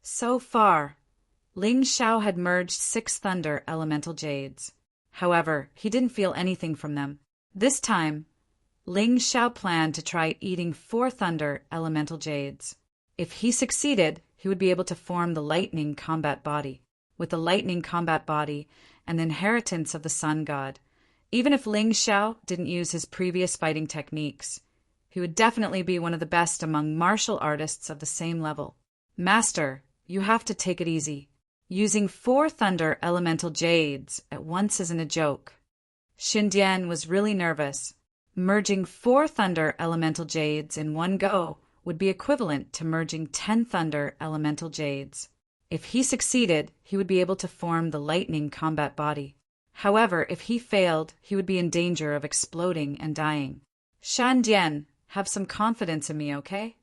So far, Ling Xiao had merged 6 thunder elemental jades. However, he didn't feel anything from them. This time, Ling Xiao planned to try eating 4 thunder elemental jades. If he succeeded, he would be able to form the lightning combat body. With the lightning combat body and the inheritance of the sun god, even if Ling Xiao didn't use his previous fighting techniques, he would definitely be one of the best among martial artists of the same level. Master, you have to take it easy. Using 4 thunder elemental jades at once isn't a joke. Xindian was really nervous. Merging 4 thunder elemental jades in one go would be equivalent to merging 10 thunder elemental jades. If he succeeded, he would be able to form the lightning combat body. However, if he failed, he would be in danger of exploding and dying. Xindian, have some confidence in me, okay?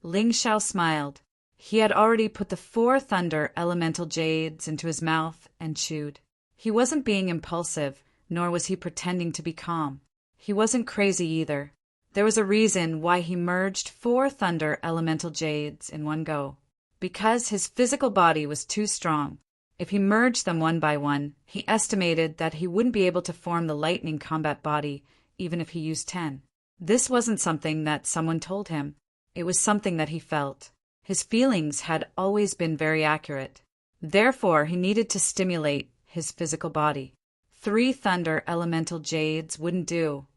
Ling Xiao smiled. He had already put the 4 thunder elemental jades into his mouth and chewed. He wasn't being impulsive, nor was he pretending to be calm. He wasn't crazy either. There was a reason why he merged 4 thunder elemental jades in one go. Because his physical body was too strong. If he merged them one by one, he estimated that he wouldn't be able to form the lightning combat body even if he used 10. This wasn't something that someone told him. It was something that he felt. His feelings had always been very accurate. Therefore, he needed to stimulate his physical body. 3 thunder elemental jades wouldn't do,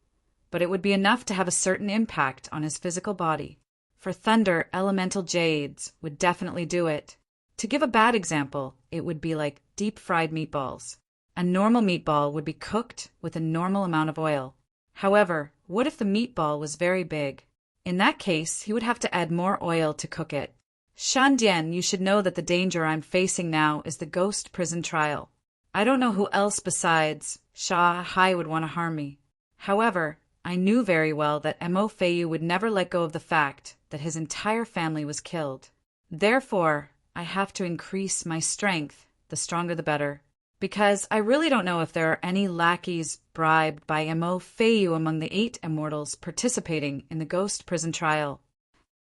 but it would be enough to have a certain impact on his physical body. For thunder elemental jades would definitely do it. To give a bad example, it would be like deep-fried meatballs. A normal meatball would be cooked with a normal amount of oil. However, what if the meatball was very big? In that case, he would have to add more oil to cook it. Xindian, you should know that the danger I'm facing now is the ghost prison trial. I don't know who else besides Sha Hai would want to harm me. However, I knew very well that Mo Feiyu would never let go of the fact that his entire family was killed. Therefore, I have to increase my strength, the stronger the better, because I really don't know if there are any lackeys bribed by Mo Feiyu among the 8 immortals participating in the ghost prison trial.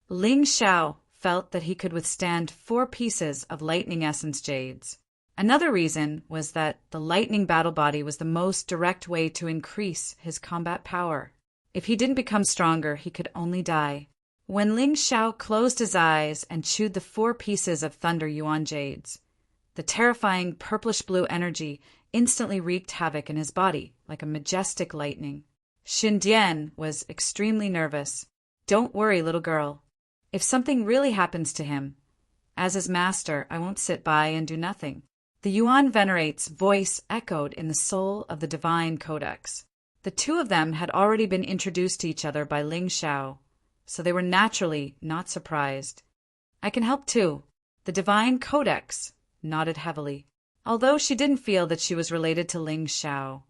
Ling Xiao felt that he could withstand 4 pieces of lightning essence jades. Another reason was that the lightning battle body was the most direct way to increase his combat power. If he didn't become stronger, he could only die. When Ling Xiao closed his eyes and chewed the 4 pieces of thunder yuan jades, the terrifying purplish-blue energy instantly wreaked havoc in his body like a majestic lightning. Xindian was extremely nervous. Don't worry, little girl. If something really happens to him, as his master, I won't sit by and do nothing. The Yuan Venerate's voice echoed in the soul of the Divine Codex. The 2 of them had already been introduced to each other by Ling Xiao, so they were naturally not surprised. I can help too. The Divine Codex nodded heavily. Although she didn't feel that she was related to Ling Xiao,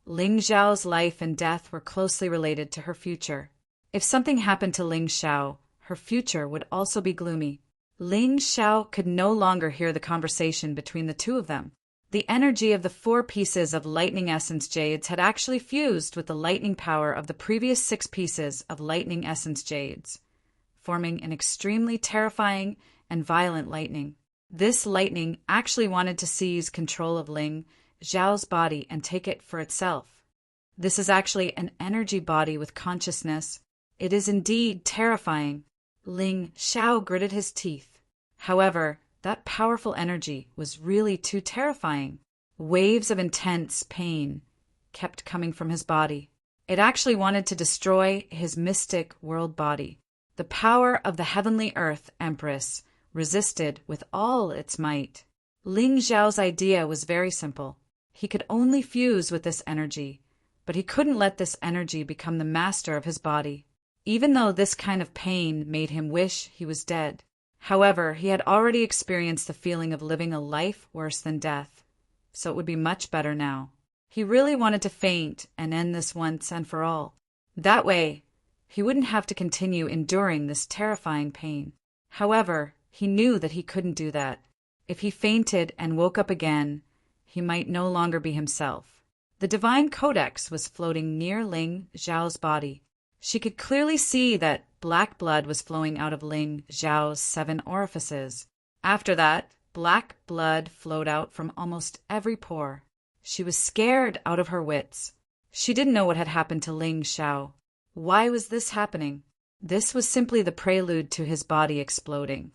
Ling Xiao's life and death were closely related to her future. If something happened to Ling Xiao, her future would also be gloomy. Ling Xiao could no longer hear the conversation between the 2 of them. The energy of the 4 pieces of lightning essence jades had actually fused with the lightning power of the previous 6 pieces of lightning essence jades, forming an extremely terrifying and violent lightning. This lightning actually wanted to seize control of Ling Xiao's body and take it for itself. This is actually an energy body with consciousness. It is indeed terrifying. Ling Xiao gritted his teeth. However, that powerful energy was really too terrifying. Waves of intense pain kept coming from his body. It actually wanted to destroy his mystic world body. The power of the heavenly earth empress resisted with all its might. Ling Xiao's idea was very simple. He could only fuse with this energy, but he couldn't let this energy become the master of his body, even though this kind of pain made him wish he was dead. However, he had already experienced the feeling of living a life worse than death, so it would be much better now. He really wanted to faint and end this once and for all. That way, he wouldn't have to continue enduring this terrifying pain. However, he knew that he couldn't do that. If he fainted and woke up again, he might no longer be himself. The Divine Codex was floating near Ling Xiao's body. She could clearly see that black blood was flowing out of Ling Xiao's 7 orifices. After that, black blood flowed out from almost every pore. She was scared out of her wits. She didn't know what had happened to Ling Xiao. Why was this happening? This was simply the prelude to his body exploding.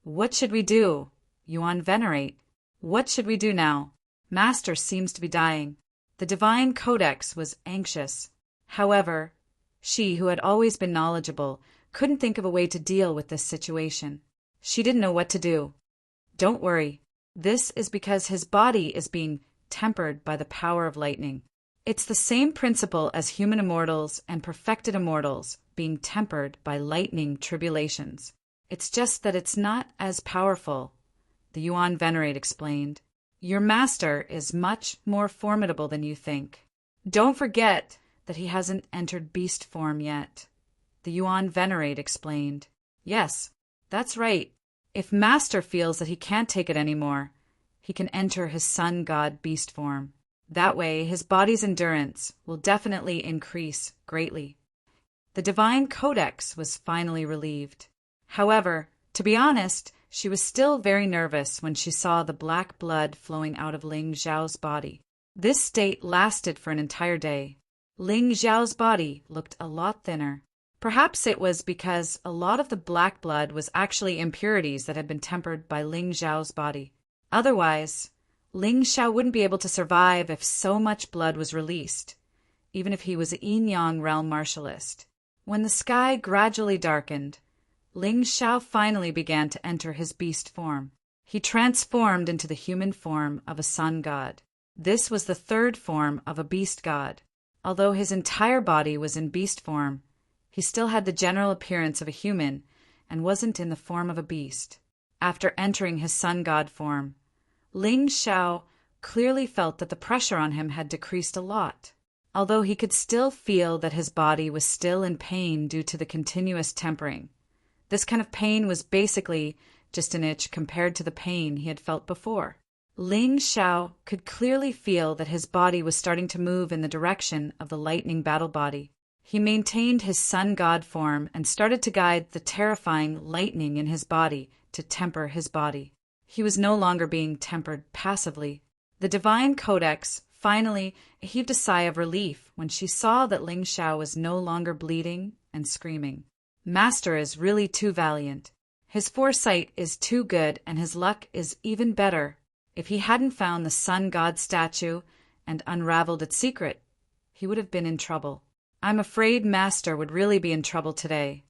What should we do? Yuan Venerate. What should we do now? Master seems to be dying. The divine codex was anxious. However, she, who had always been knowledgeable, couldn't think of a way to deal with this situation. She didn't know what to do. Don't worry. This is because his body is being tempered by the power of lightning. It's the same principle as human immortals and perfected immortals being tempered by lightning tribulations. It's just that it's not as powerful, the Yuan Venerate explained. Your master is much more formidable than you think. Don't forget that he hasn't entered beast form yet, the Yuan Venerate explained. Yes, that's right. If master feels that he can't take it anymore, he can enter his sun god beast form. That way, his body's endurance will definitely increase greatly. The divine codex was finally relieved. However, to be honest, she was still very nervous when she saw the black blood flowing out of Ling Xiao's body. This state lasted for an entire day. Ling Xiao's body looked a lot thinner. Perhaps it was because a lot of the black blood was actually impurities that had been tempered by Ling Xiao's body. Otherwise, Ling Xiao wouldn't be able to survive if so much blood was released, even if he was a yin-yang realm martialist. When the sky gradually darkened, Ling Xiao finally began to enter his beast form. He transformed into the human form of a sun god. This was the 3rd form of a beast god. Although his entire body was in beast form, he still had the general appearance of a human and wasn't in the form of a beast. After entering his sun god form, Ling Xiao clearly felt that the pressure on him had decreased a lot. Although he could still feel that his body was still in pain due to the continuous tempering. This kind of pain was basically just an itch compared to the pain he had felt before. Ling Xiao could clearly feel that his body was starting to move in the direction of the lightning battle body. He maintained his sun god form and started to guide the terrifying lightning in his body to temper his body. He was no longer being tempered passively. The divine codex finally heaved a sigh of relief when she saw that Ling Xiao was no longer bleeding and screaming. Master is really too valiant. His foresight is too good and his luck is even better. If he hadn't found the sun god statue and unraveled its secret, he would have been in trouble. I'm afraid Master would really be in trouble today.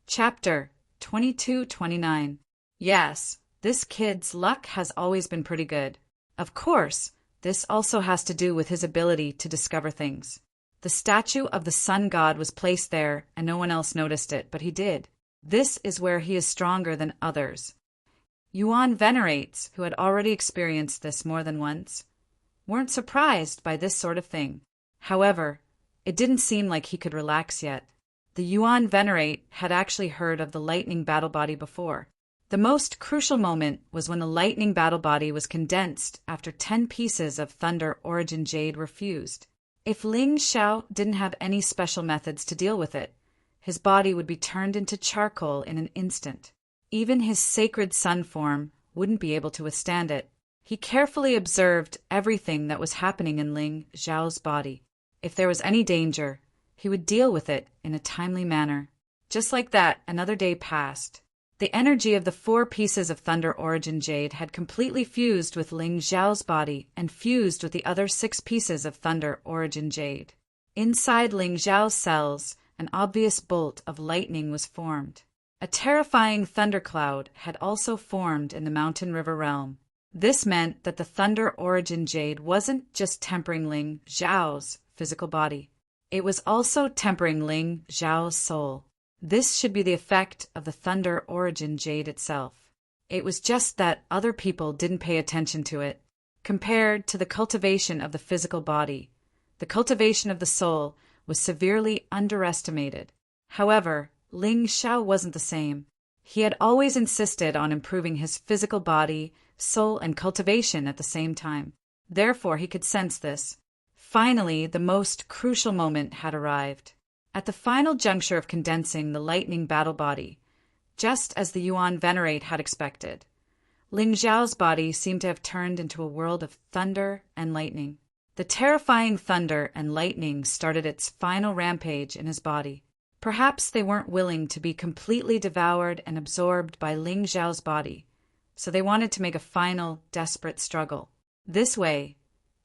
Chapter 22-29. Yes, this kid's luck has always been pretty good. Of course, this also has to do with his ability to discover things. The statue of the sun god was placed there and no one else noticed it, but he did. This is where he is stronger than others. Yuan Venerates, who had already experienced this more than once, weren't surprised by this sort of thing. However, it didn't seem like he could relax yet. The Yuan Venerate had actually heard of the lightning battle body before. The most crucial moment was when the lightning battle body was condensed after 10 pieces of thunder origin jade were fused. If Ling Xiao didn't have any special methods to deal with it, his body would be turned into charcoal in an instant. Even his sacred sun form wouldn't be able to withstand it. He carefully observed everything that was happening in Ling Xiao's body. If there was any danger, he would deal with it in a timely manner. Just like that, another day passed. The energy of the 4 pieces of thunder origin jade had completely fused with Ling Xiao's body and fused with the other 6 pieces of thunder origin jade. Inside Ling Xiao's cells, an obvious bolt of lightning was formed. A terrifying thundercloud had also formed in the mountain river realm. This meant that the thunder origin jade wasn't just tempering Ling Xiao's physical body. It was also tempering Ling Xiao's soul. This should be the effect of the thunder origin jade itself. It was just that other people didn't pay attention to it. Compared to the cultivation of the physical body, the cultivation of the soul was severely underestimated. However, Ling Xiao wasn't the same. He had always insisted on improving his physical body, soul, and cultivation at the same time. Therefore, he could sense this. Finally, the most crucial moment had arrived. At the final juncture of condensing the lightning battle body, just as the Yuan Venerate had expected, Ling Xiao's body seemed to have turned into a world of thunder and lightning. The terrifying thunder and lightning started its final rampage in his body. Perhaps they weren't willing to be completely devoured and absorbed by Ling Xiao's body, so they wanted to make a final, desperate struggle. This way,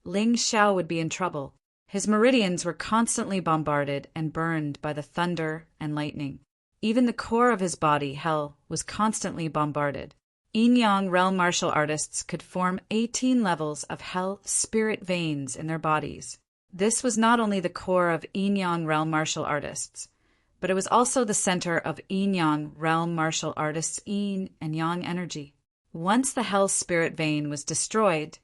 Ling Xiao would be in trouble. His meridians were constantly bombarded and burned by the thunder and lightning. Even the core of his body, hell, was constantly bombarded. Yin-Yang realm martial artists could form 18 levels of hell spirit veins in their bodies. This was not only the core of Yin-Yang realm martial artists, but it was also the center of Yin-Yang realm martial artists' yin and yang energy. Once the hell spirit vein was destroyed,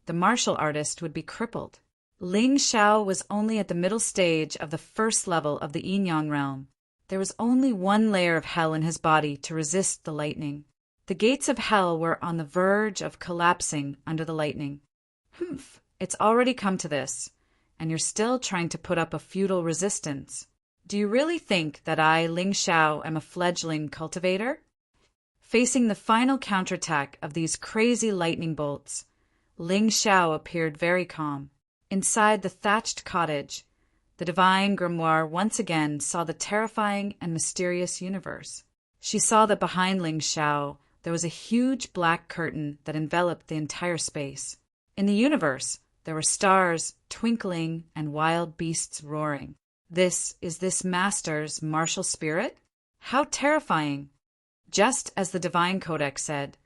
the martial artist would be crippled. Ling Xiao was only at the middle stage of the first level of the Yin-Yang realm. There was only one layer of hell in his body to resist the lightning. The gates of hell were on the verge of collapsing under the lightning. Humph, it's already come to this, and you're still trying to put up a futile resistance. Do you really think that I, Ling Xiao, am a fledgling cultivator? Facing the final counterattack of these crazy lightning bolts, Ling Xiao appeared very calm. Inside the thatched cottage, the divine grimoire once again saw the terrifying and mysterious universe. She saw that behind Ling Xiao there was a huge black curtain that enveloped the entire space. In the universe, there were stars twinkling and wild beasts roaring. This is this master's martial spirit? How terrifying! Just as the Divine Codex said,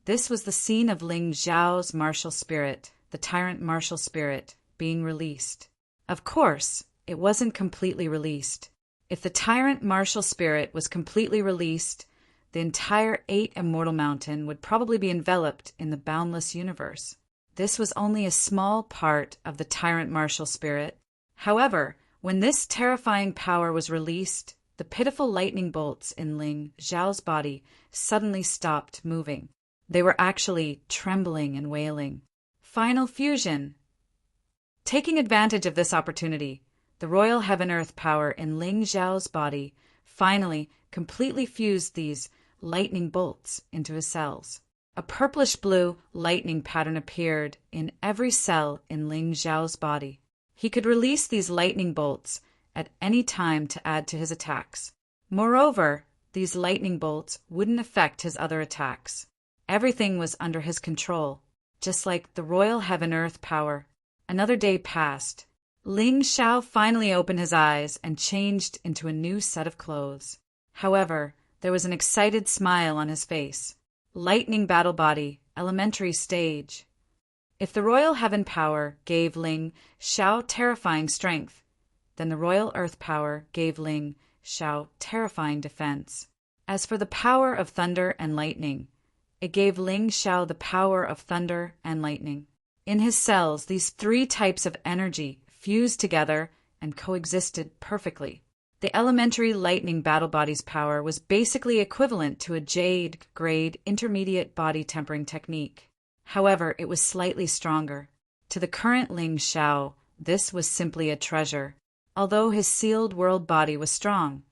this was the scene of Ling Xiao's martial spirit, the tyrant martial spirit, being released. Of course, it wasn't completely released. If the tyrant martial spirit was completely released, the entire 8 Immortal Mountain would probably be enveloped in the boundless universe. This was only a small part of the tyrant martial spirit. However, when this terrifying power was released, the pitiful lightning bolts in Ling Xiao's body suddenly stopped moving. They were actually trembling and wailing. Final fusion. Taking advantage of this opportunity, the royal heaven-earth power in Ling Xiao's body finally completely fused these lightning bolts into his cells. A purplish-blue lightning pattern appeared in every cell in Ling Xiao's body. He could release these lightning bolts at any time to add to his attacks. Moreover, these lightning bolts wouldn't affect his other attacks. Everything was under his control, just like the royal heaven-earth power. Another day passed. Ling Xiao finally opened his eyes and changed into a new set of clothes. However, there was an excited smile on his face. Lightning battle body, elementary stage. If the royal heaven power gave Ling Xiao terrifying strength, then the royal earth power gave Ling Xiao terrifying defense. As for the power of thunder and lightning, it gave Ling Xiao the power of thunder and lightning. In his cells, these 3 types of energy fused together and coexisted perfectly. The elementary lightning battle body's power was basically equivalent to a jade-grade intermediate body tempering technique. However, it was slightly stronger. To the current Ling Xiao, this was simply a treasure. Although his sealed world body was strong,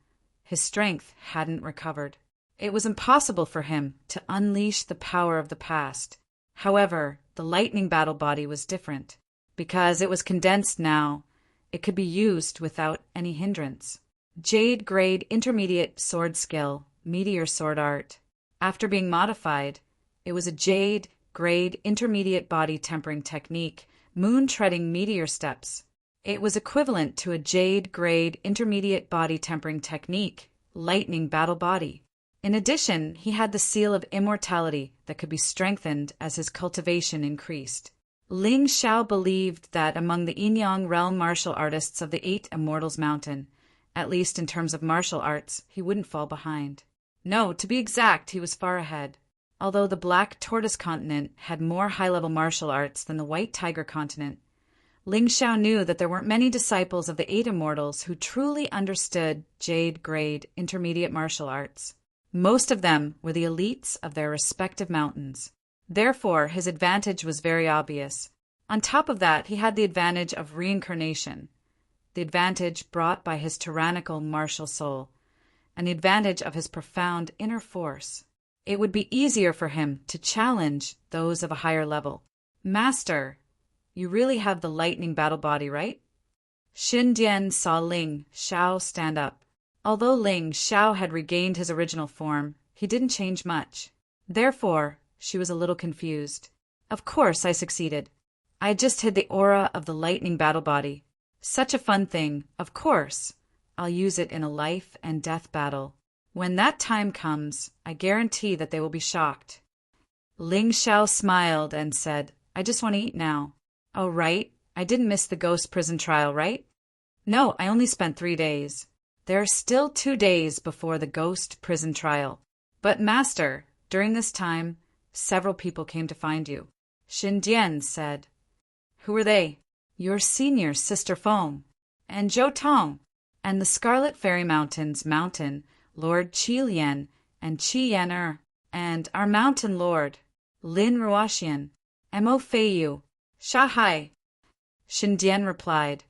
his strength hadn't recovered. It was impossible for him to unleash the power of the past. However, the lightning battle body was different. Because it was condensed now, it could be used without any hindrance. Jade grade intermediate sword skill, meteor sword art. After being modified, it was a jade grade intermediate body tempering technique, moon treading meteor steps. It was equivalent to a jade grade intermediate body tempering technique, lightning battle body. In addition, he had the seal of immortality that could be strengthened as his cultivation increased. Ling Xiao believed that among the Yin-Yang realm martial artists of the 8 Immortals Mountain, at least in terms of martial arts, he wouldn't fall behind. No, to be exact, he was far ahead. Although the Black Tortoise Continent had more high-level martial arts than the White Tiger Continent, Ling Xiao knew that there weren't many disciples of the 8 Immortals who truly understood Jade-grade intermediate martial arts. Most of them were the elites of their respective mountains. Therefore, his advantage was very obvious. On top of that, he had the advantage of reincarnation. the advantage brought by his tyrannical martial soul, and the advantage of his profound inner force. It would be easier for him to challenge those of a higher level. Master, you really have the lightning battle body, right? Xin Dian saw Ling Xiao stand up. Although Ling Xiao had regained his original form, he didn't change much. Therefore, she was a little confused. Of course I succeeded. I just hid the aura of the lightning battle body. Such a fun thing, of course. I'll use it in a life and death battle. When that time comes, I guarantee that they will be shocked. Ling Xiao smiled and said, I just want to eat now. Oh, right. I didn't miss the ghost prison trial, right? No, I only spent 3 days. There are still 2 days before the ghost prison trial. But, Master, during this time, several people came to find you. Xin Dian said. Who were they? Your senior sister Feng, and Zhou Tong, and the Scarlet Fairy Mountain's mountain, Lord Qi Lian, and Qi Yan and our mountain lord, Lin Ruoxian, Mo Feiyu, Sha Hai. Xin Dian replied.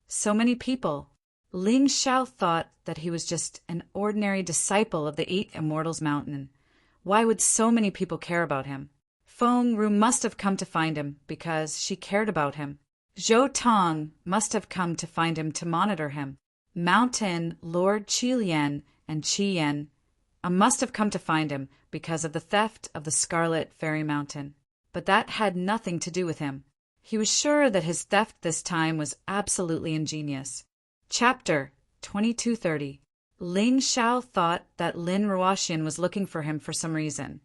So many people. Ling Xiao thought that he was just an ordinary disciple of the 8 Immortals Mountain. Why would so many people care about him? Feng Ru must have come to find him because she cared about him. Zhou Tong must have come to find him to monitor him. Mountain Lord Qi Lian and Qi Yan must have come to find him because of the theft of the Scarlet Fairy Mountain. But that had nothing to do with him. He was sure that his theft this time was absolutely ingenious. Chapter 2230. Ling Xiao thought that Lin Ruoxian was looking for him for some reason,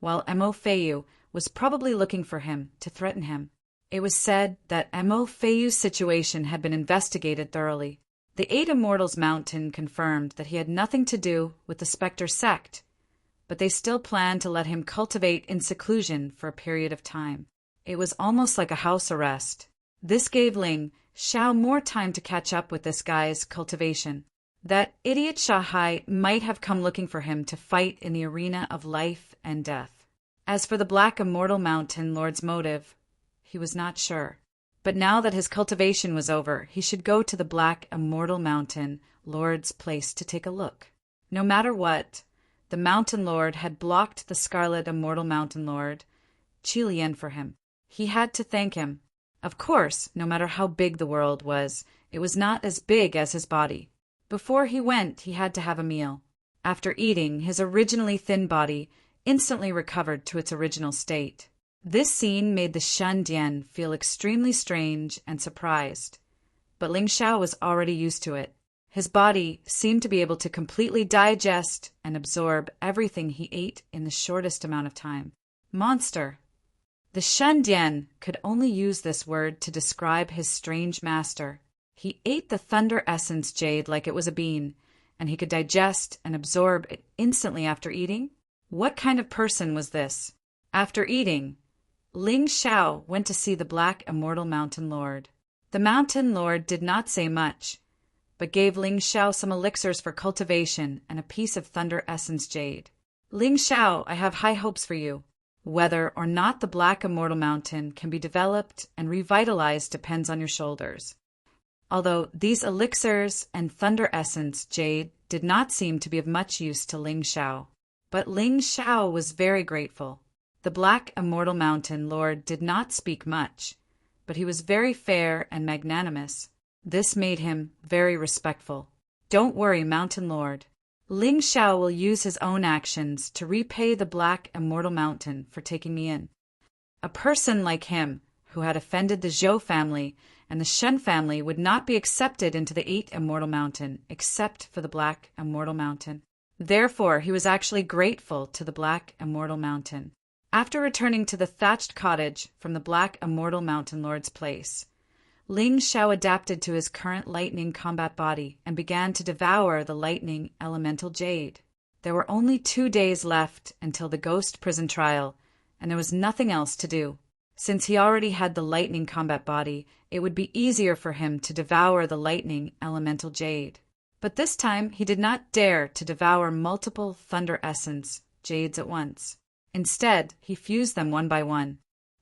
while Mo Feiyu was probably looking for him to threaten him. It was said that Mo Feiyu's situation had been investigated thoroughly. The 8 Immortals Mountain confirmed that he had nothing to do with the Spectre sect, but they still planned to let him cultivate in seclusion for a period of time. It was almost like a house arrest. This gave Ling Xiao more time to catch up with this guy's cultivation. That idiot Sha Hai might have come looking for him to fight in the arena of life and death. As for the Black Immortal Mountain Lord's motive, he was not sure. But now that his cultivation was over, he should go to the Black Immortal Mountain Lord's place to take a look. No matter what, the Mountain Lord had blocked the Scarlet Immortal Mountain Lord, Qi Lian, for him. He had to thank him. Of course, no matter how big the world was, it was not as big as his body. Before he went, he had to have a meal. After eating, his originally thin body instantly recovered to its original state. This scene made the Xin Dian feel extremely strange and surprised. But Ling Xiao was already used to it. His body seemed to be able to completely digest and absorb everything he ate in the shortest amount of time. Monster. The Xin Dian could only use this word to describe his strange master. He ate the Thunder Essence Jade like it was a bean, and he could digest and absorb it instantly after eating? What kind of person was this? After eating, Ling Xiao went to see the Black Immortal Mountain Lord. The Mountain Lord did not say much, but gave Ling Xiao some elixirs for cultivation and a piece of Thunder Essence Jade. Ling Xiao, I have high hopes for you. Whether or not the Black Immortal Mountain can be developed and revitalized depends on your shoulders. Although these elixirs and Thunder Essence Jade did not seem to be of much use to Ling Xiao. But Ling Xiao was very grateful. The Black Immortal Mountain Lord did not speak much, but he was very fair and magnanimous. This made him very respectful. Don't worry, Mountain Lord. Ling Xiao will use his own actions to repay the Black Immortal Mountain for taking me in. A person like him, who had offended the Zhou family and the Shen family, would not be accepted into the 8 Immortal Mountain except for the Black Immortal Mountain. Therefore, he was actually grateful to the Black Immortal Mountain. After returning to the thatched cottage from the Black Immortal Mountain Lord's place, Ling Xiao adapted to his current lightning combat body and began to devour the lightning elemental jade. There were only 2 days left until the ghost prison trial, and there was nothing else to do. Since he already had the lightning combat body, it would be easier for him to devour the lightning elemental jade. But this time he did not dare to devour multiple Thunder Essence jades at once. Instead, he fused them one by one.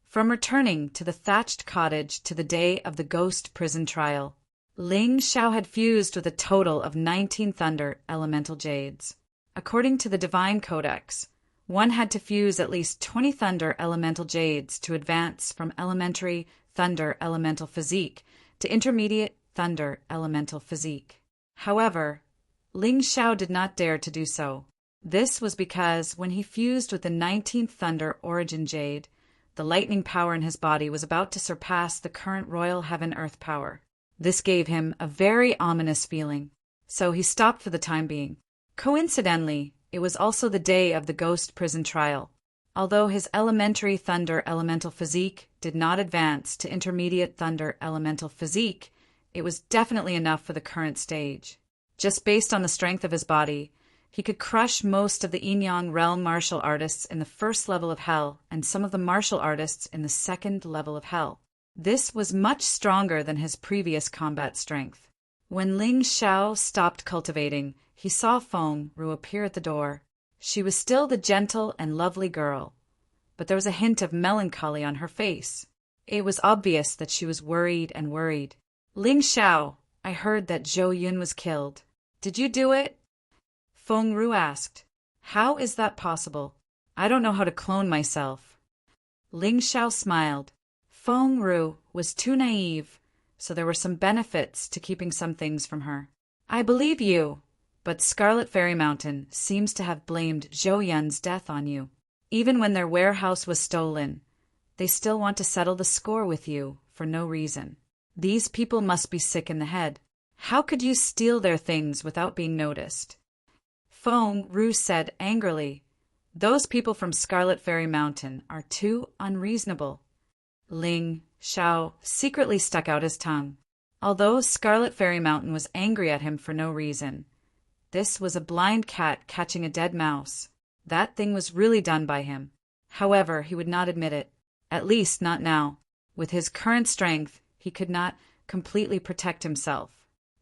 From returning to the thatched cottage to the day of the ghost prison trial, Ling Xiao had fused with a total of 19 thunder elemental jades. According to the Divine Codex, one had to fuse at least 20 thunder elemental jades to advance from elementary thunder elemental physique to intermediate thunder elemental physique. However, Ling Xiao did not dare to do so. This was because when he fused with the 19th thunder origin jade, the lightning power in his body was about to surpass the current royal heaven-earth power. This gave him a very ominous feeling, so he stopped for the time being. Coincidentally, it was also the day of the ghost prison trial. Although his elementary thunder elemental physique did not advance to intermediate thunder elemental physique, it was definitely enough for the current stage. Just based on the strength of his body, he could crush most of the Yin-Yang realm martial artists in the first level of hell and some of the martial artists in the second level of hell. This was much stronger than his previous combat strength. When Ling Xiao stopped cultivating, he saw Feng Ru appear at the door. She was still the gentle and lovely girl, but there was a hint of melancholy on her face. It was obvious that she was worried and worried. Ling Xiao, I heard that Zhou Yun was killed. Did you do it? Feng Ru asked. How is that possible? I don't know how to clone myself. Ling Xiao smiled. Feng Ru was too naive, so there were some benefits to keeping some things from her. I believe you, but Scarlet Fairy Mountain seems to have blamed Zhou Yun's death on you. Even when their warehouse was stolen, they still want to settle the score with you for no reason. These people must be sick in the head. How could you steal their things without being noticed? Feng Ru said angrily, those people from Scarlet Fairy Mountain are too unreasonable. Ling Xiao secretly stuck out his tongue. Although Scarlet Fairy Mountain was angry at him for no reason, this was a blind cat catching a dead mouse. That thing was really done by him. However, he would not admit it. At least not now. With his current strength, he could not completely protect himself.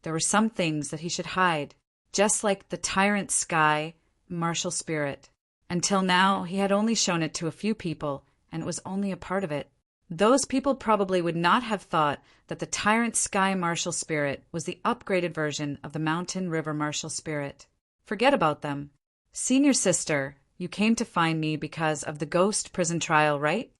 There were some things that he should hide, just like the Tyrant Sky martial spirit. Until now, he had only shown it to a few people, and it was only a part of it. Those people probably would not have thought that the Tyrant Sky martial spirit was the upgraded version of the Mountain River martial spirit. Forget about them. Senior sister, you came to find me because of the ghost prison trial, right?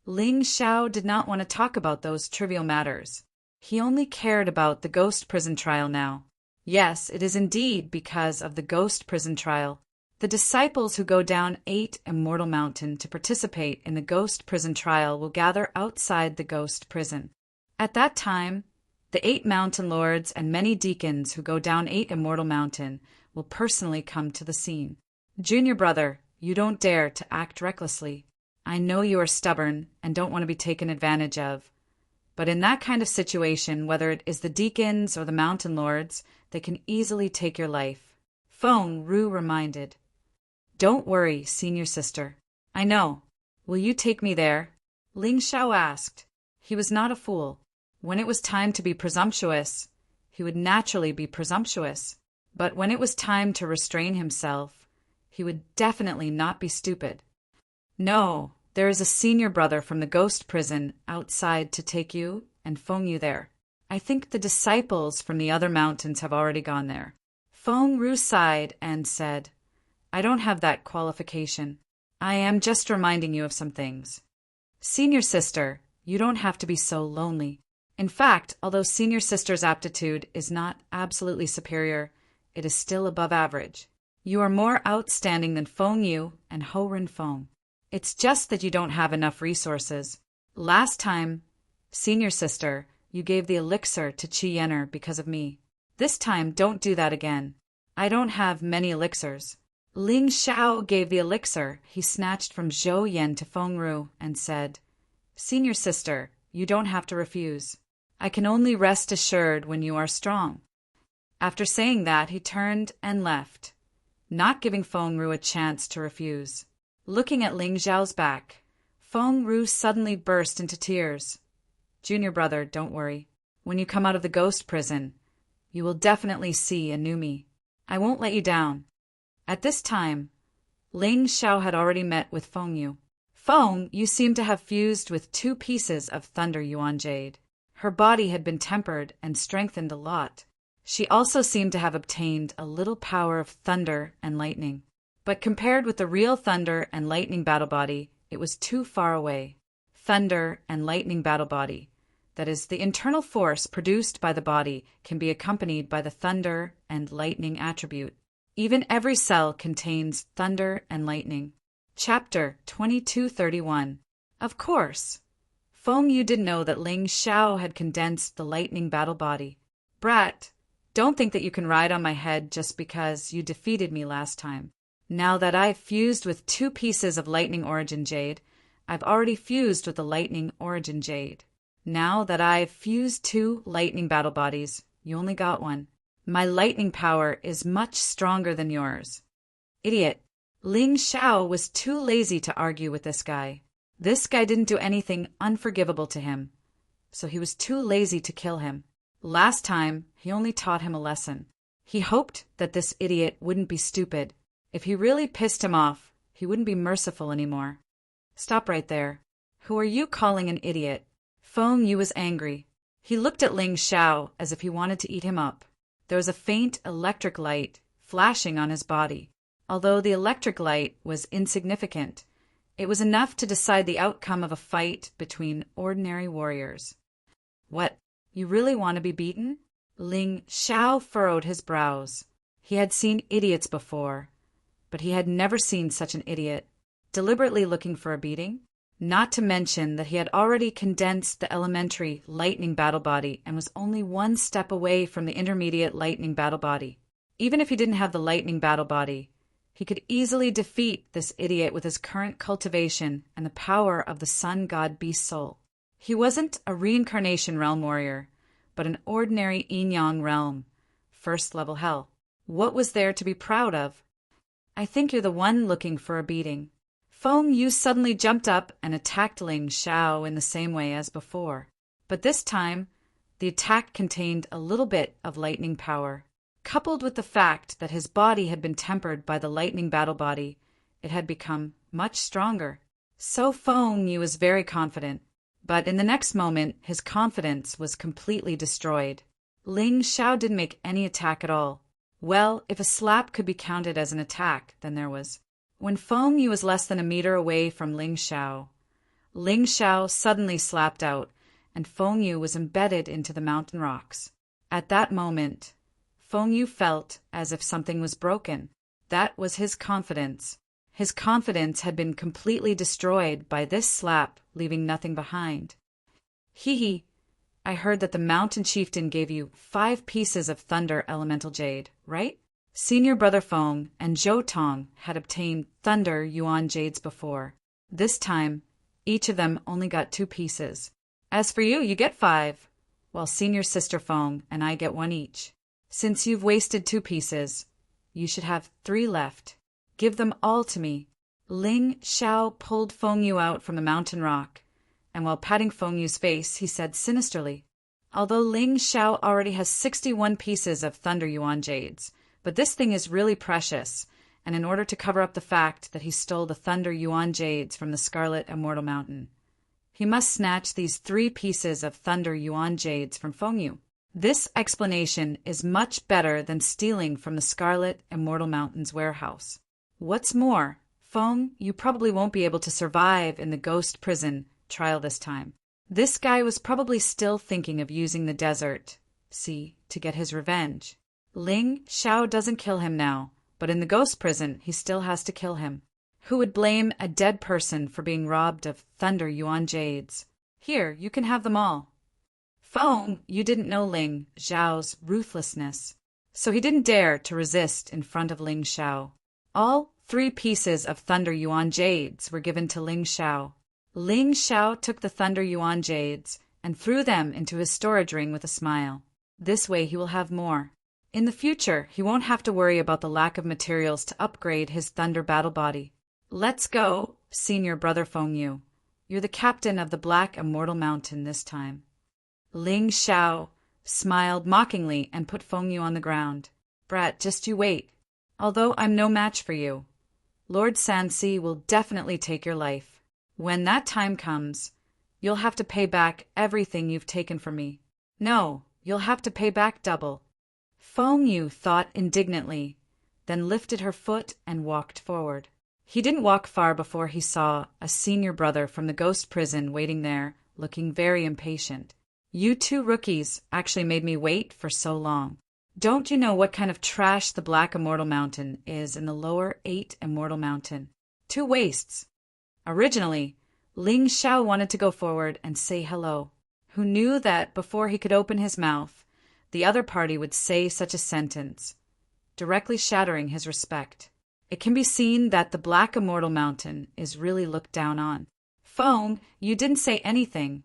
Ling Xiao did not want to talk about those trivial matters. He only cared about the ghost prison trial now. Yes, it is indeed because of the ghost prison trial. The disciples who go down 8 Immortal Mountain to participate in the ghost prison trial will gather outside the ghost prison. At that time, the 8 mountain lords and many deacons who go down 8 Immortal Mountain will personally come to the scene. Junior brother, you don't dare to act recklessly. I know you are stubborn and don't want to be taken advantage of. But in that kind of situation, whether it is the deacons or the mountain lords, they can easily take your life. Feng Ru reminded. Don't worry, senior sister. I know. Will you take me there? Ling Xiao asked. He was not a fool. When it was time to be presumptuous, he would naturally be presumptuous. But when it was time to restrain himself, he would definitely not be stupid. No, there is a senior brother from the ghost prison outside to take you and Feng you there. I think the disciples from the other mountains have already gone there. Feng Ru sighed and said, I don't have that qualification. I am just reminding you of some things. Senior sister, you don't have to be so lonely. In fact, although senior sister's aptitude is not absolutely superior, it is still above average. You are more outstanding than Feng Yu and Ho Rin Feng. It's just that you don't have enough resources. Last time, senior sister, you gave the elixir to Qi Yenner because of me. This time, don't do that again. I don't have many elixirs. Ling Xiao gave the elixir he snatched from Zhou Yan to Feng Ru and said, Senior sister, you don't have to refuse. I can only rest assured when you are strong. After saying that, he turned and left, not giving Feng Ru a chance to refuse. Looking at Ling Xiao's back, Feng Ru suddenly burst into tears. Junior brother, don't worry. When you come out of the ghost prison, you will definitely see a new me. I won't let you down. At this time, Ling Xiao had already met with Feng Yu. Feng, you seem to have fused with 2 pieces of Thunder Yuan Jade. Her body had been tempered and strengthened a lot. She also seemed to have obtained a little power of thunder and lightning. But compared with the real thunder and lightning battle body, it was too far away. Thunder and lightning battle body, that is, the internal force produced by the body, can be accompanied by the thunder and lightning attribute. Even every cell contains thunder and lightning. Chapter 2231. Of course. Feng Yu didn't know that Ling Xiao had condensed the lightning battle body. Brat, don't think that you can ride on my head just because you defeated me last time. Now that I've fused with 2 pieces of lightning origin jade, I've already fused with the lightning origin jade. Now that I've fused 2 lightning battle bodies, you only got 1. My lightning power is much stronger than yours. Idiot. Ling Xiao was too lazy to argue with this guy. This guy didn't do anything unforgivable to him, so he was too lazy to kill him. Last time, he only taught him a lesson. He hoped that this idiot wouldn't be stupid. If he really pissed him off, he wouldn't be merciful anymore. Stop right there. Who are you calling an idiot? Feng Yu was angry. He looked at Ling Xiao as if he wanted to eat him up. There was a faint electric light flashing on his body. Although the electric light was insignificant, it was enough to decide the outcome of a fight between ordinary warriors. What? You really want to be beaten? Ling Xiao furrowed his brows. He had seen idiots before, but he had never seen such an idiot, deliberately looking for a beating. Not to mention that he had already condensed the elementary lightning battle body and was only 1 step away from the intermediate lightning battle body. Even if he didn't have the lightning battle body, he could easily defeat this idiot with his current cultivation and the power of the sun god beast soul. He wasn't a reincarnation realm warrior, but an ordinary yin-yang realm, 1st level hell. What was there to be proud of? I think you're the one looking for a beating. Feng Yu suddenly jumped up and attacked Ling Xiao in the same way as before. But this time, the attack contained a little bit of lightning power. Coupled with the fact that his body had been tempered by the lightning battle body, it had become much stronger. So Feng Yu was very confident. But in the next moment, his confidence was completely destroyed. Ling Xiao didn't make any attack at all. Well, if a slap could be counted as an attack, then there was. When Feng Yu was less than a meter away from Ling Xiao suddenly slapped out, and Feng Yu was embedded into the mountain rocks. At that moment, Feng Yu felt as if something was broken. That was his confidence. His confidence had been completely destroyed by this slap, leaving nothing behind. Hee, I heard that the mountain chieftain gave you 5 pieces of thunder elemental jade, right? Senior brother Feng and Zhou Tong had obtained thunder yuan jades before. This time, each of them only got 2 pieces. As for you, you get 5, while senior sister Feng and I get 1 each. Since you've wasted 2 pieces, you should have 3 left. Give them all to me. Ling Xiao pulled Feng Yu out from the mountain rock, and while patting Feng Yu's face, he said sinisterly, although Ling Xiao already has 61 pieces of thunder yuan jades, but this thing is really precious, and in order to cover up the fact that he stole the thunder yuan jades from the Scarlet Immortal Mountain, he must snatch these 3 pieces of thunder yuan jades from Feng Yu. This explanation is much better than stealing from the Scarlet Immortal Mountain's warehouse. What's more, Feng, you probably won't be able to survive in the ghost prison trial this time. This guy was probably still thinking of using the desert, to get his revenge. Ling Xiao doesn't kill him now, but in the ghost prison he still has to kill him. Who would blame a dead person for being robbed of thunder yuan jades? Here, you can have them all. Feng, you didn't know Ling Xiao's ruthlessness, so he didn't dare to resist in front of Ling Xiao. All 3 pieces of thunder yuan jades were given to Ling Xiao. Ling Xiao took the thunder yuan jades and threw them into his storage ring with a smile. This way he will have more. In the future, he won't have to worry about the lack of materials to upgrade his thunder battle body. Let's go, senior brother Feng Yu. You're the captain of the Black Immortal Mountain this time. Ling Xiao smiled mockingly and put Feng Yu on the ground. Brat, just you wait. Although I'm no match for you, Lord Sanxi will definitely take your life. When that time comes, You'll have to pay back everything you've taken from me. No, you'll have to pay back double. Feng Yu thought indignantly, then lifted her foot and walked forward. He didn't walk far before he saw a senior brother from the ghost prison waiting there, looking very impatient. You two rookies actually made me wait for so long. Don't you know what kind of trash the Black Immortal Mountain is in the lower 8 Immortal Mountain? 2 wastes. Originally, Ling Xiao wanted to go forward and say hello, who knew that before he could open his mouth, the other party would say such a sentence, directly shattering his respect. It can be seen that the Black Immortal Mountain is really looked down on. Feng, you didn't say anything,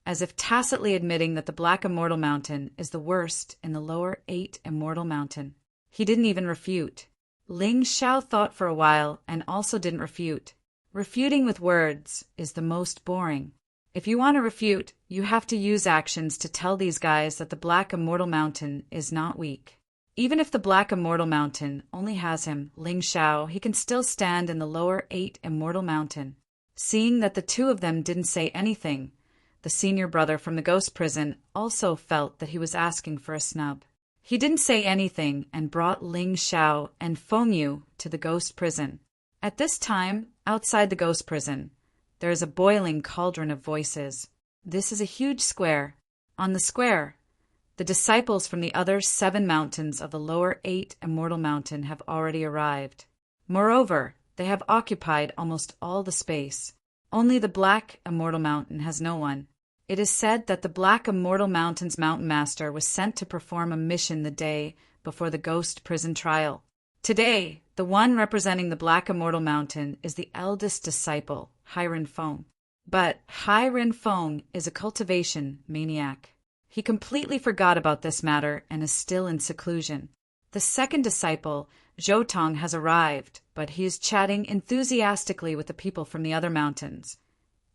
as if tacitly admitting that the Black Immortal Mountain is the worst in the lower 8 Immortal Mountain. He didn't even refute. Ling Xiao thought for a while and also didn't refute. Refuting with words is the most boring. If you want to refute, you have to use actions to tell these guys that the Black Immortal Mountain is not weak. Even if the Black Immortal Mountain only has him, Ling Xiao, he can still stand in the lower 8 Immortal Mountain. Seeing that the two of them didn't say anything, the senior brother from the ghost prison also felt that he was asking for a snub. He didn't say anything and brought Ling Xiao and Feng Yu to the ghost prison. At this time, outside the ghost prison, there is a boiling cauldron of voices. This is a huge square. On the square, the disciples from the other 7 mountains of the lower 8 Immortal Mountain have already arrived. Moreover, they have occupied almost all the space. Only the Black Immortal Mountain has no one. It is said that the Black Immortal Mountain's Mountain Master was sent to perform a mission the day before the ghost prison trial. Today, the one representing the Black Immortal Mountain is the eldest disciple, Hairen Feng. But Hairen Feng is a cultivation maniac. He completely forgot about this matter and is still in seclusion. The second disciple, Zhou Tong, has arrived, but he is chatting enthusiastically with the people from the other mountains,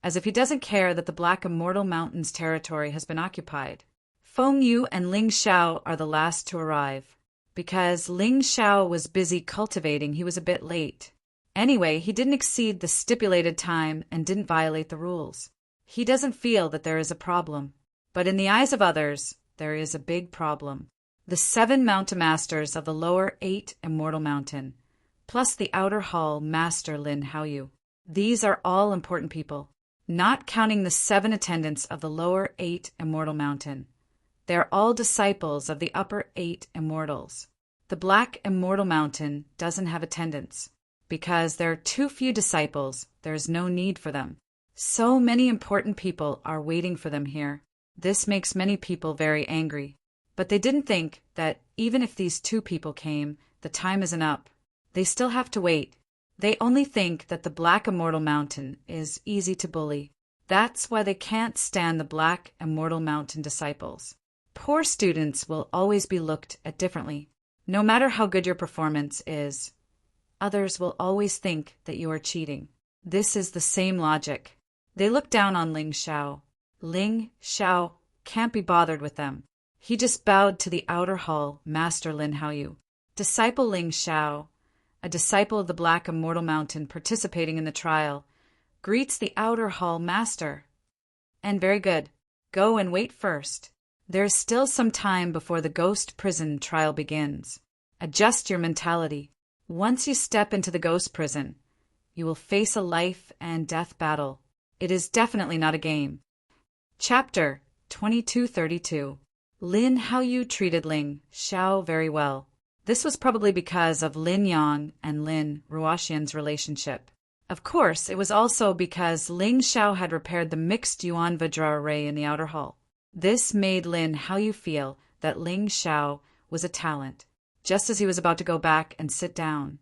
as if he doesn't care that the Black Immortal Mountain's territory has been occupied. Feng Yu and Ling Xiao are the last to arrive. Because Ling Xiao was busy cultivating, he was a bit late. Anyway, he didn't exceed the stipulated time and didn't violate the rules. He doesn't feel that there is a problem. But in the eyes of others, there is a big problem. The 7 Mountain Masters of the lower 8 Immortal Mountain, plus the outer hall Master Lin Haoyu. These are all important people, not counting the 7 attendants of the lower 8 Immortal Mountain. They are all disciples of the upper 8 Immortals. The Black Immortal Mountain doesn't have attendants. Because there are too few disciples, there is no need for them. So many important people are waiting for them here. This makes many people very angry. But they didn't think that even if these 2 people came, the time isn't up. They still have to wait. They only think that the Black Immortal Mountain is easy to bully. That's why they can't stand the Black Immortal Mountain disciples. Poor students will always be looked at differently. No matter how good your performance is, others will always think that you are cheating. This is the same logic. They look down on Ling Xiao. Ling Xiao can't be bothered with them. He just bowed to the outer hall Master Lin Haoyu. Disciple Ling Xiao, a disciple of the Black Immortal Mountain participating in the trial, greets the outer hall master. And very good. Go and wait first. There is still some time before the ghost prison trial begins. Adjust your mentality. Once you step into the ghost prison, you will face a life and death battle. It is definitely not a game. Chapter 2232. Lin Haoyu treated Ling Xiao very well. This was probably because of Lin Yang and Lin Ruoxian's relationship. Of course, it was also because Ling Xiao had repaired the mixed Yuan Vajra array in the outer hall. This made Lin Haoyu feel that Ling Xiao was a talent. Just as he was about to go back and sit down,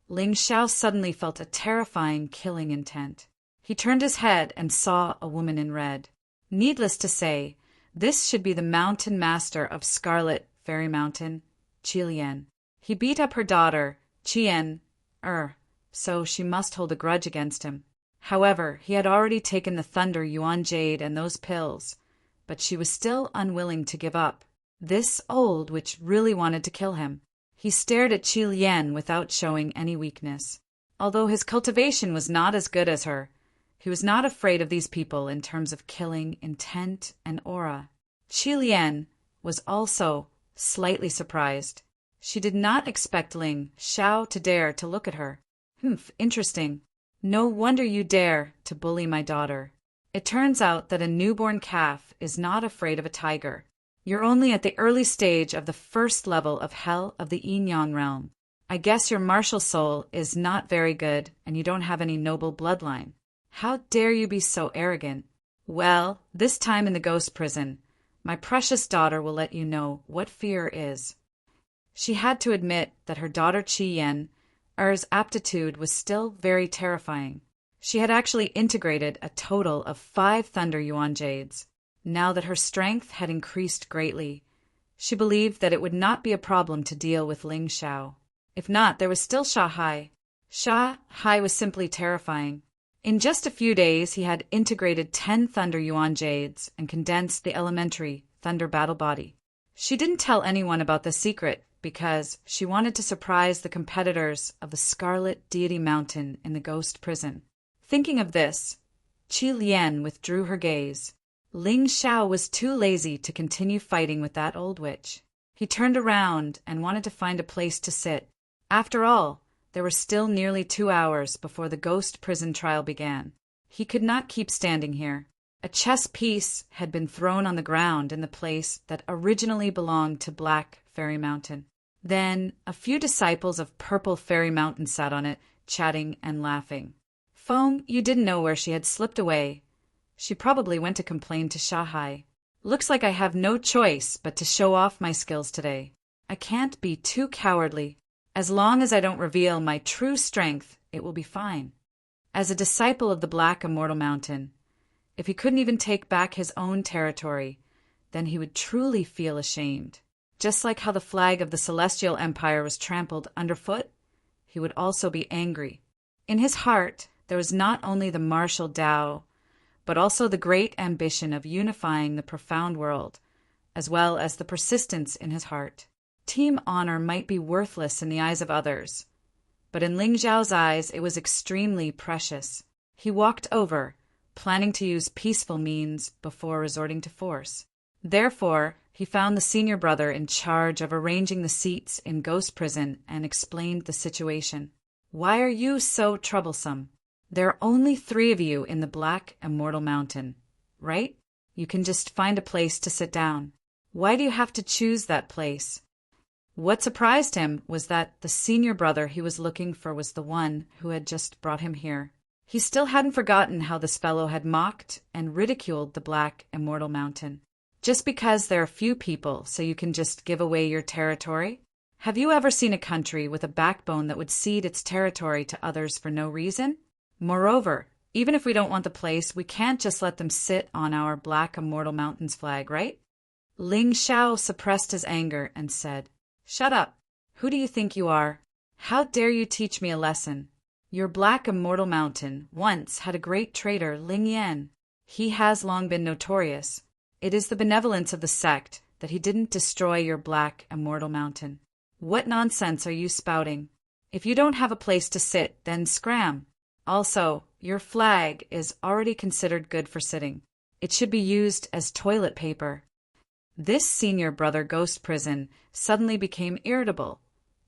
Ling Xiao suddenly felt a terrifying killing intent. He turned his head and saw a woman in red. Needless to say, this should be the mountain master of Scarlet Fairy Mountain, Qilian. He beat up her daughter, Qian, so she must hold a grudge against him. However, he had already taken the Thunder Yuan Jade and those pills, but she was still unwilling to give up. This old witch really wanted to kill him. He stared at Qilian without showing any weakness. Although his cultivation was not as good as her, He was not afraid of these people in terms of killing, intent, and aura. Qi Lian was also slightly surprised. She did not expect Ling Xiao to dare to look at her. Interesting. No wonder you dare to bully my daughter. It turns out that a newborn calf is not afraid of a tiger. You're only at the early stage of the first level of hell of the yin-yang realm. I guess your martial soul is not very good and you don't have any noble bloodline. How dare you be so arrogant? Well, this time in the ghost prison, my precious daughter will let you know what fear is. She had to admit that her daughter Qi Yan's aptitude was still very terrifying. She had actually integrated a total of 5 Thunder Yuan Jades. Now that her strength had increased greatly, she believed that it would not be a problem to deal with Ling Xiao. If not, there was still Sha Hai. Sha Hai was simply terrifying. In just a few days, he had integrated 10 Thunder Yuan Jades and condensed the elementary Thunder Battle Body. She didn't tell anyone about the secret because she wanted to surprise the competitors of the Scarlet Deity Mountain in the ghost prison. Thinking of this, Qi Lian withdrew her gaze. Ling Xiao was too lazy to continue fighting with that old witch. He turned around and wanted to find a place to sit. After all, there were still nearly 2 hours before the ghost prison trial began. He could not keep standing here. A chess piece had been thrown on the ground in the place that originally belonged to Black Fairy Mountain. Then a few disciples of Purple Fairy Mountain sat on it, chatting and laughing. Foam, you didn't know where she had slipped away. She probably went to complain to Sha Hai. Looks like I have no choice but to show off my skills today. I can't be too cowardly. As long as I don't reveal my true strength, it will be fine. As a disciple of the Black Immortal Mountain, if he couldn't even take back his own territory, then he would truly feel ashamed. Just like how the flag of the Celestial Empire was trampled underfoot, he would also be angry. In his heart, there was not only the martial Tao, but also the great ambition of unifying the profound world, as well as the persistence in his heart. Team honor might be worthless in the eyes of others, but in Ling Xiao's eyes it was extremely precious. He walked over, planning to use peaceful means before resorting to force. Therefore, he found the senior brother in charge of arranging the seats in Ghost Prison and explained the situation. Why are you so troublesome? There are only 3 of you in the Black Immortal Mountain, right? You can just find a place to sit down. Why do you have to choose that place? What surprised him was that the senior brother he was looking for was the one who had just brought him here. He still hadn't forgotten how this fellow had mocked and ridiculed the Black Immortal Mountain. Just because there are few people, so you can just give away your territory? Have you ever seen a country with a backbone that would cede its territory to others for no reason? Moreover, even if we don't want the place, we can't just let them sit on our Black Immortal Mountain's flag, right? Ling Xiao suppressed his anger and said, "Shut up. Who do you think you are? How dare you teach me a lesson? Your Black Immortal Mountain once had a great trader, Ling Yan. He has long been notorious. It is the benevolence of the sect that he didn't destroy your Black Immortal Mountain. What nonsense are you spouting? If you don't have a place to sit, then scram. Also, your flag is already considered good for sitting. It should be used as toilet paper." This senior brother Ghost Prison suddenly became irritable,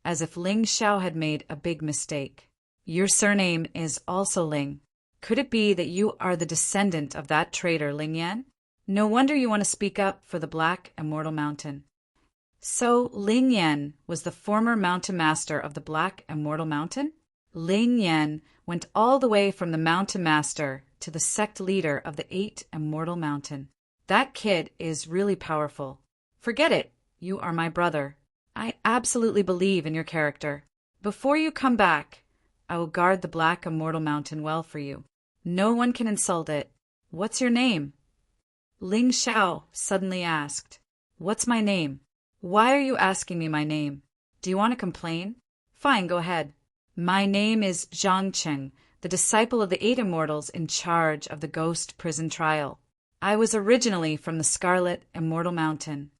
as if Ling Xiao had made a big mistake. "Your surname is also Ling. Could it be that you are the descendant of that traitor Ling Yan? No wonder you want to speak up for the Black Immortal Mountain." So Ling Yan was the former mountain master of the Black Immortal Mountain? Ling Yan went all the way from the mountain master to the sect leader of the 8 Immortal Mountain. That kid is really powerful. Forget it. You are my brother. I absolutely believe in your character. Before you come back, I will guard the Black Immortal Mountain well for you. No one can insult it. What's your name? Ling Xiao suddenly asked. What's my name? Why are you asking me my name? Do you want to complain? Fine, go ahead. My name is Zhang Cheng, the disciple of the 8 Immortals in charge of the Ghost Prison trial. I was originally from the Scarlet Immortal Mountain.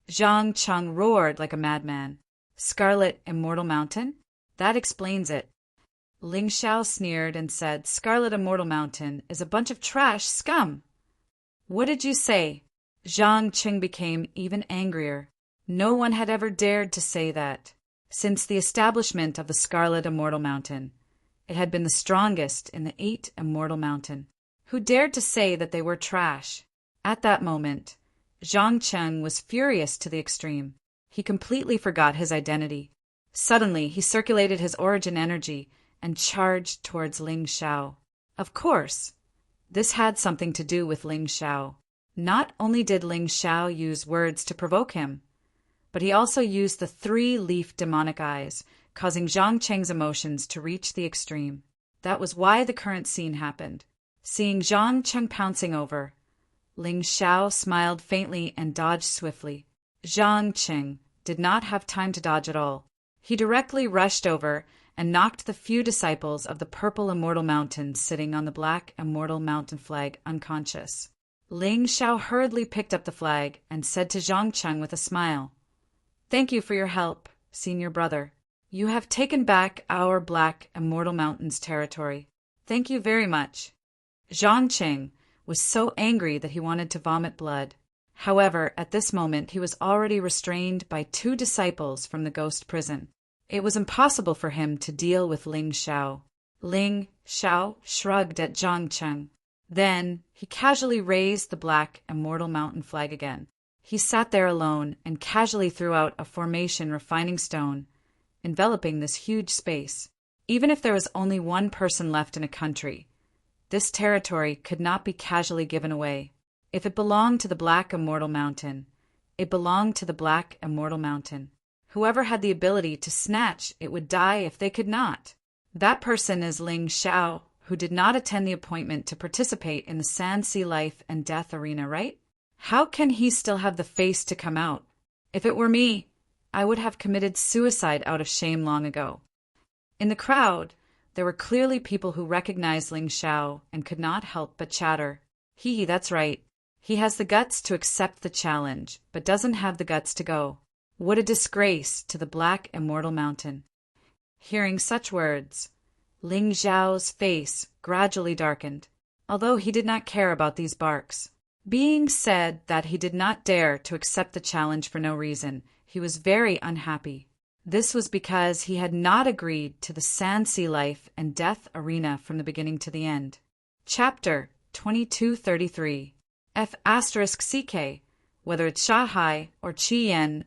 Zhang Cheng roared like a madman. Scarlet Immortal Mountain? That explains it. Ling Xiao sneered and said, Scarlet Immortal Mountain is a bunch of trash scum. What did you say? Zhang Qing became even angrier. No one had ever dared to say that. Since the establishment of the Scarlet Immortal Mountain, it had been the strongest in the 8 Immortal Mountain. Who dared to say that they were trash? At that moment, Zhang Qing was furious to the extreme. He completely forgot his identity. Suddenly, he circulated his origin energy and charged towards Ling Xiao. Of course, this had something to do with Ling Xiao. Not only did Ling Xiao use words to provoke him, but he also used the 3-leaf demonic eyes, causing Zhang Qing's emotions to reach the extreme. That was why the current scene happened. Seeing Zhang Qing pouncing over, Ling Xiao smiled faintly and dodged swiftly. Zhang Qing did not have time to dodge at all. He directly rushed over and knocked the few disciples of the Purple Immortal Mountain sitting on the Black Immortal Mountain flag unconscious. Ling Xiao hurriedly picked up the flag and said to Zhang Qing with a smile, Thank you for your help, senior brother. You have taken back our Black Immortal Mountain's territory. Thank you very much. Zhang Qing was so angry that he wanted to vomit blood. However, at this moment he was already restrained by 2 disciples from the ghost prison. It was impossible for him to deal with Ling Xiao. Ling Xiao shrugged at Zhang Qing. Then he casually raised the Black Immortal Mountain flag again. He sat there alone and casually threw out a formation refining stone, enveloping this huge space. Even if there was only one person left in a country, this territory could not be casually given away. If it belonged to the Black Immortal Mountain, it belonged to the Black Immortal Mountain. Whoever had the ability to snatch it would die if they could not. That person is Ling Xiao, who did not attend the appointment to participate in the Sanxi Life and Death Arena, right? How can he still have the face to come out? If it were me, I would have committed suicide out of shame long ago. In the crowd, there were clearly people who recognized Ling Xiao and could not help but chatter. That's right. He has the guts to accept the challenge, but doesn't have the guts to go. What a disgrace to the Black Immortal Mountain. Hearing such words, Ling Xiao's face gradually darkened, although he did not care about these barks. Being said that he did not dare to accept the challenge for no reason, he was very unhappy. This was because he had not agreed to the Sanxi Life and Death Arena from the beginning to the end. Chapter 2233 F***CK, whether it's Shanghai or Qian,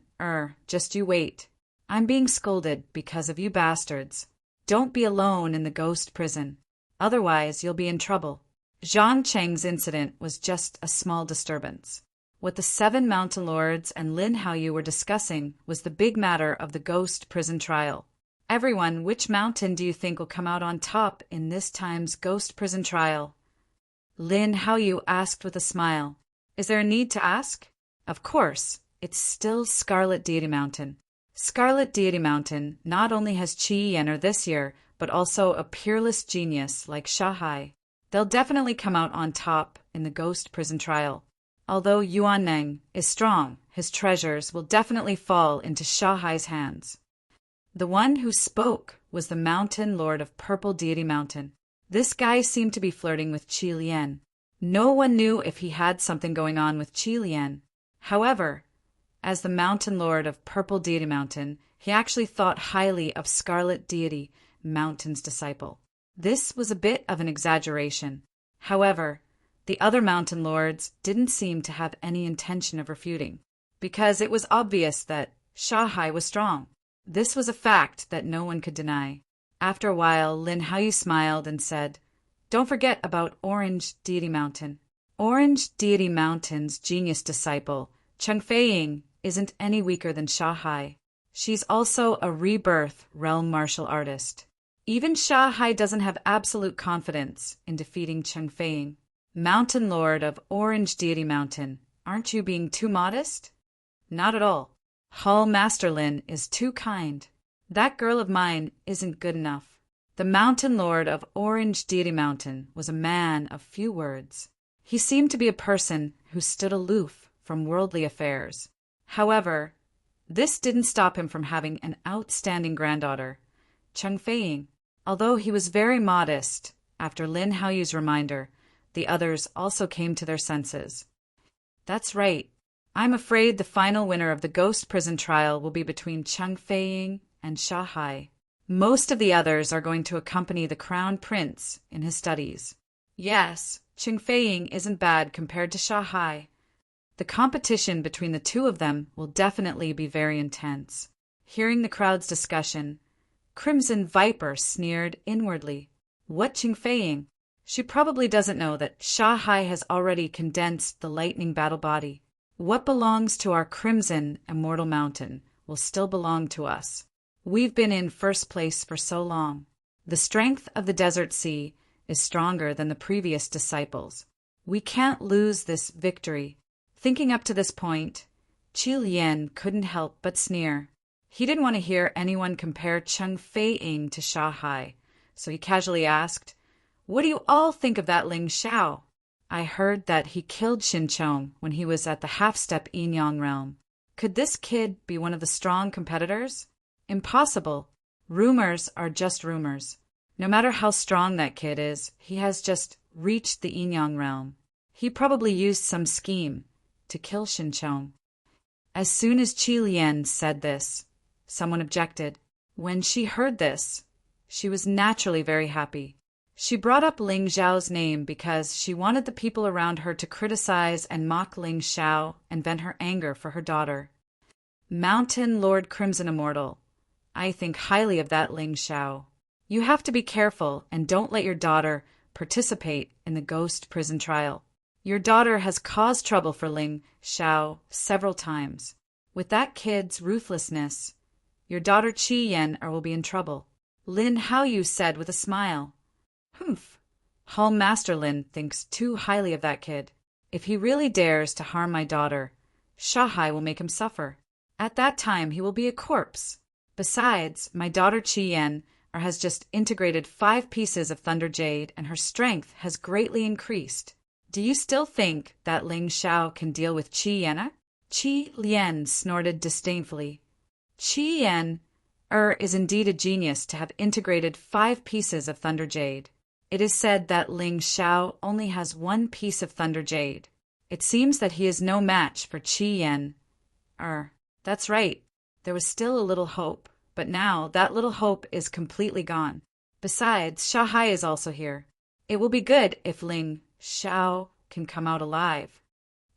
just you wait. I'm being scolded because of you bastards. Don't be alone in the ghost prison. Otherwise, you'll be in trouble. Zhang Qing's incident was just a small disturbance. What the 7 mountain lords and Lin Haoyu were discussing was the big matter of the ghost prison trial. Everyone, which mountain do you think will come out on top in this time's ghost prison trial? Lin Haoyu asked with a smile. Is there a need to ask? Of course, it's still Scarlet Deity Mountain. Scarlet Deity Mountain not only has Qi Yener this year, but also a peerless genius like Shanghai. They'll definitely come out on top in the ghost prison trial. Although Yuan Neng is strong, his treasures will definitely fall into Shanghai's hands. The one who spoke was the mountain lord of Purple Deity Mountain. This guy seemed to be flirting with Qi Lian. No one knew if he had something going on with Qi Lian. However, as the mountain lord of Purple Deity Mountain, he actually thought highly of Scarlet Deity Mountain's disciple. This was a bit of an exaggeration. However, the other mountain lords didn't seem to have any intention of refuting, because it was obvious that Shanghai was strong. This was a fact that no one could deny. After a while, Lin Haoyu smiled and said, Don't forget about Orange Deity Mountain. Orange Deity Mountain's genius disciple, Cheng Feiying, isn't any weaker than Shanghai. She's also a rebirth realm martial artist. Even Shanghai doesn't have absolute confidence in defeating Cheng Feiying. Mountain Lord of Orange Deity Mountain, aren't you being too modest? Not at all. Hall Master Lin is too kind. That girl of mine isn't good enough. The Mountain Lord of Orange Deity Mountain was a man of few words. He seemed to be a person who stood aloof from worldly affairs. However, this didn't stop him from having an outstanding granddaughter, Cheng Feiying. Although he was very modest, after Lin Haoyu's reminder, the others also came to their senses. That's right. I'm afraid the final winner of the ghost prison trial will be between Cheng Feiying and Sha Hai. Most of the others are going to accompany the crown prince in his studies. Yes, Cheng Feiying isn't bad compared to Sha Hai. The competition between the two of them will definitely be very intense. Hearing the crowd's discussion, Crimson Viper sneered inwardly. What Cheng Feiying? She probably doesn't know that Sha Hai has already condensed the lightning battle body. What belongs to our Crimson Immortal Mountain will still belong to us. We've been in first place for so long. The strength of the desert sea is stronger than the previous disciples. We can't lose this victory. Thinking up to this point, Qi Lian couldn't help but sneer. He didn't want to hear anyone compare Cheng Feiying to Sha Hai, so he casually asked, "What do you all think of that Ling Xiao? I heard that he killed Xin Chong when he was at the half-step Yin Yang realm. Could this kid be one of the strong competitors? Impossible. Rumors are just rumors. No matter how strong that kid is, he has just reached the Yin Yang realm. He probably used some scheme to kill Xin Chong." As soon as Qi Lian said this, someone objected. When she heard this, she was naturally very happy. She brought up Ling Xiao's name because she wanted the people around her to criticize and mock Ling Xiao and vent her anger for her daughter. Mountain Lord Crimson Immortal, I think highly of that Ling Xiao. You have to be careful and don't let your daughter participate in the ghost prison trial. Your daughter has caused trouble for Ling Xiao several times. With that kid's ruthlessness, your daughter Qi Yan will be in trouble. Lin Haoyu said with a smile. Humph. Hall Master Lin thinks too highly of that kid. If he really dares to harm my daughter, Sha Hai will make him suffer. At that time he will be a corpse. Besides, my daughter Qi Yan has just integrated 5 pieces of Thunder Jade and her strength has greatly increased. Do you still think that Ling Xiao can deal with Qi Yan? Qi Lian snorted disdainfully. Qi Yan is indeed a genius to have integrated 5 pieces of Thunder Jade. It is said that Ling Xiao only has 1 piece of Thunder Jade. It seems that he is no match for Qi Yan. That's right. There was still a little hope, but now that little hope is completely gone. Besides, Sha Hai is also here. It will be good if Ling Xiao can come out alive.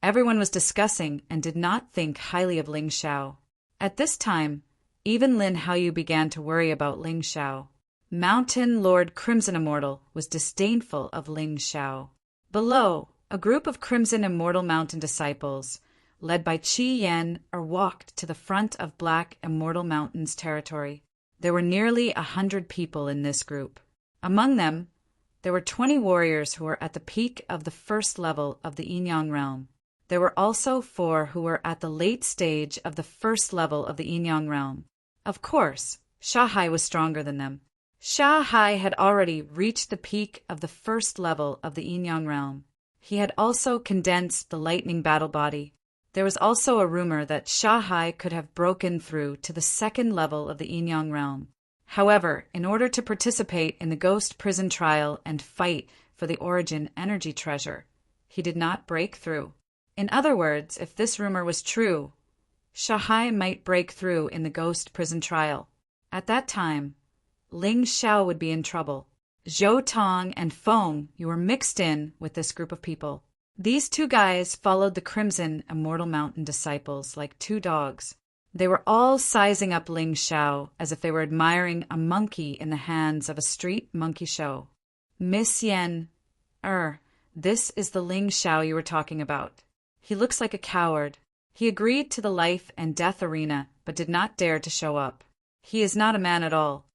Everyone was discussing and did not think highly of Ling Xiao. At this time, even Lin Haoyu began to worry about Ling Xiao. Mountain Lord Crimson Immortal was disdainful of Ling Xiao. Below, a group of Crimson Immortal Mountain disciples, led by Qi Yan, walked to the front of Black Immortal Mountain's territory. There were nearly 100 people in this group. Among them, there were 20 warriors who were at the peak of the first level of the Yin Yang realm. There were also 4 who were at the late stage of the first level of the Yin Yang realm. Of course, Sha Hai was stronger than them. Sha Hai had already reached the peak of the first level of the Yin Yang realm. He had also condensed the lightning battle body. There was also a rumor that Sha Hai could have broken through to the second level of the Yin Yang realm. However, in order to participate in the ghost prison trial and fight for the origin energy treasure, he did not break through. In other words, if this rumor was true, Sha Hai might break through in the ghost prison trial. At that time, Ling Xiao would be in trouble. Zhou Tong and Feng, you were mixed in with this group of people. These 2 guys followed the Crimson Immortal Mountain disciples like 2 dogs. They were all sizing up Ling Xiao as if they were admiring a monkey in the hands of a street monkey show. Miss Yen, this is the Ling Xiao you were talking about. He looks like a coward. He agreed to the life and death arena, but did not dare to show up. He is not a man at all.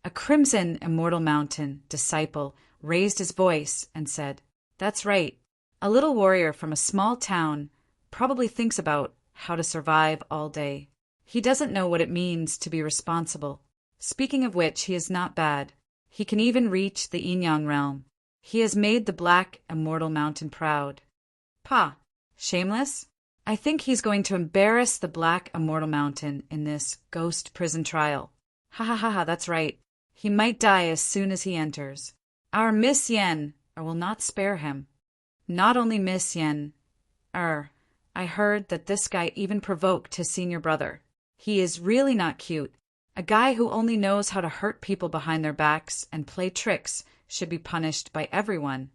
A Crimson Immortal Mountain disciple raised his voice and said, "That's right. A little warrior from a small town probably thinks about how to survive all day. He doesn't know what it means to be responsible. Speaking of which, he is not bad. He can even reach the Yin Yang realm. He has made the Black Immortal Mountain proud." "Pa, shameless? I think he's going to embarrass the Black Immortal Mountain in this ghost prison trial." Ha ha ha ha, that's right. He might die as soon as he enters. Our Miss Yen will not spare him. Not only Miss Yen, I heard that this guy even provoked his senior brother. He is really not cute. A guy who only knows how to hurt people behind their backs and play tricks should be punished by everyone.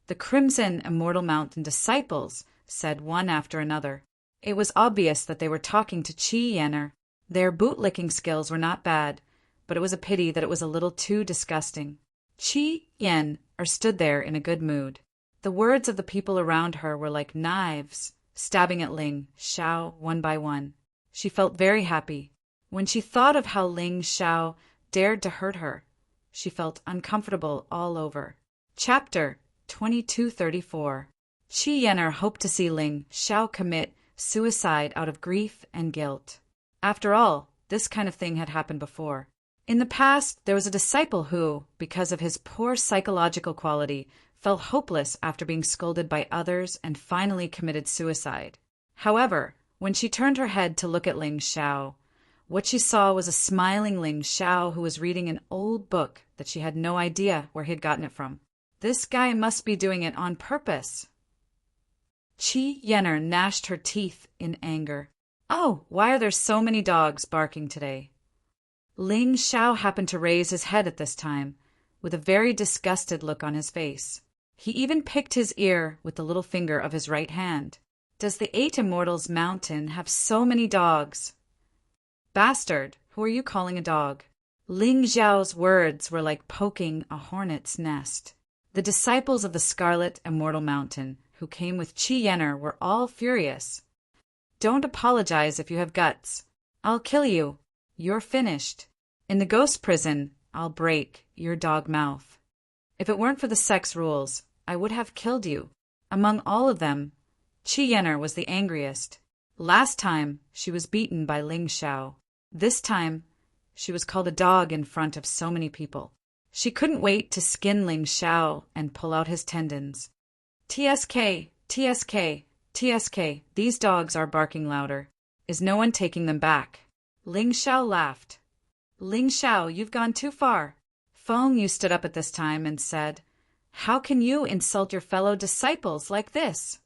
The Crimson Immortal Mountain disciples said one after another. It was obvious that they were talking to Chi Yenner. Their bootlicking skills were not bad, but it was a pity that it was a little too disgusting. Chi Yen stood there in a good mood. The words of the people around her were like knives, stabbing at Ling Xiao one by one. She felt very happy. When she thought of how Ling Xiao dared to hurt her, she felt uncomfortable all over. Chapter 2234. Chi Yenner hoped to see Ling Xiao commit suicide out of grief and guilt. After all, this kind of thing had happened before. In the past, there was a disciple who, because of his poor psychological quality, felt hopeless after being scolded by others and finally committed suicide. However, when she turned her head to look at Ling Xiao, what she saw was a smiling Ling Xiao who was reading an old book that she had no idea where he'd gotten it from. This guy must be doing it on purpose. Chi Yenner gnashed her teeth in anger. Oh, why are there so many dogs barking today? Ling Xiao happened to raise his head at this time, with a very disgusted look on his face. He even picked his ear with the little finger of his right hand. Does the 8 Immortals Mountain have so many dogs? Bastard, who are you calling a dog? Ling Xiao's words were like poking a hornet's nest. The disciples of the Scarlet Immortal Mountain, who came with Chi Yenner, were all furious. Don't apologize if you have guts. I'll kill you. You're finished. In the ghost prison, I'll break your dog mouth. If it weren't for the sex rules, I would have killed you. Among all of them, Chi Yenner was the angriest. Last time, she was beaten by Ling Xiao. This time, she was called a dog in front of so many people. She couldn't wait to skin Ling Xiao and pull out his tendons. TSK, TSK, TSK, these dogs are barking louder. Is no one taking them back? Ling Xiao laughed. Ling Xiao, you've gone too far. Feng Yu stood up at this time and said, How can you insult your fellow disciples like this?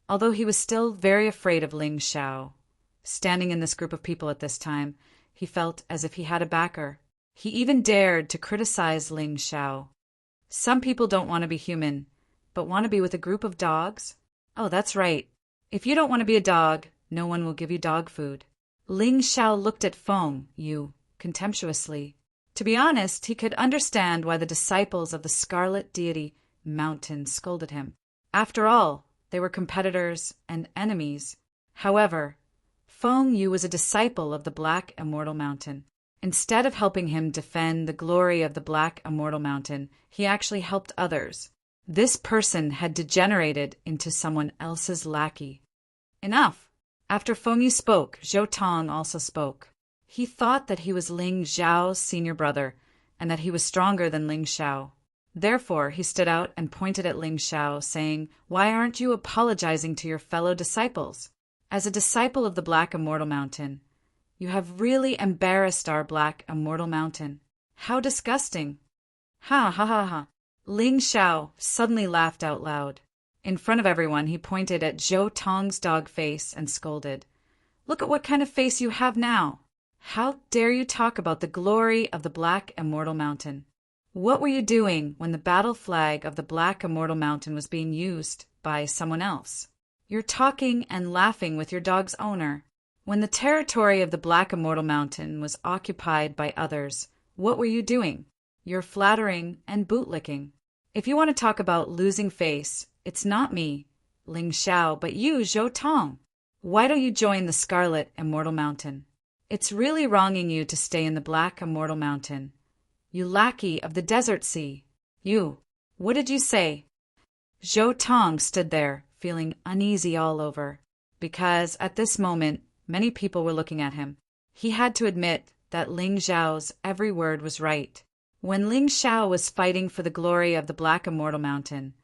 Although he was still very afraid of Ling Xiao, standing in this group of people at this time, he felt as if he had a backer. He even dared to criticize Ling Xiao. Some people don't want to be human, but want to be with a group of dogs? Oh, that's right. If you don't want to be a dog, no one will give you dog food. Ling Xiao looked at Feng Yu contemptuously. To be honest, he could understand why the disciples of the Scarlet Deity Mountain scolded him. After all, they were competitors and enemies. However, Feng Yu was a disciple of the Black Immortal Mountain. Instead of helping him defend the glory of the Black Immortal Mountain, he actually helped others. This person had degenerated into someone else's lackey. Enough! After Feng Yu spoke, Zhou Tong also spoke. He thought that he was Ling Xiao's senior brother, and that he was stronger than Ling Xiao. Therefore, he stood out and pointed at Ling Xiao, saying, Why aren't you apologizing to your fellow disciples? As a disciple of the Black Immortal Mountain, you have really embarrassed our Black Immortal Mountain. How disgusting! Ha ha ha ha! Ling Xiao suddenly laughed out loud. In front of everyone, he pointed at Zhou Tong's dog face and scolded. Look at what kind of face you have now! How dare you talk about the glory of the Black Immortal Mountain? What were you doing when the battle flag of the Black Immortal Mountain was being used by someone else? You're talking and laughing with your dog's owner. When the territory of the Black Immortal Mountain was occupied by others, what were you doing? You're flattering and bootlicking. If you want to talk about losing face, it's not me, Ling Xiao, but you, Zhou Tong. Why don't you join the Scarlet Immortal Mountain? It's really wronging you to stay in the Black Immortal Mountain. You lackey of the Desert Sea. You, what did you say? Zhou Tong stood there, feeling uneasy all over, because at this moment, many people were looking at him. He had to admit that Ling Xiao's every word was right. When Ling Xiao was fighting for the glory of the Black Immortal Mountain,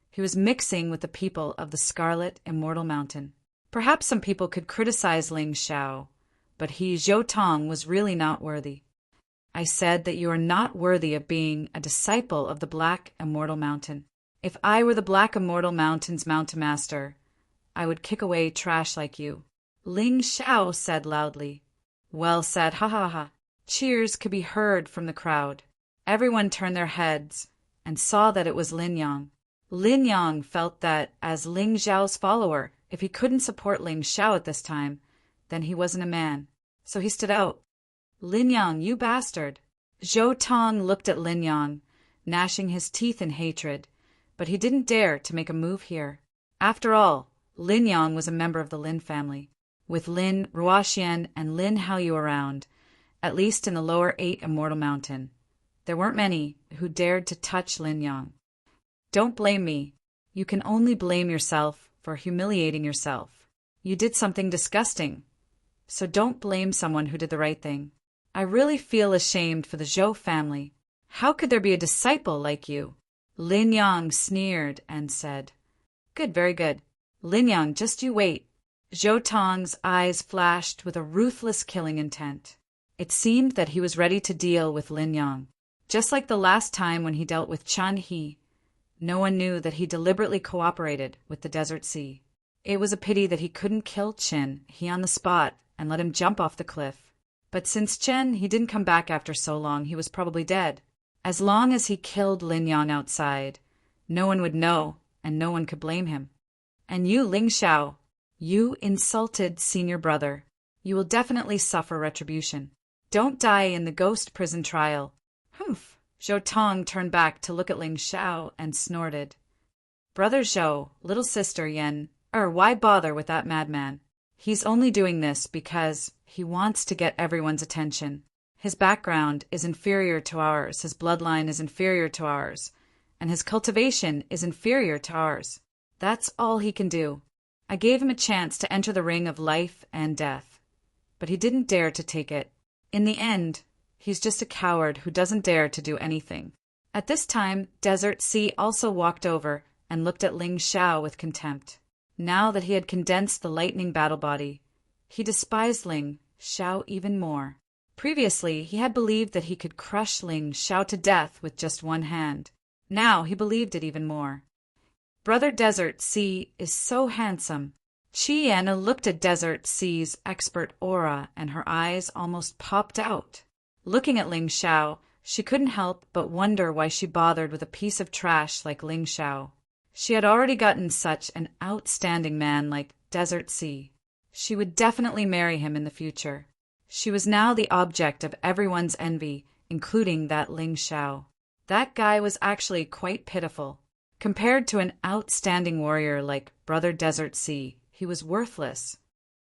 he was mixing with the people of the Scarlet Immortal Mountain. Perhaps some people could criticize Ling Xiao, but he, Zhou Tong, was really not worthy. I said that you are not worthy of being a disciple of the Black Immortal Mountain. If I were the Black Immortal Mountain's Mountain Master, I would kick away trash like you." Ling Shao said loudly. "Well said, ha ha ha." Cheers could be heard from the crowd. Everyone turned their heads and saw that it was Lin Yang. Lin Yang felt that, as Ling Xiao's follower, if he couldn't support Ling Xiao at this time, then he wasn't a man. So he stood out. "Lin Yang, you bastard!" Zhou Tong looked at Lin Yang, gnashing his teeth in hatred, but he didn't dare to make a move here. After all, Lin Yang was a member of the Lin family, with Lin Ruoxian and Lin Haoyu around, at least in the lower 8 Immortal Mountain. There weren't many who dared to touch Lin Yang. "Don't blame me. You can only blame yourself for humiliating yourself. You did something disgusting. So don't blame someone who did the right thing. I really feel ashamed for the Zhou family. How could there be a disciple like you?" Lin Yang sneered and said, "Good, very good. Lin Yang, just you wait." Zhou Tong's eyes flashed with a ruthless killing intent. It seemed that he was ready to deal with Lin Yang. Just like the last time when he dealt with Chan He, no one knew that he deliberately cooperated with the Desert Sea. It was a pity that he couldn't kill Qin He on the spot and let him jump off the cliff. But since Chen He didn't come back after so long, he was probably dead. As long as he killed Lin Yang outside, no one would know and no one could blame him. "And you, Ling Xiao, you insulted senior brother. You will definitely suffer retribution. Don't die in the ghost prison trial." "Humph." Zhou Tong turned back to look at Ling Xiao and snorted. "Brother Zhou, little sister Yen, why bother with that madman? He's only doing this because he wants to get everyone's attention. His background is inferior to ours, his bloodline is inferior to ours, and his cultivation is inferior to ours. That's all he can do. I gave him a chance to enter the ring of life and death, but he didn't dare to take it. In the end, he's just a coward who doesn't dare to do anything." At this time, Desert Sea also walked over and looked at Ling Xiao with contempt. Now that he had condensed the lightning battle body, he despised Ling Xiao even more. Previously, he had believed that he could crush Ling Xiao to death with just one hand. Now he believed it even more. Brother Desert Sea is so handsome. Chiana looked at Desert Sea's expert aura, and her eyes almost popped out. Looking at Ling Xiao, she couldn't help but wonder why she bothered with a piece of trash like Ling Xiao. She had already gotten such an outstanding man like Desert Sea. She would definitely marry him in the future. She was now the object of everyone's envy, including that Ling Xiao. That guy was actually quite pitiful. Compared to an outstanding warrior like Brother Desert Sea, he was worthless.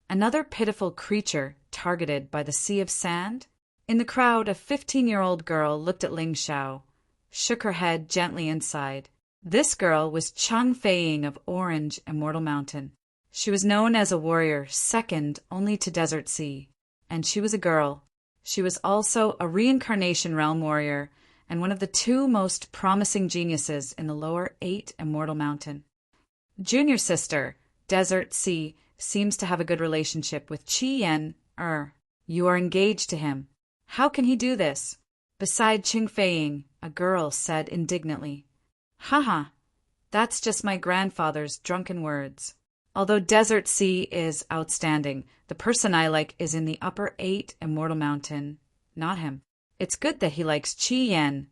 Another pitiful creature targeted by the sea of sand? In the crowd, a 15-year-old girl looked at Ling Xiao, shook her head gently and sighed. This girl was Chang Feiying of Orange Immortal Mountain. She was known as a warrior second only to Desert Sea, and she was a girl. She was also a reincarnation realm warrior and one of the 2 most promising geniuses in the lower 8 Immortal Mountain. Junior sister, Desert Sea, seems to have a good relationship with Qi Yan. You are engaged to him. How can he do this? Beside Qing Feiying, a girl said indignantly. Haha, that's just my grandfather's drunken words. Although Desert Sea is outstanding, the person I like is in the upper 8 Immortal Mountain, not him. It's good that he likes Qi Yan.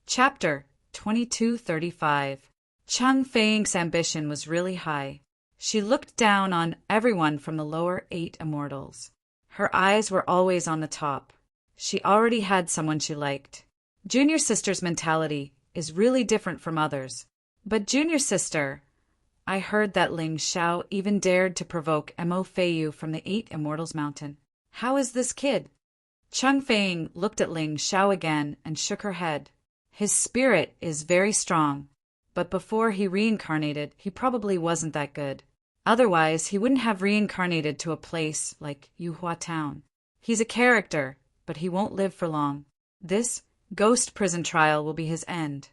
Chapter 2235. Chang Feiying's ambition was really high. She looked down on everyone from the lower 8 immortals. Her eyes were always on the top. She already had someone she liked. Junior sister's mentality is really different from others. But junior sister, I heard that Ling Xiao even dared to provoke Mo Feiyu from the 8 Immortals Mountain. How is this kid? Chang Feiying looked at Ling Xiao again and shook her head. His spirit is very strong, but before he reincarnated, he probably wasn't that good. Otherwise, he wouldn't have reincarnated to a place like Yuhua Town. He's a character, but he won't live for long. This ghost prison trial will be his end.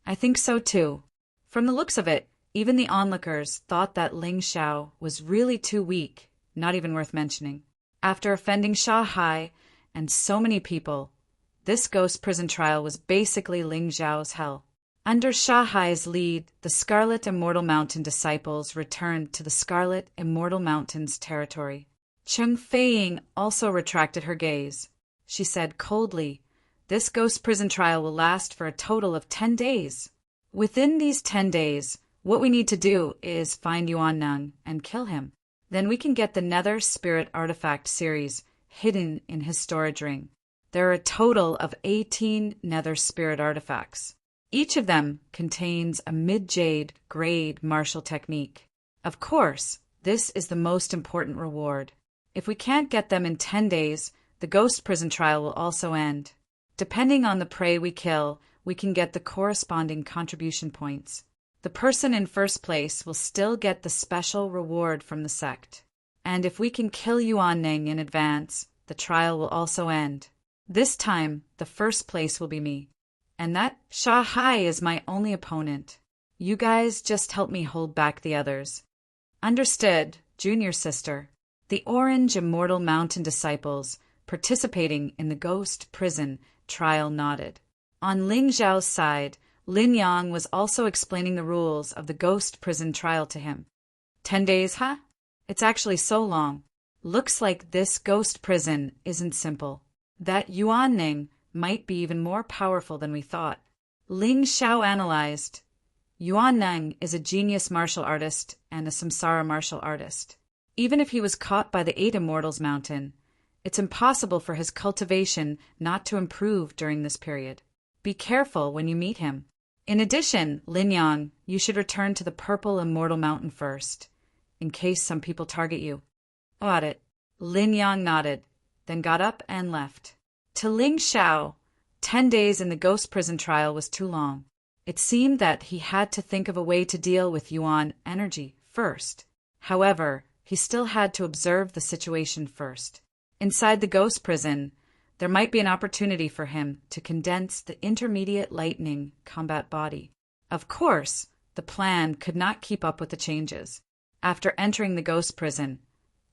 I think so too. From the looks of it, even the onlookers thought that Ling Xiao was really too weak, not even worth mentioning. After offending Sha Hai and so many people. This ghost prison trial was basically Ling Zhao's hell. Under Sha Hai's lead, the Scarlet Immortal Mountain disciples returned to the Scarlet Immortal Mountain's territory. Cheng Feiying also retracted her gaze. She said coldly, "This ghost prison trial will last for a total of 10 days. Within these 10 days, what we need to do is find Yuan Neng and kill him. Then we can get the Nether Spirit Artifact series hidden in his storage ring. There are a total of 18 Nether Spirit Artifacts. Each of them contains a mid-jade grade martial technique. Of course, this is the most important reward. If we can't get them in 10 days, the ghost prison trial will also end. Depending on the prey we kill, we can get the corresponding contribution points. The person in first place will still get the special reward from the sect. And if we can kill Yuan Neng in advance, the trial will also end. This time, the first place will be me. And that Sha Hai is my only opponent. You guys just help me hold back the others." "Understood, junior sister." The Orange Immortal Mountain disciples participating in the ghost prison trial nodded. On Ling Zhao's side, Lin Yang was also explaining the rules of the ghost prison trial to him. 10 days, huh? It's actually so long. Looks like this ghost prison isn't simple. That Yuan Neng might be even more powerful than we thought. Ling Xiao analyzed. Yuan Neng is a genius martial artist and a samsara martial artist. Even if he was caught by the 8 Immortals Mountain, it's impossible for his cultivation not to improve during this period. Be careful when you meet him. In addition, Lin Yang, you should return to the Purple Immortal Mountain first, in case some people target you. Got it. Lin Yang nodded, then got up and left. To Ling Xiao, 10 days in the ghost prison trial was too long. It seemed that he had to think of a way to deal with Yuan energy first. However, he still had to observe the situation first. Inside the ghost prison, there might be an opportunity for him to condense the intermediate lightning combat body. Of course, the plan could not keep up with the changes. After entering the ghost prison,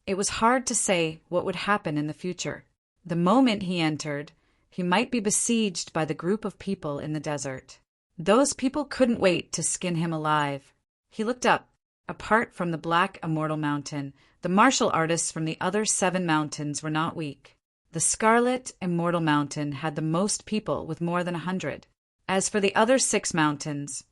it was hard to say what would happen in the future. The moment he entered, he might be besieged by the group of people in the desert. Those people couldn't wait to skin him alive. He looked up. Apart from the Black Immortal Mountain, the martial artists from the other 7 mountains were not weak. The Scarlet Immortal Mountain had the most people with more than 100. As for the other 6 mountains,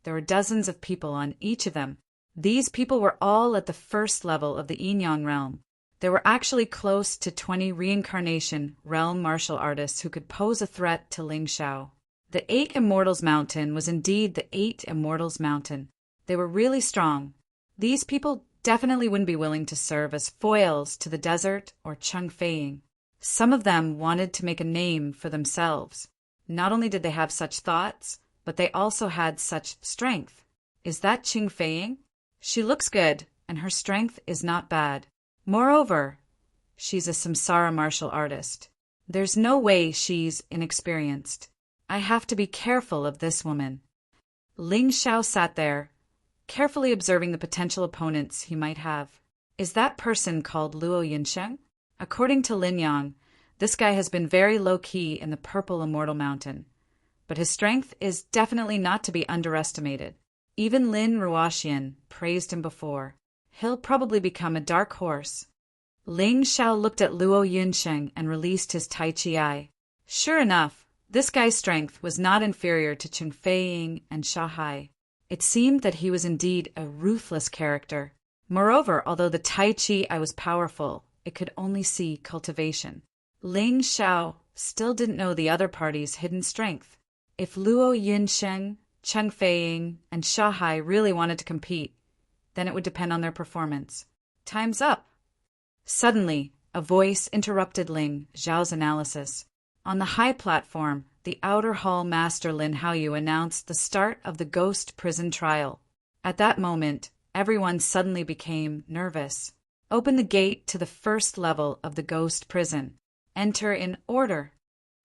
there were dozens of people on each of them. These people were all at the first level of the Yinyang realm. There were actually close to 20 reincarnation realm martial artists who could pose a threat to Ling Xiao. The 8 Immortals Mountain was indeed the 8 Immortals Mountain. They were really strong. These people definitely wouldn't be willing to serve as foils to the desert or Cheng Feiying. Some of them wanted to make a name for themselves. Not only did they have such thoughts, but they also had such strength. Is that Cheng Feiying? She looks good, and her strength is not bad. Moreover, she's a samsara martial artist. There's no way she's inexperienced. I have to be careful of this woman. Ling Xiao sat there, carefully observing the potential opponents he might have. Is that person called Luo Yinsheng? According to Lin Yang, this guy has been very low-key in the Purple Immortal Mountain, but his strength is definitely not to be underestimated. Even Lin Ruoxian praised him before. He'll probably become a dark horse. Ling Xiao looked at Luo Yunsheng and released his Tai Chi eye. Sure enough, this guy's strength was not inferior to Cheng Feiying and Sha Hai. It seemed that he was indeed a ruthless character. Moreover, although the Tai Chi eye was powerful, it could only see cultivation. Ling Xiao still didn't know the other party's hidden strength. If Luo Yunsheng, Cheng Feiying, and Sha Hai really wanted to compete, then it would depend on their performance. Time's up. Suddenly, a voice interrupted Ling Zhao's analysis. On the high platform, the outer hall master Lin Haoyu announced the start of the ghost prison trial. At that moment, everyone suddenly became nervous. Open the gate to the first level of the ghost prison. Enter in order.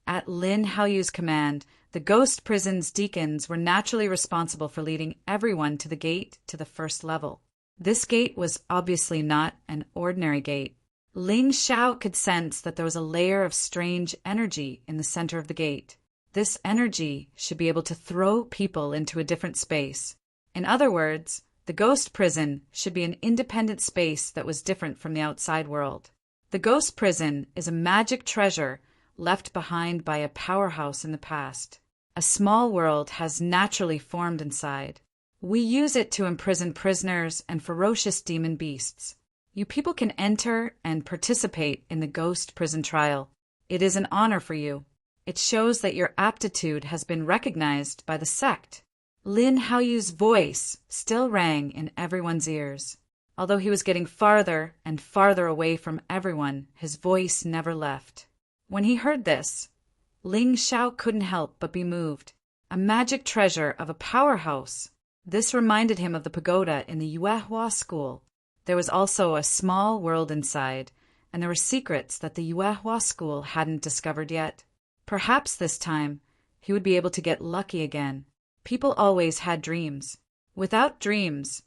At Lin Haoyu's command, the ghost prison's deacons were naturally responsible for leading everyone to the gate to the first level. This gate was obviously not an ordinary gate. Ling Xiao could sense that there was a layer of strange energy in the center of the gate. This energy should be able to throw people into a different space. In other words, the ghost prison should be an independent space that was different from the outside world. The ghost prison is a magic treasure left behind by a powerhouse in the past. A small world has naturally formed inside. We use it to imprison prisoners and ferocious demon beasts. You people can enter and participate in the ghost prison trial. It is an honor for you. It shows that your aptitude has been recognized by the sect. Lin Haoyu's voice still rang in everyone's ears. Although he was getting farther and farther away from everyone, his voice never left. When he heard this, Ling Xiao couldn't help but be moved. A magic treasure of a powerhouse. This reminded him of the pagoda in the Yuehua school. There was also a small world inside, and there were secrets that the Yuehua school hadn't discovered yet. Perhaps this time, he would be able to get lucky again. People always had dreams. Without dreams,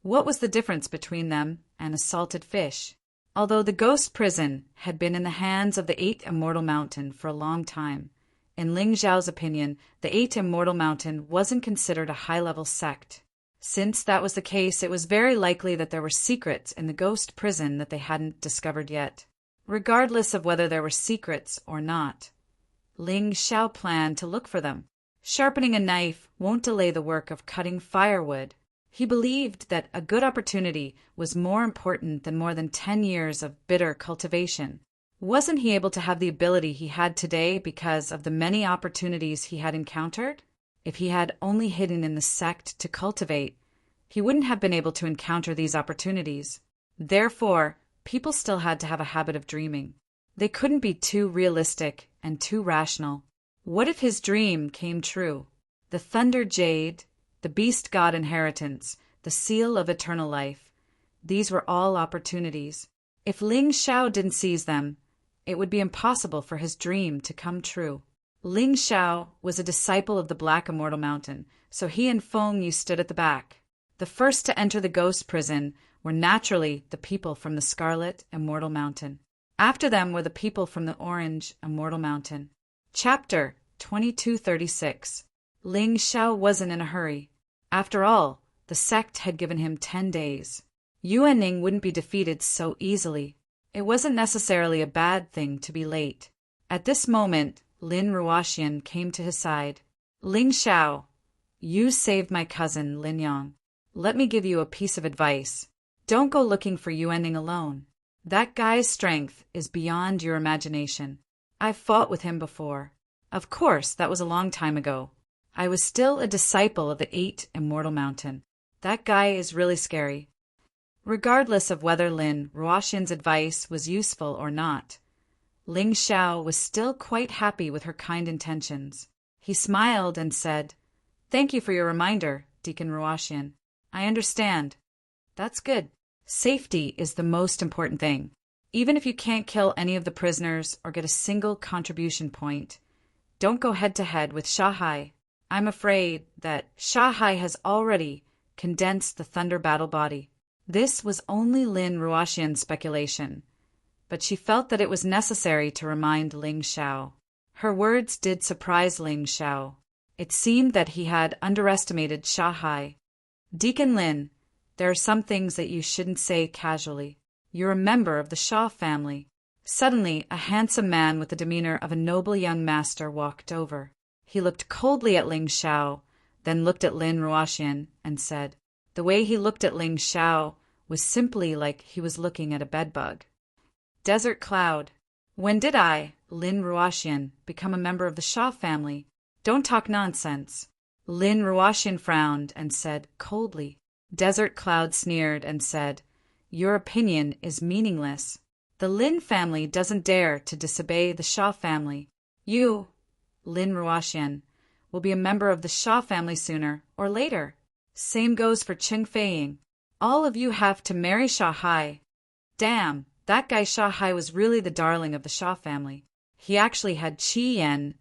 what was the difference between them and a salted fish? Although the ghost prison had been in the hands of the Eight Immortal Mountain for a long time, in Ling Xiao's opinion, the Eight Immortal Mountain wasn't considered a high-level sect. Since that was the case, it was very likely that there were secrets in the ghost prison that they hadn't discovered yet. Regardless of whether there were secrets or not, Ling Xiao planned to look for them. Sharpening a knife won't delay the work of cutting firewood. He believed that a good opportunity was more important than more than 10 years of bitter cultivation. Wasn't he able to have the ability he had today because of the many opportunities he had encountered? If he had only hidden in the sect to cultivate, he wouldn't have been able to encounter these opportunities. Therefore, people still had to have a habit of dreaming. They couldn't be too realistic and too rational. What if his dream came true? The thunder jade, the beast god inheritance, the seal of eternal life. These were all opportunities. If Ling Xiao didn't seize them, it would be impossible for his dream to come true. Ling Xiao was a disciple of the Black Immortal Mountain, so he and Feng Yu stood at the back. The first to enter the ghost prison were naturally the people from the Scarlet Immortal Mountain. After them were the people from the Orange Immortal Mountain. Chapter 2236. Ling Xiao wasn't in a hurry. After all, the sect had given him 10 days. Yuanning wouldn't be defeated so easily. It wasn't necessarily a bad thing to be late. At this moment, Lin Ruoxian came to his side. Ling Xiao, you saved my cousin, Lin Yang. Let me give you a piece of advice. Don't go looking for Yuanning alone. That guy's strength is beyond your imagination. I've fought with him before. Of course, that was a long time ago. I was still a disciple of the Eight Immortal Mountain. That guy is really scary. Regardless of whether Lin Ruoxian's advice was useful or not, Ling Xiao was still quite happy with her kind intentions. He smiled and said, "Thank you for your reminder, Deacon Ruoxian. I understand. That's good. Safety is the most important thing. Even if you can't kill any of the prisoners or get a single contribution point, don't go head-to-head with Shahai. I'm afraid that Shahai has already condensed the Thunder Battle body." This was only Lin Ruoxian's speculation, but she felt that it was necessary to remind Ling Xiao. Her words did surprise Ling Xiao. It seemed that he had underestimated Shahai. "Deacon Lin, there are some things that you shouldn't say casually. You're a member of the Shah family." Suddenly, a handsome man with the demeanor of a noble young master walked over. He looked coldly at Ling Xiao, then looked at Lin Ruoxian and said, the way he looked at Ling Xiao was simply like he was looking at a bedbug. "Desert Cloud, when did I, Lin Ruoxian, become a member of the Shah family? Don't talk nonsense." Lin Ruoxian frowned and said coldly. Desert Cloud sneered and said, "Your opinion is meaningless. The Lin family doesn't dare to disobey the Shah family. You, Lin Ruoxian, will be a member of the Shah family sooner or later. Same goes for Cheng Feiying. All of you have to marry Shahai. Damn, that guy Shahai was really the darling of the Shah family. He actually had Qi Yan,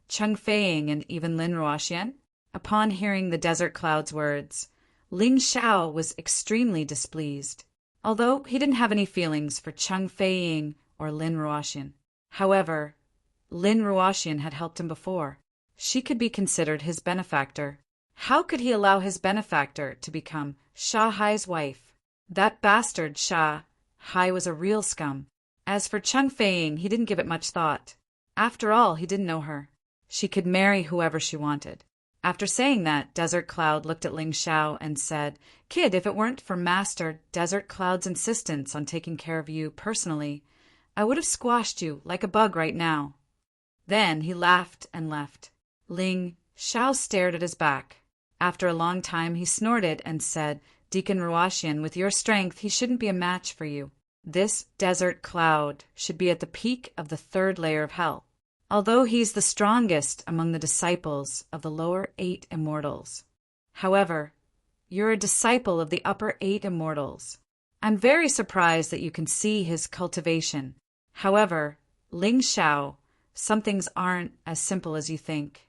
Cheng Feiying, and even Lin Ruoxian." Upon hearing the Desert Cloud's words, Ling Xiao was extremely displeased. although he didn't have any feelings for Chung Fei-ying or Lin Ruoxian. However, Lin Ruoxian had helped him before. She could be considered his benefactor. How could he allow his benefactor to become Sha Hai's wife? That bastard Sha Hai was a real scum. As for Chung Fei-ying, he didn't give it much thought. After all, he didn't know her. She could marry whoever she wanted. After saying that, Desert Cloud looked at Ling Xiao and said, "Kid, if it weren't for Master Desert Cloud's insistence on taking care of you personally, I would have squashed you like a bug right now." Then he laughed and left. Ling Xiao stared at his back. After a long time, he snorted and said, "Deacon Ruoxian, with your strength, he shouldn't be a match for you. This Desert Cloud should be at the peak of the 3rd layer of hell, although he's the strongest among the disciples of the lower 8 immortals. However, you're a disciple of the upper 8 immortals. I'm very surprised that you can see his cultivation. However, Ling Xiao, some things aren't as simple as you think."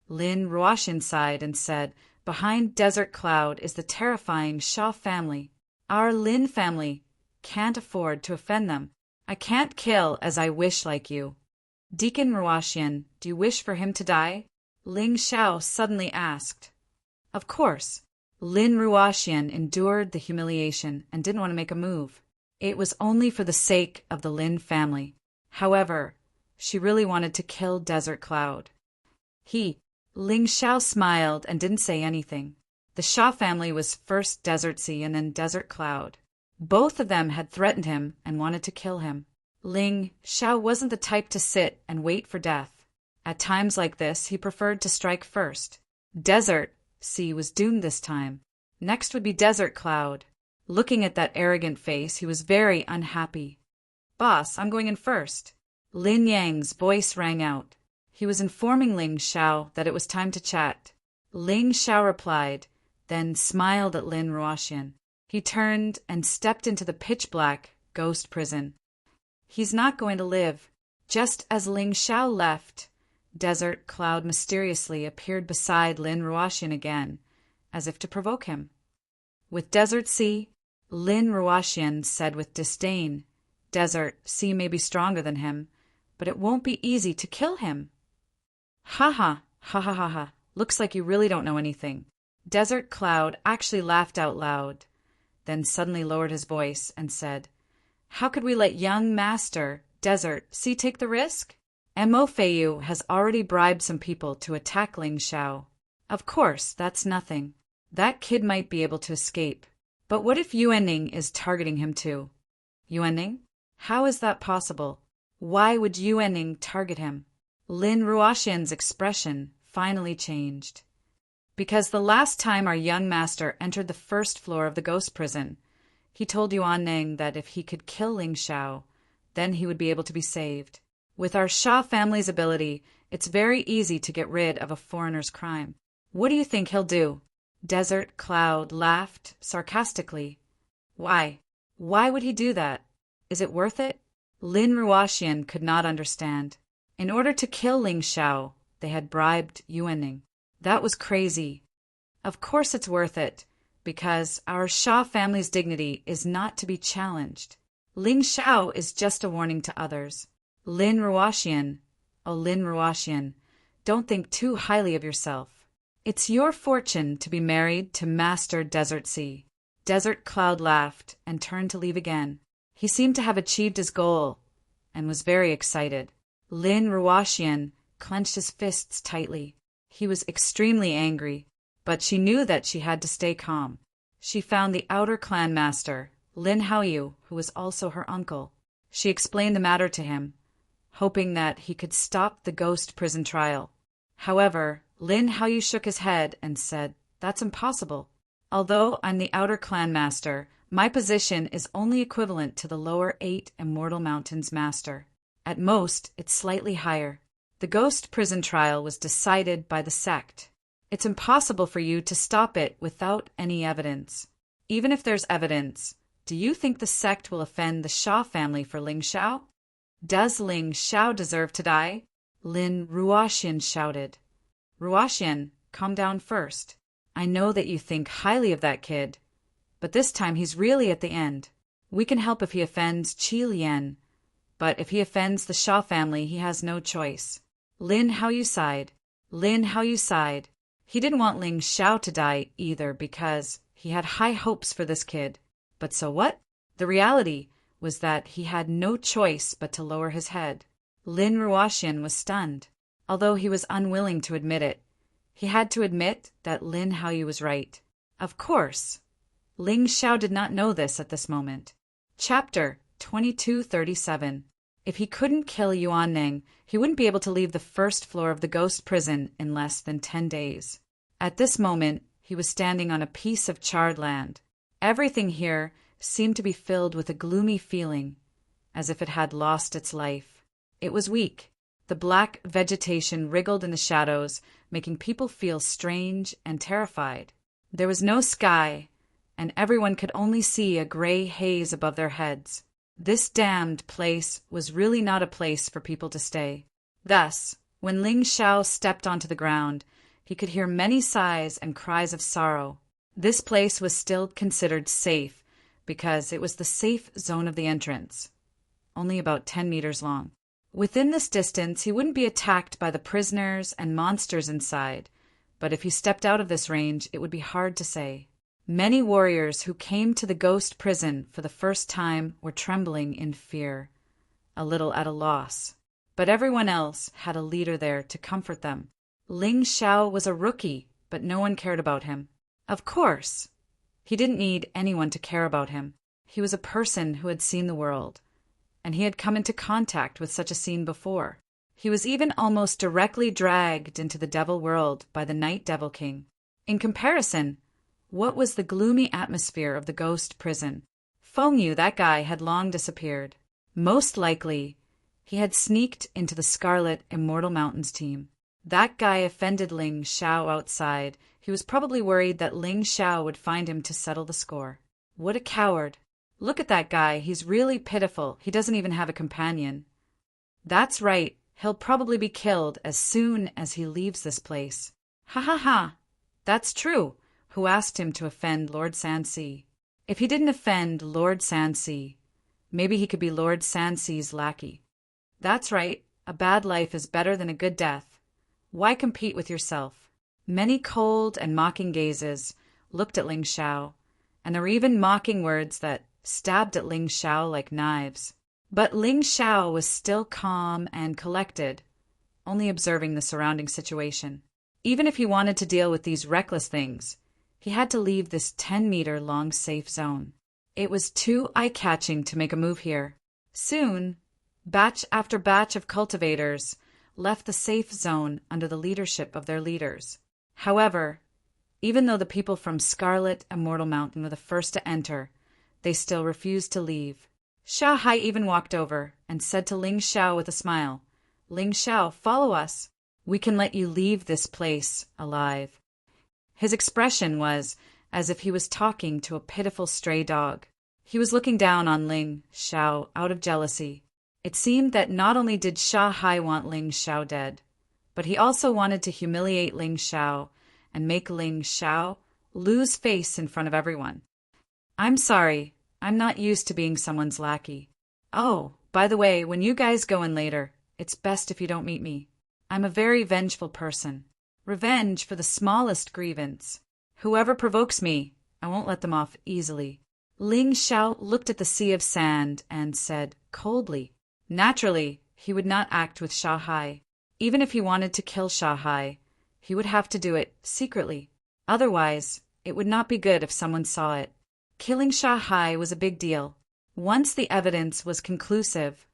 Lin Ruoxian sighed and said, "Behind Desert Cloud is the terrifying Sha family. Our Lin family can't afford to offend them. I can't kill as I wish like you." "Deacon Ruoxian, do you wish for him to die?" Ling Xiao suddenly asked. Of course, Lin Ruoxian endured the humiliation and didn't want to make a move. It was only for the sake of the Lin family. However, she really wanted to kill Desert Cloud. Ling Xiao smiled and didn't say anything. The Sha family was first Desert Sea and then Desert Cloud. Both of them had threatened him and wanted to kill him. Ling Xiao wasn't the type to sit and wait for death. At times like this, he preferred to strike first. Desert Sea was doomed this time. Next would be Desert Cloud. Looking at that arrogant face, he was very unhappy. "Boss, I'm going in first." Lin Yang's voice rang out. He was informing Ling Xiao that it was time to chat. Ling Xiao replied, then smiled at Lin Ruoxian. He turned and stepped into the pitch-black ghost prison. He's not going to live. Just as Ling Xiao left, Desert Cloud mysteriously appeared beside Lin Ruoxian again, as if to provoke him. With Desert Sea, Lin Ruoxian said with disdain, "Desert Sea may be stronger than him, but it won't be easy to kill him." Ha ha, ha ha ha ha, looks like you really don't know anything. Desert Cloud actually laughed out loud, then suddenly lowered his voice and said, "How could we let young Master Desert Sea take the risk? Mo Feiyu has already bribed some people to attack Ling Xiao. Of course, that's nothing. That kid might be able to escape. But what if Yuanning is targeting him too?" "Yuanning? How is that possible? Why would Yuanning target him?" Lin Ruoxian's expression finally changed. "Because the last time our young master entered the 1st floor of the ghost prison, he told Yuanning that if he could kill Ling Xiao, then he would be able to be saved. With our Sha family's ability, it's very easy to get rid of a foreigner's crime. What do you think he'll do?" Desert Cloud laughed sarcastically. "Why? Why would he do that? Is it worth it?" Lin Ruoxian could not understand. In order to kill Ling Xiao, they had bribed Yuanning. That was crazy. Of course it's worth it, because our Sha family's dignity is not to be challenged. Ling Xiao is just a warning to others. Lin Ruoxian, oh Lin Ruoxian, don't think too highly of yourself. It's your fortune to be married to Master Desert Sea." Desert Cloud laughed and turned to leave again. He seemed to have achieved his goal and was very excited. Lin Ruoxian clenched his fists tightly. He was extremely angry, but she knew that she had to stay calm. She found the outer clan master, Lin Haoyu, who was also her uncle. She explained the matter to him, hoping that he could stop the ghost prison trial. However, Lin Haoyu shook his head and said, "That's impossible. Although I'm the outer clan master, my position is only equivalent to the lower 8 Immortal Mountains master. At most, it's slightly higher. The ghost prison trial was decided by the sect. It's impossible for you to stop it without any evidence. Even if there's evidence, do you think the sect will offend the Sha family for Ling Xiao? Does Ling Xiao deserve to die?" Lin Ruoxian shouted. "Ruoxian, calm down first. I know that you think highly of that kid, but this time he's really at the end. We can help if he offends Qi Lian, but if he offends the Sha family, he has no choice. Lin Haoyu sighed. Lin Haoyu sighed. He didn't want Ling Xiao to die either because he had high hopes for this kid. But so what? The reality was that he had no choice but to lower his head. Lin Ruoxian was stunned. Although he was unwilling to admit it, he had to admit that Lin Haoyu was right. Of course. Ling Xiao did not know this at this moment. Chapter 2237. If he couldn't kill Yuan Ning, he wouldn't be able to leave the first floor of the ghost prison in less than 10 days. At this moment, he was standing on a piece of charred land. Everything here seemed to be filled with a gloomy feeling, as if it had lost its life. It was weak. The black vegetation wriggled in the shadows, making people feel strange and terrified. There was no sky, and everyone could only see a gray haze above their heads. This damned place was really not a place for people to stay. Thus, when Ling Xiao stepped onto the ground, he could hear many sighs and cries of sorrow. This place was still considered safe because it was the safe zone of the entrance, only about 10 meters long. Within this distance, he wouldn't be attacked by the prisoners and monsters inside, but if he stepped out of this range, it would be hard to say. Many warriors who came to the ghost prison for the first time were trembling in fear, a little at a loss. But everyone else had a leader there to comfort them. Ling Xiao was a rookie, but no one cared about him. Of course, he didn't need anyone to care about him. He was a person who had seen the world, and he had come into contact with such a scene before. He was even almost directly dragged into the devil world by the Night Devil King. In comparison, what was the gloomy atmosphere of the ghost prison? Feng Yu, that guy, had long disappeared. Most likely, he had sneaked into the Scarlet Immortal Mountains team. That guy offended Ling Xiao outside. He was probably worried that Ling Xiao would find him to settle the score. What a coward. Look at that guy. He's really pitiful. He doesn't even have a companion. That's right. He'll probably be killed as soon as he leaves this place. Ha ha ha. That's true. Who asked him to offend Lord Sanxi? If he didn't offend Lord Sanxi, maybe he could be Lord Sanxi's lackey. That's right. A bad life is better than a good death. Why compete with yourself? Many cold and mocking gazes looked at Ling Xiao, and there were even mocking words that stabbed at Ling Xiao like knives. But Ling Xiao was still calm and collected, only observing the surrounding situation. Even if he wanted to deal with these reckless things, he had to leave this 10-meter-long safe zone. It was too eye-catching to make a move here. Soon, batch after batch of cultivators left the safe zone under the leadership of their leaders. However, even though the people from Scarlet Immortal Mountain were the first to enter, they still refused to leave. Sha Hai even walked over and said to Ling Xiao with a smile, "Ling Xiao, follow us. We can let you leave this place alive." His expression was as if he was talking to a pitiful stray dog. He was looking down on Ling Xiao out of jealousy. It seemed that not only did Sha Hai want Ling Xiao dead, but he also wanted to humiliate Ling Xiao and make Ling Xiao lose face in front of everyone. "I'm sorry. I'm not used to being someone's lackey. Oh, by the way, when you guys go in later, it's best if you don't meet me. I'm a very vengeful person. Revenge for the smallest grievance. Whoever provokes me, I won't let them off easily." Ling Xiao looked at the sea of sand and said coldly. Naturally, he would not act with Sha Hai. Even if he wanted to kill Sha Hai, he would have to do it secretly. Otherwise, it would not be good if someone saw it. Killing Sha Hai was a big deal. Once the evidence was conclusive,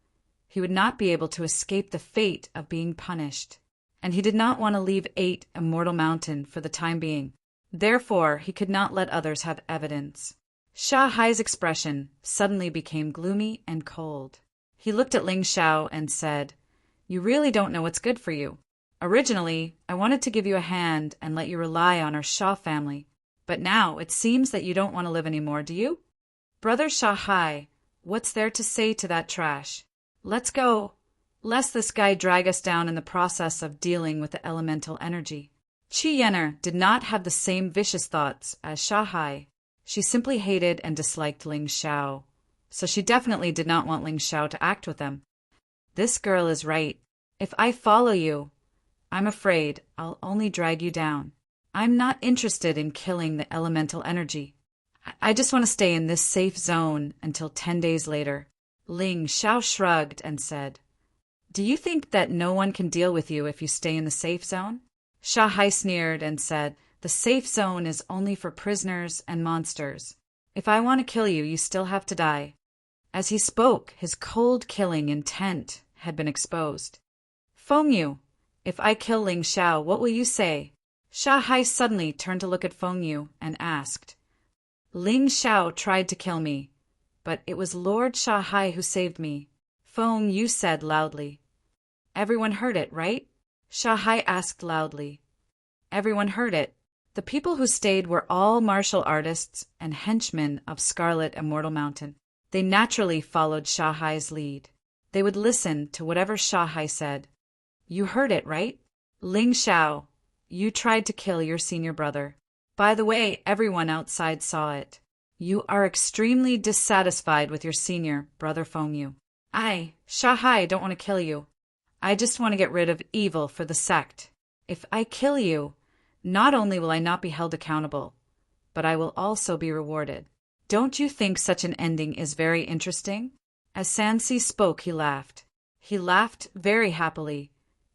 he would not be able to escape the fate of being punished, and he did not want to leave 8 Immortal Mountain for the time being. Therefore, he could not let others have evidence. Sha Hai's expression suddenly became gloomy and cold. He looked at Ling Xiao and said, "You really don't know what's good for you. Originally, I wanted to give you a hand and let you rely on our Sha family. But now it seems that you don't want to live anymore, do you? Brother Sha Hai, what's there to say to that trash? Let's go, lest this guy drag us down in the process of dealing with the elemental energy." Qi Yener did not have the same vicious thoughts as Sha Hai. She simply hated and disliked Ling Xiao, so she definitely did not want Ling Xiao to act with them. This girl is right. If I follow you, I'm afraid I'll only drag you down. I'm not interested in killing the elemental energy. I just want to stay in this safe zone until 10 days later. Ling Xiao shrugged and said, Do you think that no one can deal with you if you stay in the safe zone? Sha Hai sneered and said, The safe zone is only for prisoners and monsters. If I want to kill you, you still have to die. As he spoke, his cold killing intent had been exposed. Feng Yu, if I kill Ling Xiao, what will you say? Sha Hai suddenly turned to look at Feng Yu and asked. Ling Xiao tried to kill me, but it was Lord Sha Hai who saved me. Feng Yu said loudly. Everyone heard it, right? Sha Hai asked loudly. Everyone heard it. The people who stayed were all martial artists and henchmen of Scarlet Immortal Mountain. They naturally followed Sha Hai's lead. They would listen to whatever Sha Hai said. You heard it, right? Ling Xiao, you tried to kill your senior brother. By the way, everyone outside saw it. You are extremely dissatisfied with your senior, Brother Feng Yu. Sha Hai, don't want to kill you. I just want to get rid of evil for the sect. If I kill you, not only will I not be held accountable, but I will also be rewarded. Don't you think such an ending is very interesting? As Sansi spoke, he laughed. He laughed very happily,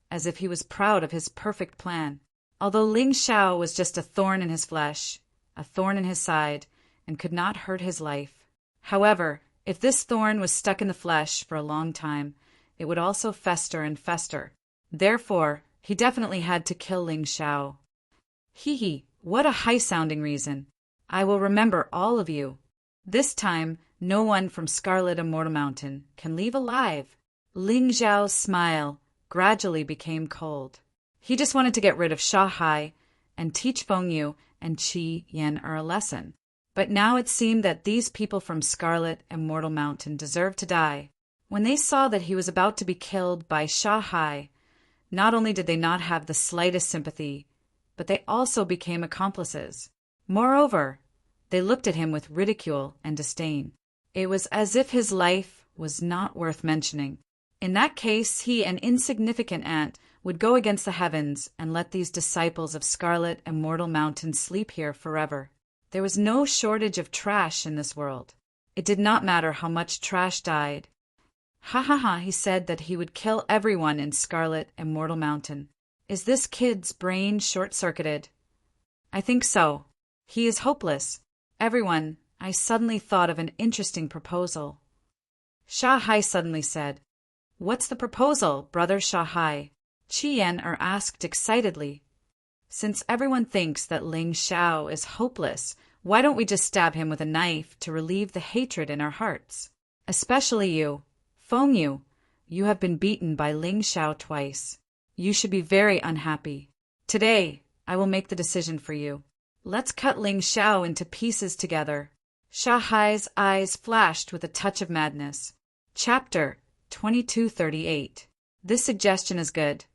as if he was proud of his perfect plan. Although Ling Xiao was just a thorn in his flesh, a thorn in his side, and could not hurt his life. However, if this thorn was stuck in the flesh for a long time, it would also fester and fester. Therefore, he definitely had to kill Ling Xiao. Hee, what a high-sounding reason. I will remember all of you. This time, no one from Scarlet Immortal Mountain can leave alive. Ling Xiao's smile gradually became cold. He just wanted to get rid of Sha Hai and teach Feng Yu and Qi Yan a lesson. But now it seemed that these people from Scarlet Immortal Mountain deserved to die. When they saw that he was about to be killed by Sha Hai, not only did they not have the slightest sympathy, but they also became accomplices. Moreover, they looked at him with ridicule and disdain. It was as if his life was not worth mentioning. In that case, he, an insignificant ant, would go against the heavens and let these disciples of Scarlet Immortal Mountain sleep here forever. There was no shortage of trash in this world. It did not matter how much trash died. Ha, he said that he would kill everyone in Scarlet Immortal Mountain. Is this kid's brain short-circuited? I think so. He is hopeless. Everyone, I suddenly thought of an interesting proposal. Sha Hai suddenly said, What's the proposal, Brother Sha Hai? Qi Yan asked excitedly. Since everyone thinks that Ling Xiao is hopeless, why don't we just stab him with a knife to relieve the hatred in our hearts? Especially you, Feng Yu. You have been beaten by Ling Xiao twice. You should be very unhappy. Today, I will make the decision for you. Let's cut Ling Xiao into pieces together. Sha Hai's eyes flashed with a touch of madness. Chapter 2238. This suggestion is good,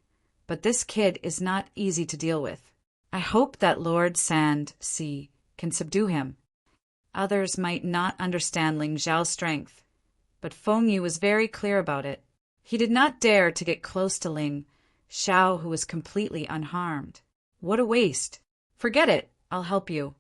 but this kid is not easy to deal with. I hope that Lord Sand Si can subdue him. Others might not understand Ling Xiao's strength, but Feng Yu was very clear about it. He did not dare to get close to Ling Xiao, who was completely unharmed. What a waste. Forget it. I'll help you.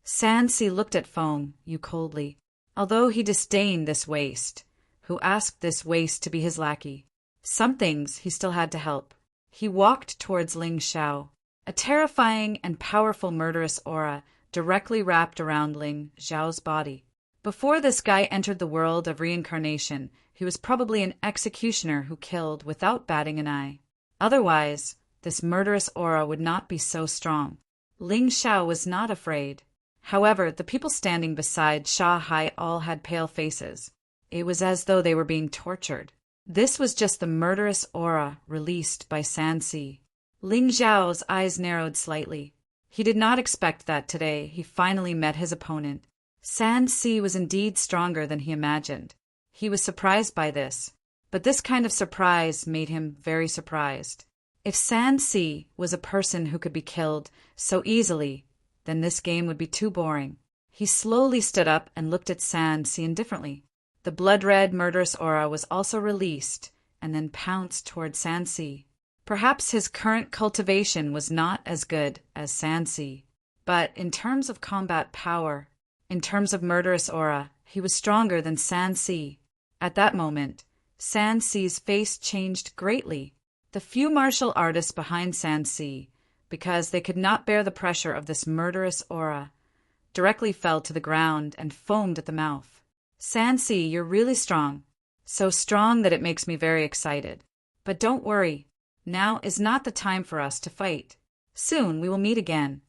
Sansi looked at Feng Yu coldly, although he disdained this waste, who asked this waste to be his lackey. Some things he still had to help. He walked towards Ling Xiao. A terrifying and powerful murderous aura directly wrapped around Ling Xiao's body. Before this guy entered the world of reincarnation, he was probably an executioner who killed without batting an eye. Otherwise, this murderous aura would not be so strong. Ling Xiao was not afraid. However, the people standing beside Sha Hai all had pale faces. It was as though they were being tortured. This was just the murderous aura released by Sansi. Ling Xiao's eyes narrowed slightly. He did not expect that today he finally met his opponent. Sansi was indeed stronger than he imagined. He was surprised by this, but this kind of surprise made him very surprised. If Sansi was a person who could be killed so easily, then this game would be too boring. He slowly stood up and looked at Sansi indifferently. The blood-red, murderous aura was also released and then pounced toward Sansi. Perhaps his current cultivation was not as good as Sansi, but in terms of combat power, in terms of murderous aura, he was stronger than Sansi. At that moment, Sansi's face changed greatly. The few martial artists behind Sansi, because they could not bear the pressure of this murderous aura, directly fell to the ground and foamed at the mouth. Sansi, you're really strong. So strong that it makes me very excited. But don't worry, now is not the time for us to fight. Soon we will meet again.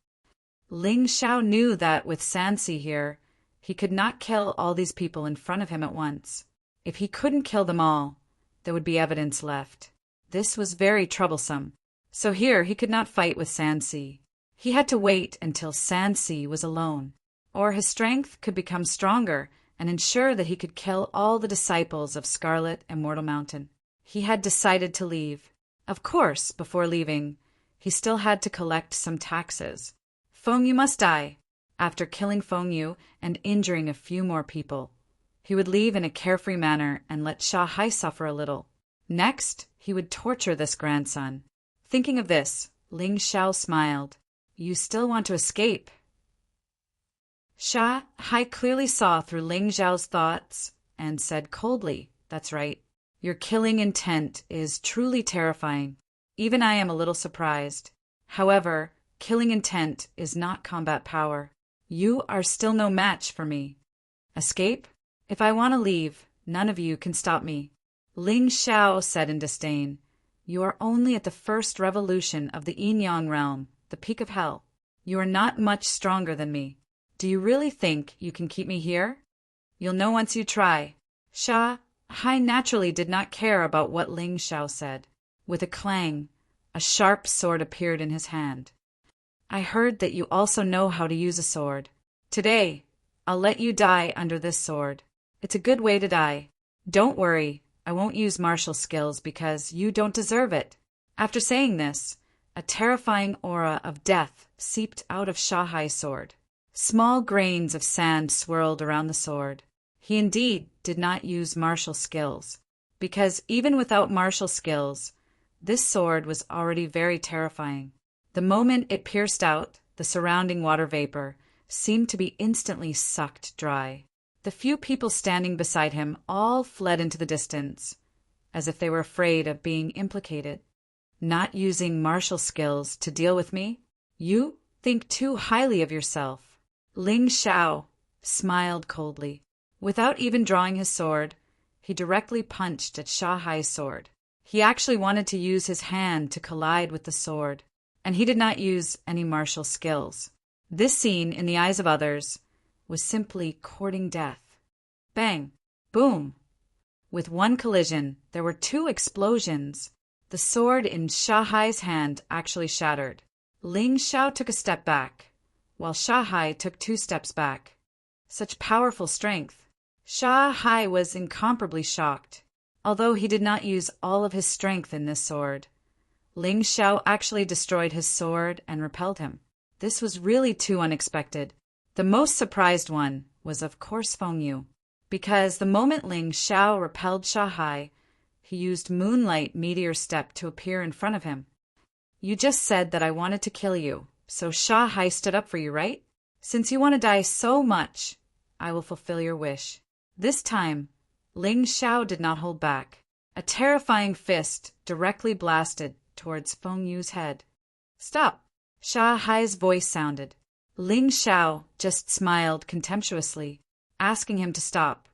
Ling Xiao knew that with Sansi here, he could not kill all these people in front of him at once. If he couldn't kill them all, there would be evidence left. This was very troublesome. So here he could not fight with Sansi. He had to wait until Sansi was alone, or his strength could become stronger and ensure that he could kill all the disciples of Scarlet and Mortal Mountain. He had decided to leave. Of course, before leaving, he still had to collect some taxes. Feng Yu must die. After killing Feng Yu and injuring a few more people, he would leave in a carefree manner and let Sha Hai suffer a little. Next, he would torture this grandson. Thinking of this, Ling Xiao smiled. You still want to escape? Sha Hai clearly saw through Ling Xiao's thoughts and said coldly, That's right. Your killing intent is truly terrifying. Even I am a little surprised. However, killing intent is not combat power. You are still no match for me. Escape? If I want to leave, none of you can stop me. Ling Xiao said in disdain. You are only at the first revolution of the Yin-Yang realm, the peak of hell. You are not much stronger than me. Do you really think you can keep me here? You'll know once you try. Sha Hai naturally did not care about what Ling Xiao said. With a clang, a sharp sword appeared in his hand. I heard that you also know how to use a sword. Today, I'll let you die under this sword. It's a good way to die. Don't worry, I won't use martial skills because you don't deserve it. After saying this, a terrifying aura of death seeped out of Sha Hai's sword. Small grains of sand swirled around the sword. He indeed did not use martial skills, because even without martial skills, this sword was already very terrifying. The moment it pierced out, the surrounding water vapor seemed to be instantly sucked dry. The few people standing beside him all fled into the distance, as if they were afraid of being implicated. Not using martial skills to deal with me? You think too highly of yourself. Ling Xiao smiled coldly. Without even drawing his sword, he directly punched at Sha Hai's sword. He actually wanted to use his hand to collide with the sword, and he did not use any martial skills. This scene, in the eyes of others, was simply courting death. Bang! Boom! With one collision, there were two explosions. The sword in Sha Hai's hand actually shattered. Ling Xiao took a step back, while Sha Hai took 2 steps back. Such powerful strength. Sha Hai was incomparably shocked. Although he did not use all of his strength in this sword, Ling Xiao actually destroyed his sword and repelled him. This was really too unexpected. The most surprised one was of course Feng Yu, because the moment Ling Xiao repelled Sha Hai, he used Moonlight Meteor Step to appear in front of him. You just said that I wanted to kill you, so Sha Hai stood up for you, right? Since you want to die so much, I will fulfill your wish. This time, Ling Xiao did not hold back. A terrifying fist directly blasted towards Feng Yu's head. Stop! Sha Hai's voice sounded. Ling Xiao just smiled contemptuously, asking him to stop.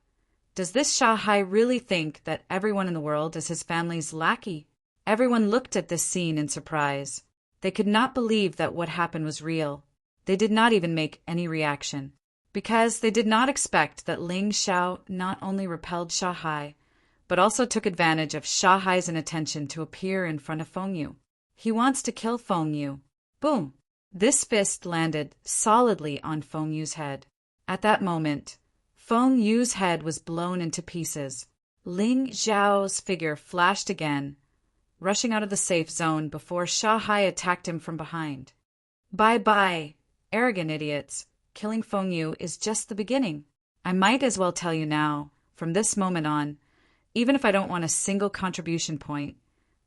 Does this Sha Hai really think that everyone in the world is his family's lackey? Everyone looked at this scene in surprise. They could not believe that what happened was real. They did not even make any reaction, because they did not expect that Ling Xiao not only repelled Sha Hai, but also took advantage of Sha Hai's inattention to appear in front of Feng Yu. He wants to kill Feng Yu. Boom! This fist landed solidly on Feng Yu's head. At that moment, Feng Yu's head was blown into pieces. Ling Xiao's figure flashed again, rushing out of the safe zone before Sha Hai attacked him from behind. Bye-bye, arrogant idiots. Killing Feng Yu is just the beginning. I might as well tell you now, From this moment on, even if I don't want a single contribution point,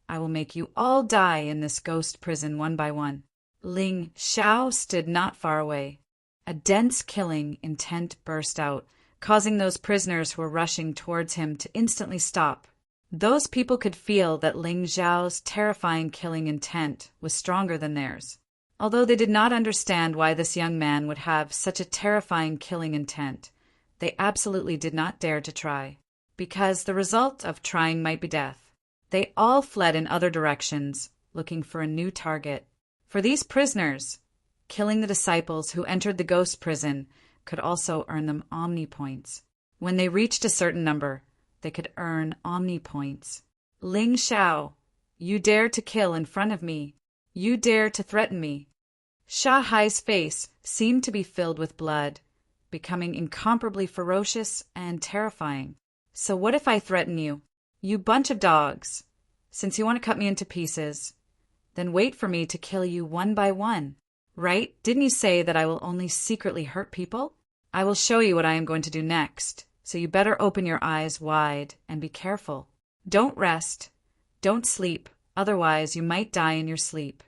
I will make you all die in this ghost prison one by one." Ling Xiao stood not far away. A dense killing intent burst out, causing those prisoners who were rushing towards him to instantly stop. Those people could feel that Ling Xiao's terrifying killing intent was stronger than theirs. Although they did not understand why this young man would have such a terrifying killing intent, they absolutely did not dare to try, because the result of trying might be death. They all fled in other directions, looking for a new target. For these prisoners, killing the disciples who entered the ghost prison could also earn them omni points. When they reached a certain number, they could earn omni points. "Ling Xiao, you dare to kill in front of me. You dare to threaten me." Sha Hai's face seemed to be filled with blood, becoming incomparably ferocious and terrifying. "So what if I threaten you? You bunch of dogs. Since you want to cut me into pieces, then wait for me to kill you one by one. Right? Didn't you say that I will only secretly hurt people? I will show you what I am going to do next, so you better open your eyes wide and be careful. Don't rest. Don't sleep, otherwise you might die in your sleep."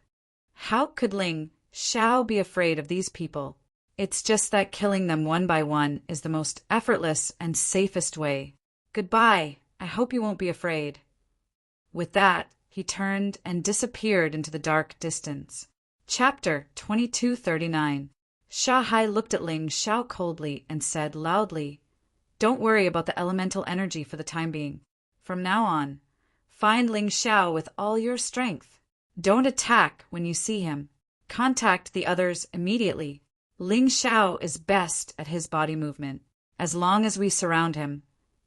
How could Ling Xiao be afraid of these people? It's just that killing them one by one is the most effortless and safest way. "Goodbye. I hope you won't be afraid." With that, he turned and disappeared into the dark distance. Chapter 2239. Sha Hai looked at Ling Xiao coldly and said loudly, "Don't worry about the elemental energy for the time being. From now on, find Ling Xiao with all your strength. Don't attack when you see him. Contact the others immediately. Ling Xiao is best at his body movement. As long as we surround him,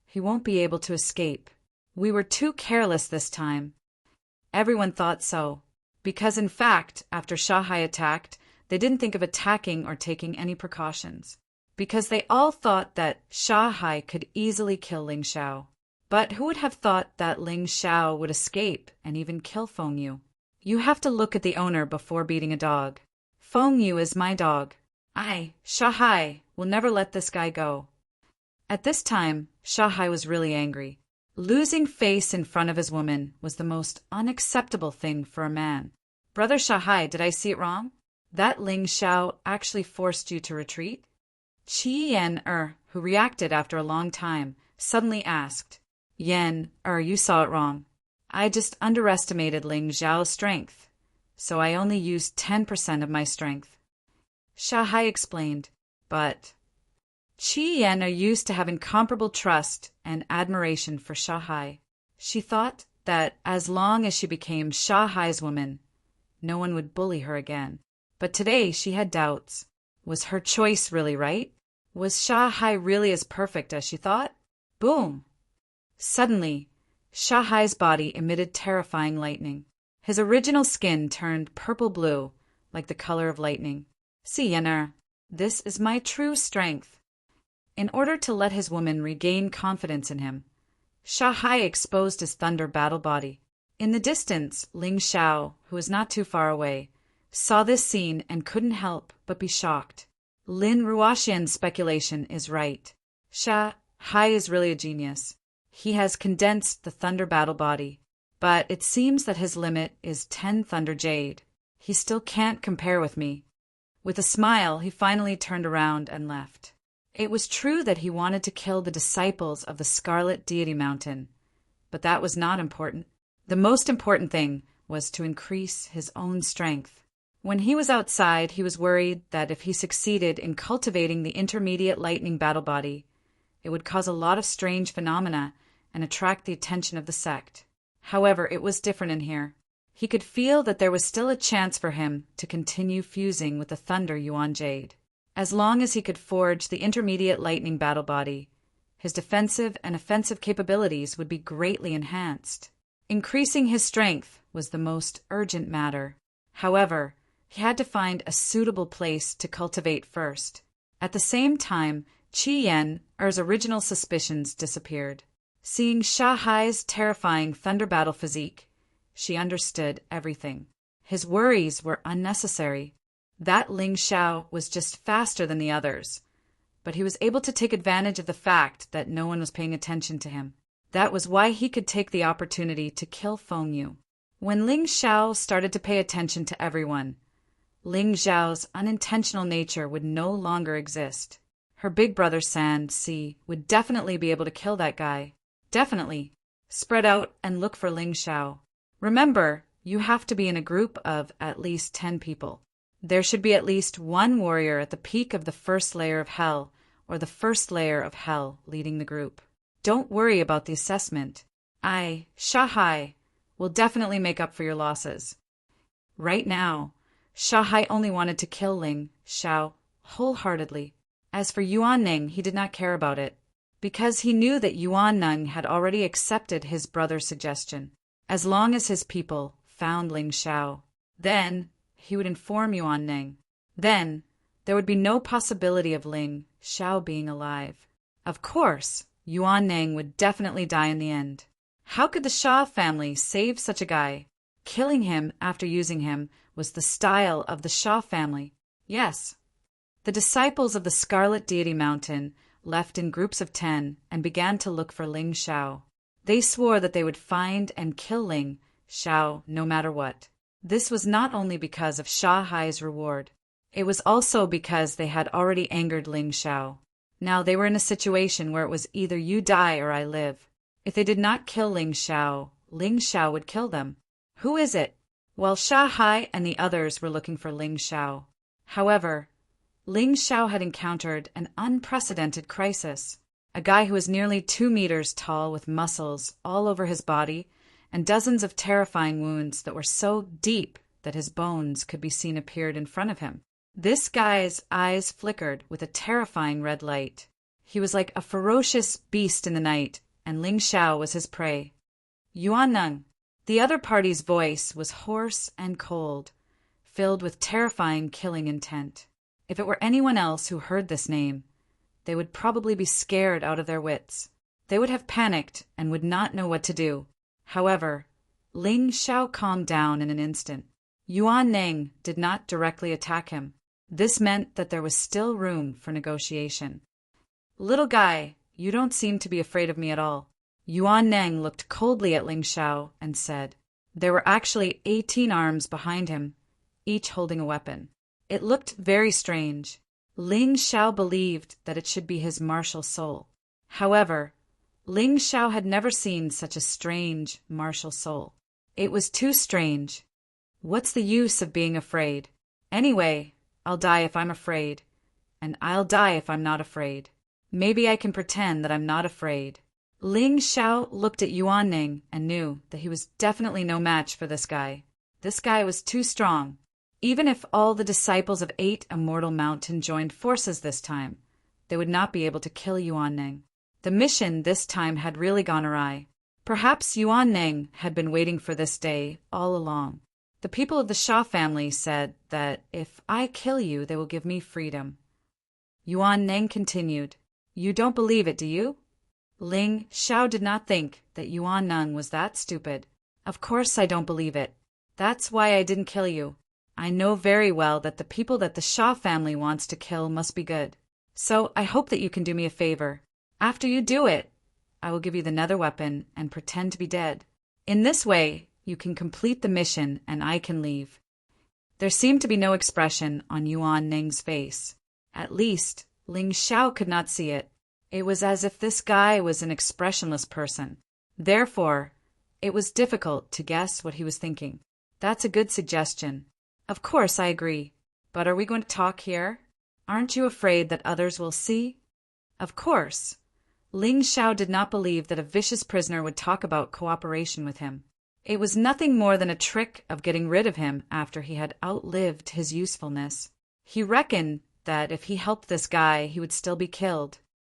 he won't be able to escape. We were too careless this time." Everyone thought so, because in fact, after Sha Hai attacked, they didn't think of attacking or taking any precautions, because they all thought that Sha Hai could easily kill Ling Xiao. But who would have thought that Ling Xiao would escape and even kill Feng Yu? You have to look at the owner before beating a dog. Feng Yu is my dog. I, Sha Hai, will never let this guy go. At this time, Sha Hai was really angry. Losing face in front of his woman was the most unacceptable thing for a man. "Brother Sha Hai, did I see it wrong? That Ling Xiao actually forced you to retreat?" Qi Yan who reacted after a long time, suddenly asked, "Yan you saw it wrong. I just underestimated Ling Xiao's strength, so I only used 10% of my strength." Sha Hai explained, "But..." Qi Yan used to have incomparable trust and admiration for Sha Hai. She thought that as long as she became Sha Hai's woman, no one would bully her again. But today she had doubts. Was her choice really right? Was Sha Hai really as perfect as she thought? Boom! Suddenly, Sha Hai's body emitted terrifying lightning. His original skin turned purple-blue, like the color of lightning. "See, Yan this is my true strength." In order to let his woman regain confidence in him, Sha Hai exposed his thunder battle body. In the distance, Ling Xiao, who was not too far away, saw this scene and couldn't help but be shocked. Lin Ruoxian's speculation is right. Sha Hai is really a genius. He has condensed the thunder battle body, but it seems that his limit is 10 thunder jade. He still can't compare with me. With a smile, he finally turned around and left. It was true that he wanted to kill the disciples of the Scarlet Deity Mountain, but that was not important. The most important thing was to increase his own strength. When he was outside, he was worried that if he succeeded in cultivating the intermediate lightning battle body, it would cause a lot of strange phenomena and attract the attention of the sect. However, it was different in here. He could feel that there was still a chance for him to continue fusing with the Thunder Yuan Jade. As long as he could forge the intermediate lightning battle body, his defensive and offensive capabilities would be greatly enhanced. Increasing his strength was the most urgent matter. However, he had to find a suitable place to cultivate first. At the same time, Qi Yan's original suspicions disappeared. Seeing Sha Hai's terrifying thunder battle physique, she understood everything. His worries were unnecessary. That Ling Xiao was just faster than the others, but he was able to take advantage of the fact that no one was paying attention to him. That was why he could take the opportunity to kill Feng Yu. When Ling Xiao started to pay attention to everyone, Ling Xiao's unintentional nature would no longer exist. Her big brother San Si would definitely be able to kill that guy. Definitely. Spread out and look for Ling Xiao. Remember, you have to be in a group of at least 10 people. There should be at least one warrior at the peak of the first layer of hell, or the first layer of hell leading the group. Don't worry about the assessment. I, Shanghai, will definitely make up for your losses. Right now, Shanghai only wanted to kill Ling Xiao wholeheartedly. As for Yuan Ning, he did not care about it, because he knew that Yuan Ning had already accepted his brother's suggestion. As long as his people found Ling Xiao, then he would inform Yuan Ning. Then there would be no possibility of Ling Xiao being alive. Of course, Yuan Ning would definitely die in the end. How could the Xia family save such a guy? Killing him after using him was the style of the Xia family. Yes. The disciples of the Scarlet Deity Mountain left in groups of 10 and began to look for Ling Xiao. They swore that they would find and kill Ling Xiao no matter what. This was not only because of Shanghai's reward. It was also because they had already angered Ling Xiao. Now they were in a situation where it was either you die or I live. If they did not kill Ling Xiao would kill them. Who is it? Well, Shanghai and the others were looking for Ling Xiao. However, Ling Xiao had encountered an unprecedented crisis. A guy who was nearly 2 meters tall with muscles all over his body and dozens of terrifying wounds that were so deep that his bones could be seen appeared in front of him. This guy's eyes flickered with a terrifying red light. He was like a ferocious beast in the night, and Ling Xiao was his prey. Yuan Ning. The other party's voice was hoarse and cold, filled with terrifying killing intent. If it were anyone else who heard this name, they would probably be scared out of their wits. They would have panicked and would not know what to do. However, Ling Xiao calmed down in an instant. Yuan Ning did not directly attack him. This meant that there was still room for negotiation. Little guy, you don't seem to be afraid of me at all. Yuan Ning looked coldly at Ling Xiao and said. There were actually 18 arms behind him, each holding a weapon. It looked very strange. Ling Xiao believed that it should be his martial soul. However, Ling Xiao had never seen such a strange martial soul. It was too strange. What's the use of being afraid? Anyway, I'll die if I'm afraid, and I'll die if I'm not afraid. Maybe I can pretend that I'm not afraid. Ling Xiao looked at Yuan Ning and knew that he was definitely no match for this guy. This guy was too strong. Even if all the disciples of 8 Immortal Mountain joined forces this time, they would not be able to kill Yuan Ning. The mission this time had really gone awry. Perhaps Yuan Ning had been waiting for this day all along. The people of the Xia family said that if I kill you, they will give me freedom. Yuan Ning continued, You don't believe it, do you? Ling Xiao did not think that Yuan Ning was that stupid. Of course I don't believe it. That's why I didn't kill you. I know very well that the people that the Xia family wants to kill must be good. So I hope that you can do me a favor. After you do it, I will give you the nether weapon and pretend to be dead. In this way, you can complete the mission and I can leave. There seemed to be no expression on Yuan Ning's face. At least, Ling Xiao could not see it. It was as if this guy was an expressionless person. Therefore, it was difficult to guess what he was thinking. That's a good suggestion. Of course, I agree. But are we going to talk here? Aren't you afraid that others will see? Of course. Ling Xiao did not believe that a vicious prisoner would talk about cooperation with him. It was nothing more than a trick of getting rid of him after he had outlived his usefulness. He reckoned that if he helped this guy, he would still be killed.